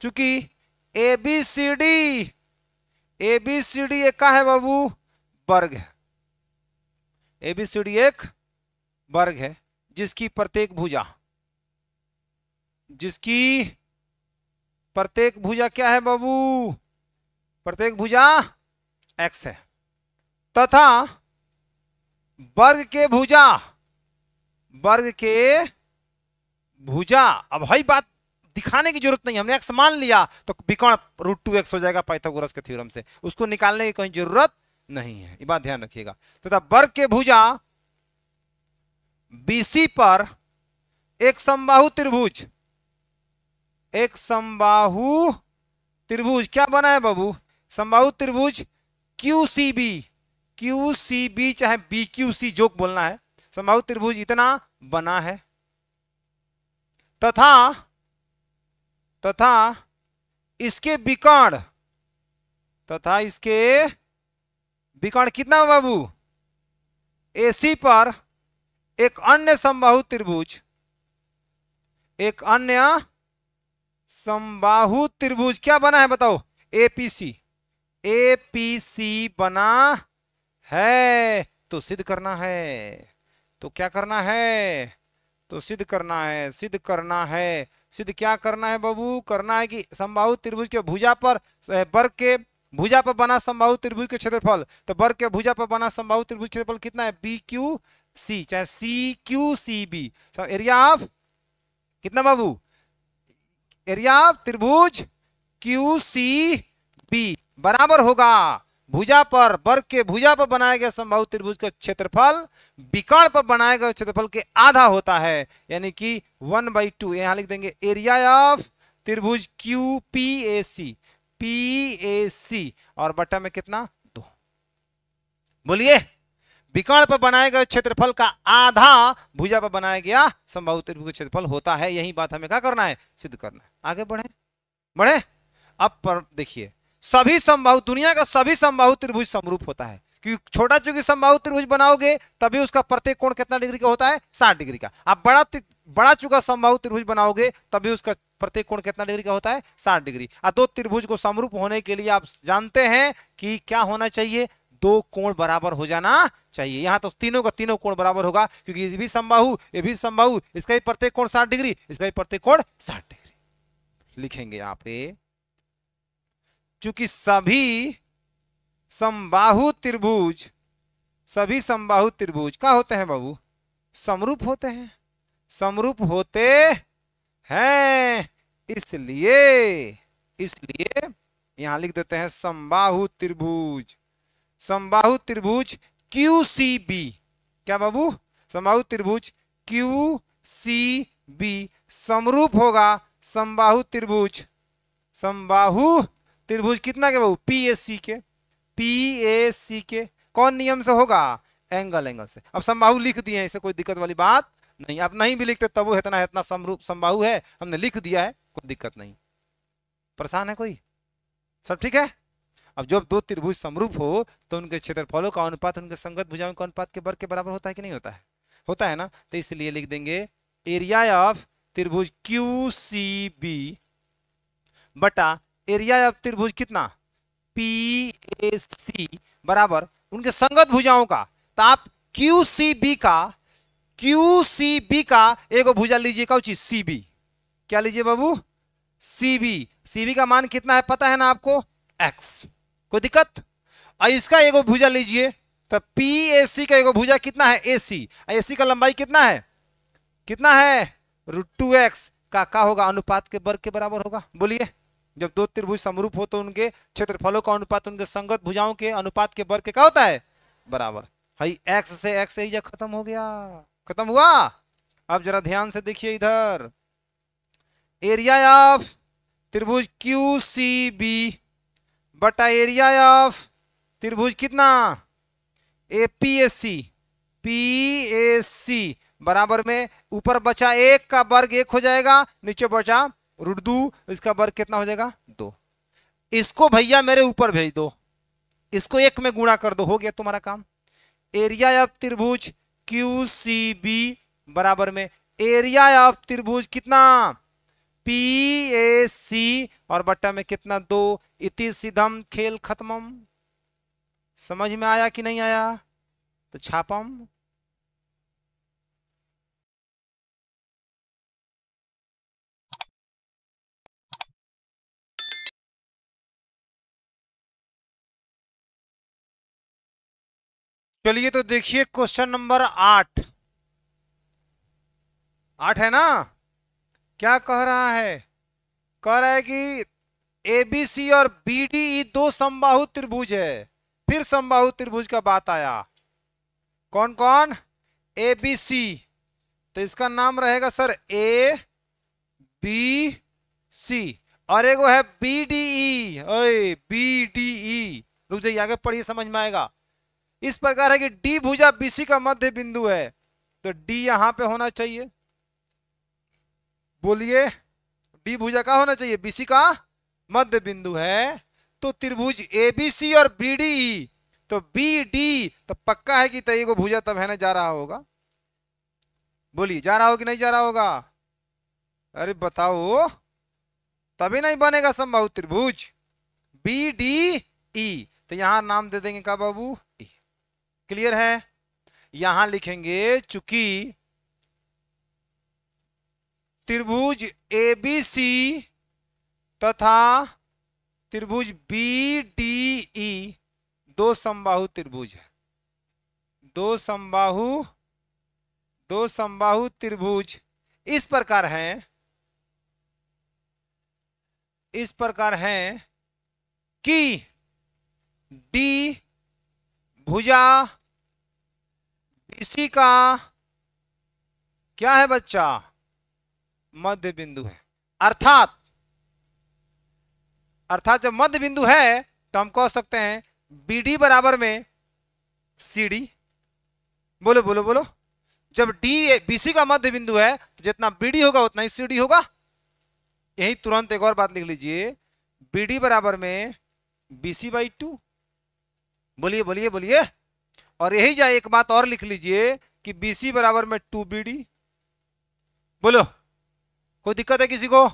चूंकि एबीसीडी एक का है बाबू, वर्ग है। एबीसीडी एक वर्ग है जिसकी प्रत्येक भुजा क्या है बाबू, प्रत्येक भुजा x है, तथा वर्ग के भुजा, अब हई बात दिखाने की जरूरत नहीं, हमने x मान लिया तो विकर्ण √2x हो जाएगा पाइथागोरस के थ्योरम से, उसको निकालने की कोई जरूरत नहीं है, ये बात ध्यान रखिएगा। तथा वर्ग के भुजा BC पर एक समबाहु त्रिभुज क्या बना है बाबू, समबाहु त्रिभुज QCB चाहे BQC जोक बोलना है, समबाहु त्रिभुज इतना बना है, तथा इसके विकर्ण कितना बाबू, AC पर एक अन्य समबाहु त्रिभुज क्या बना है बताओ, APC बना है। तो सिद्ध करना है, तो क्या करना है, तो सिद्ध करना है। सिद्ध क्या करना है बाबू, करना है कि समबाहु त्रिभुज के भुजा पर वर्ग के भुजा पर बना समबाहु त्रिभुज के क्षेत्रफल, तो वर्ग के भुजा पर बना समबाहु त्रिभुज क्षेत्रफल कितना है, BQC चाहे CQCB, एरिया ऑफ कितना बाबू, एरिया ऑफ त्रिभुज QCB बराबर होगा भुजा पर वर्ग के भुजा पर बनाए गए समबाहु त्रिभुज का क्षेत्रफल विकर्ण पर बनाए गए क्षेत्रफल के आधा होता है, यानी कि 1/2। यहां लिख देंगे एरिया ऑफ त्रिभुज PAC और बटा में कितना 2। बोलिए, विकर्ण पर बनाए गए क्षेत्रफल का आधा भुजा पर बनाया गया समबाहु त्रिभुज का क्षेत्रफल होता है। यही बात हमें क्या करना है, सिद्ध करना है। आगे बढ़े। अब पर देखिए, सभी समबाहु, दुनिया का सभी समबाहु त्रिभुज समरूप होता है, क्योंकि छोटा चूंकि समबाहु त्रिभुज बनाओगे तभी उसका प्रत्येक कोण कितना डिग्री का होता है, 60 डिग्री का। आप बड़ा चूंकि समबाहु त्रिभुज बनाओगे तभी उसका प्रत्येक कोण कितना डिग्री का होता है, 60 डिग्री। दो त्रिभुज को समरूप होने के लिए आप जानते हैं कि क्या होना चाहिए, दो कोण बराबर हो जाना चाहिए। यहां तो तीनों का तीनों कोण बराबर होगा, क्योंकि ये भी समबाहु, ये भी समबाहु, इसका भी प्रत्येक कोण 60 डिग्री, इसका भी प्रत्येक कोण 60 डिग्री। लिखेंगे यहां पे, चूंकि सभी समबाहु त्रिभुज क्या होते हैं बाबू, समरूप होते हैं, इसलिए यहां लिख देते हैं समबाहु त्रिभुज QCB, क्या बाबू, समबाहु त्रिभुज QCB समरूप होगा समबाहु त्रिभुज कितना के बाबू, PAC के। कौन नियम से होगा, एंगल से। अब समबाहु लिख दिए हैं, इसे कोई दिक्कत वाली बात नहीं। आप नहीं भी लिखते तब वो इतना समरूप समबाहु है, हमने लिख दिया है, कोई दिक्कत नहीं। परेशान है कोई, सब ठीक है। अब जब दो त्रिभुज समरूप हो तो उनके क्षेत्रफलों का अनुपात उनके संगत भुजाओं के अनुपात के वर्ग के बराबर होता है कि नहीं होता है, होता है ना। तो इसलिए लिख देंगे एरिया ऑफ त्रिभुज QCB बटा एरिया ऑफ त्रिभुज कितना, PAC बराबर उनके संगत भुजाओं का। तो आप QCB का एक भुजा लीजिए, कौन चीज, CB। क्या लीजिए बाबू, CB का मान कितना है पता है ना आपको, X। कोई दिक्कत। इसका एक भुजा लीजिए, तो PAC का एक भुजा कितना है, AC का लंबाई कितना है √2x का होगा अनुपात के वर्ग के बराबर होगा। बोलिए, जब दो त्रिभुज समरूप हो तो उनके क्षेत्रफलों का अनुपात उनके संगत भुजाओं के अनुपात के वर्ग के क्या होता है, बराबर। हाई x से x ही खत्म हो गया, खत्म हुआ। अब जरा ध्यान से देखिए इधर, एरिया ऑफ त्रिभुज QCB बटा एरिया ऑफ त्रिभुज कितना, एपीएससी, पीएससी बराबर में ऊपर बचा एक का वर्ग एक हो जाएगा, नीचे बचा √2, इसका वर्ग कितना हो जाएगा 2। इसको भैया मेरे ऊपर भेज दो, इसको एक में गुणा कर दो, हो गया तुम्हारा काम। एरिया ऑफ त्रिभुज QCB बराबर में एरिया ऑफ त्रिभुज कितना, PAC और बट्टा में कितना 2। इति सिद्धम खेल खत्मम। समझ में आया कि नहीं आया, तो छापम। चलिए तो देखिए क्वेश्चन नंबर 8 है ना। क्या कह रहा है, कह रहा है कि ABC और BDE दो समबाहु त्रिभुज है। फिर समबाहु त्रिभुज का बात आया, कौन कौन, ABC, तो इसका नाम रहेगा सर ABC, और एक वो है BDE, ओए BDE, रुक जाइए आगे पढ़िए समझ में आएगा। इस प्रकार है कि D भुजा BC का मध्य बिंदु है, तो D यहां पे होना चाहिए, बोलिए D भुजा का होना चाहिए, BC का मध्य बिंदु है। तो त्रिभुज ABC और BDE, तो BD तो पक्का है कि तय को भुजा तब है ना जा रहा होगा, बोलिए जा रहा हो कि नहीं जा रहा होगा, अरे बताओ, तभी नहीं बनेगा समबाहु त्रिभुज BDE। तो यहां नाम दे देंगे का बाबू, क्लियर है। यहां लिखेंगे चूंकि त्रिभुज ABC तथा त्रिभुज BDE दो समबाहु त्रिभुज है, दो समबाहु त्रिभुज इस प्रकार हैं कि D भुजा BC का क्या है बच्चा, मध्य बिंदु है। अर्थात जब मध्य बिंदु है तो हम कह सकते हैं BD बराबर में CD, बोलो बोलो बोलो, जब D BC का मध्य बिंदु है तो जितना BD होगा उतना ही CD होगा। यही तुरंत एक और बात लिख लीजिए, BD बराबर में BC/2, बोलिए बोलिए बोलिए। और यही जाए एक बात और लिख लीजिए कि BC बराबर में 2BD, बोलो कोई दिक्कत है किसी को,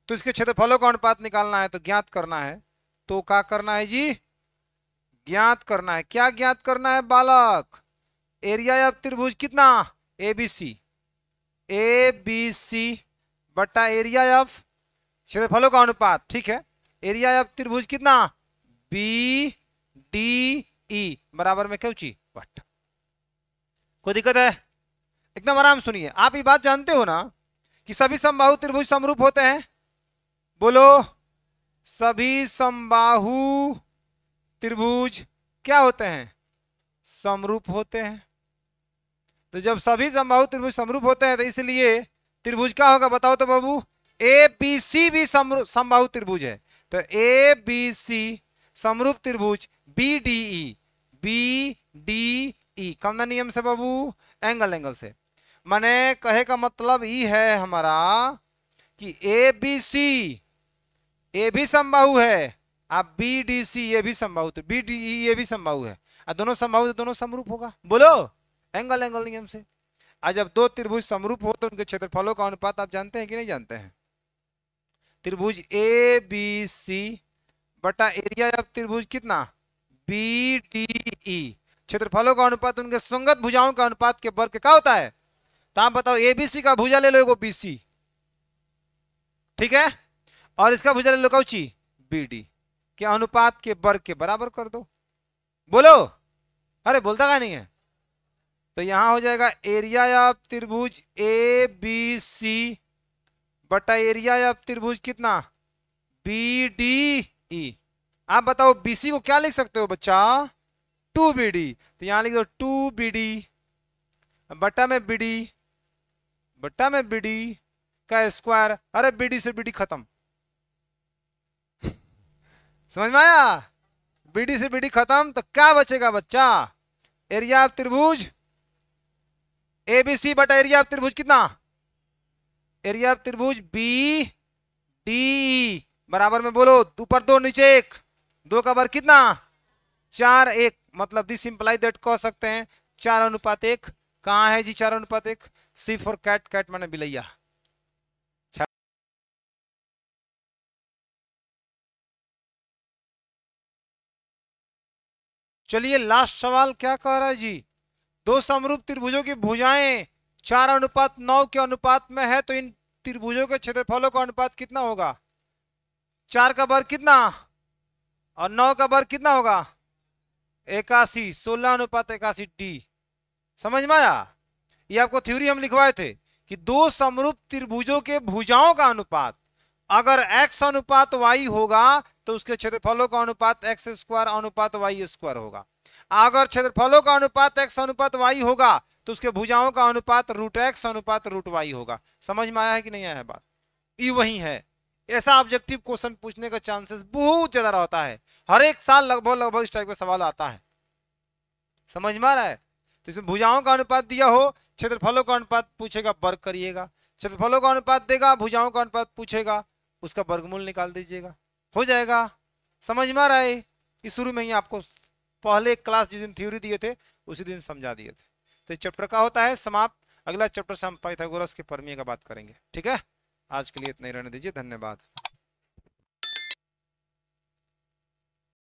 तो इसके क्षेत्रफलों का अनुपात निकालना है, तो ज्ञात करना है, तो क्या करना है जी, ज्ञात करना है। क्या ज्ञात करना है बालक, एरिया ऑफ त्रिभुज कितना, ABC बटा एरिया ऑफ क्षेत्रफलों का अनुपात, ठीक है। एरिया ऑफ त्रिभुज कितना, BDE बराबर में क्या ची वट। कोई दिक्कत है, एकदम आराम सुनिए। आप ये बात जानते हो ना कि सभी समबाहु त्रिभुज समरूप होते हैं, बोलो सभी समबाहु त्रिभुज क्या होते हैं, समरूप होते हैं। तो जब सभी समबाहु त्रिभुज समरूप होते हैं तो इसलिए त्रिभुज क्या होगा बताओ तो बाबू, ABC भी समबाहु त्रिभुज है, तो ABC समरूप त्रिभुज BDE कौन नियम से बाबू, एंगल से। माने कहे का मतलब ये है हमारा कि ABC ये भी समबाहु है, आप BDC ये भी समबाहु, तो BDE ये भी समबाहु है, और दोनों समबाहु तो दोनों समरूप होगा, बोलो एंगल नियम से। आज जब दो त्रिभुज समरूप हो तो उनके क्षेत्रफलों का अनुपात आप जानते हैं कि नहीं जानते हैं, त्रिभुज ABC बटा एरिया ऑफ त्रिभुज कितना BDE, क्षेत्रफलों का अनुपात उनके संगत भुजाओं का अनुपात के वर्ग क्या होता है। तो आप बताओ ABC का भुजा ले लो एगो BC, ठीक है, और इसका भुजा ले लो कौची BD के अनुपात के वर्ग के बराबर कर दो, बोलो अरे बोलता का नहीं है। तो यहां हो जाएगा एरिया ऑफ त्रिभुज ABC बटा एरिया ऑफ त्रिभुज कितना BDE। आप बताओ BC को क्या लिख सकते हो बच्चा 2BD, तो यहां लिख दो 2BD बटा में BD का स्क्वायर, अरे BD से BD खत्म समझ में आया? बीडी से बीडी खत्म तो क्या बचेगा बच्चा? एरिया ऑफ त्रिभुज एबीसी बटा एरिया ऑफ त्रिभुज कितना? एरिया ऑफ त्रिभुज बी डी बराबर में बोलो, ऊपर 2 नीचे 1, 2 का वर्ग कितना? 4 1, मतलब दिस इंप्लाई दैट कह सकते हैं 4:1। कहां है जी 4:1? सी फॉर कैट, कैट माने बिलैया। चलिए लास्ट सवाल क्या कह रहा है जी? दो समरूप त्रिभुजों की भुजाएं 4:9 के अनुपात में है तो इन त्रिभुजों के क्षेत्रफलों का अनुपात कितना होगा? 4 का वर्ग कितना और 9 का वर्ग कितना होगा? 81, 16:81 टी। समझ में आया? ये आपको थ्योरी हम लिखवाए थे कि दो समरूप त्रिभुजों के भुजाओं का अनुपात अगर x अनुपात y होगा तो उसके क्षेत्रफलों का अनुपात x² अनुपात y² होगा। अगर क्षेत्रफलों का अनुपात x अनुपात y होगा तो उसके भुजाओं का अनुपात √x अनुपात √y होगा। समझ में आया है कि नहीं आया है बात? ये वही है। ऐसा ऑब्जेक्टिव क्वेश्चन पूछने का चांसेस बहुत ज्यादा रहता है, हर एक साल लगभग इस टाइप का सवाल आता है। समझ में आ रहा है? तो इसमें भुजाओं का अनुपात दिया हो, क्षेत्रफलों का अनुपात पूछेगा, वर्ग करिएगा। क्षेत्रफलों का अनुपात देगा, भुजाओं का अनुपात पूछेगा, उसका वर्गमूल निकाल दीजिएगा, हो जाएगा। समझ में आ रहा है? इस शुरू में ही आपको पहले क्लास जिस दिन थ्योरी दिए थे उसी दिन समझा दिए थे। तो इस चैप्टर का होता है समाप्त। अगला चैप्टर से हम पाइथागोरस के प्रमेय का बात करेंगे। ठीक है, आज के लिए इतना ही रहने दीजिए। धन्यवाद।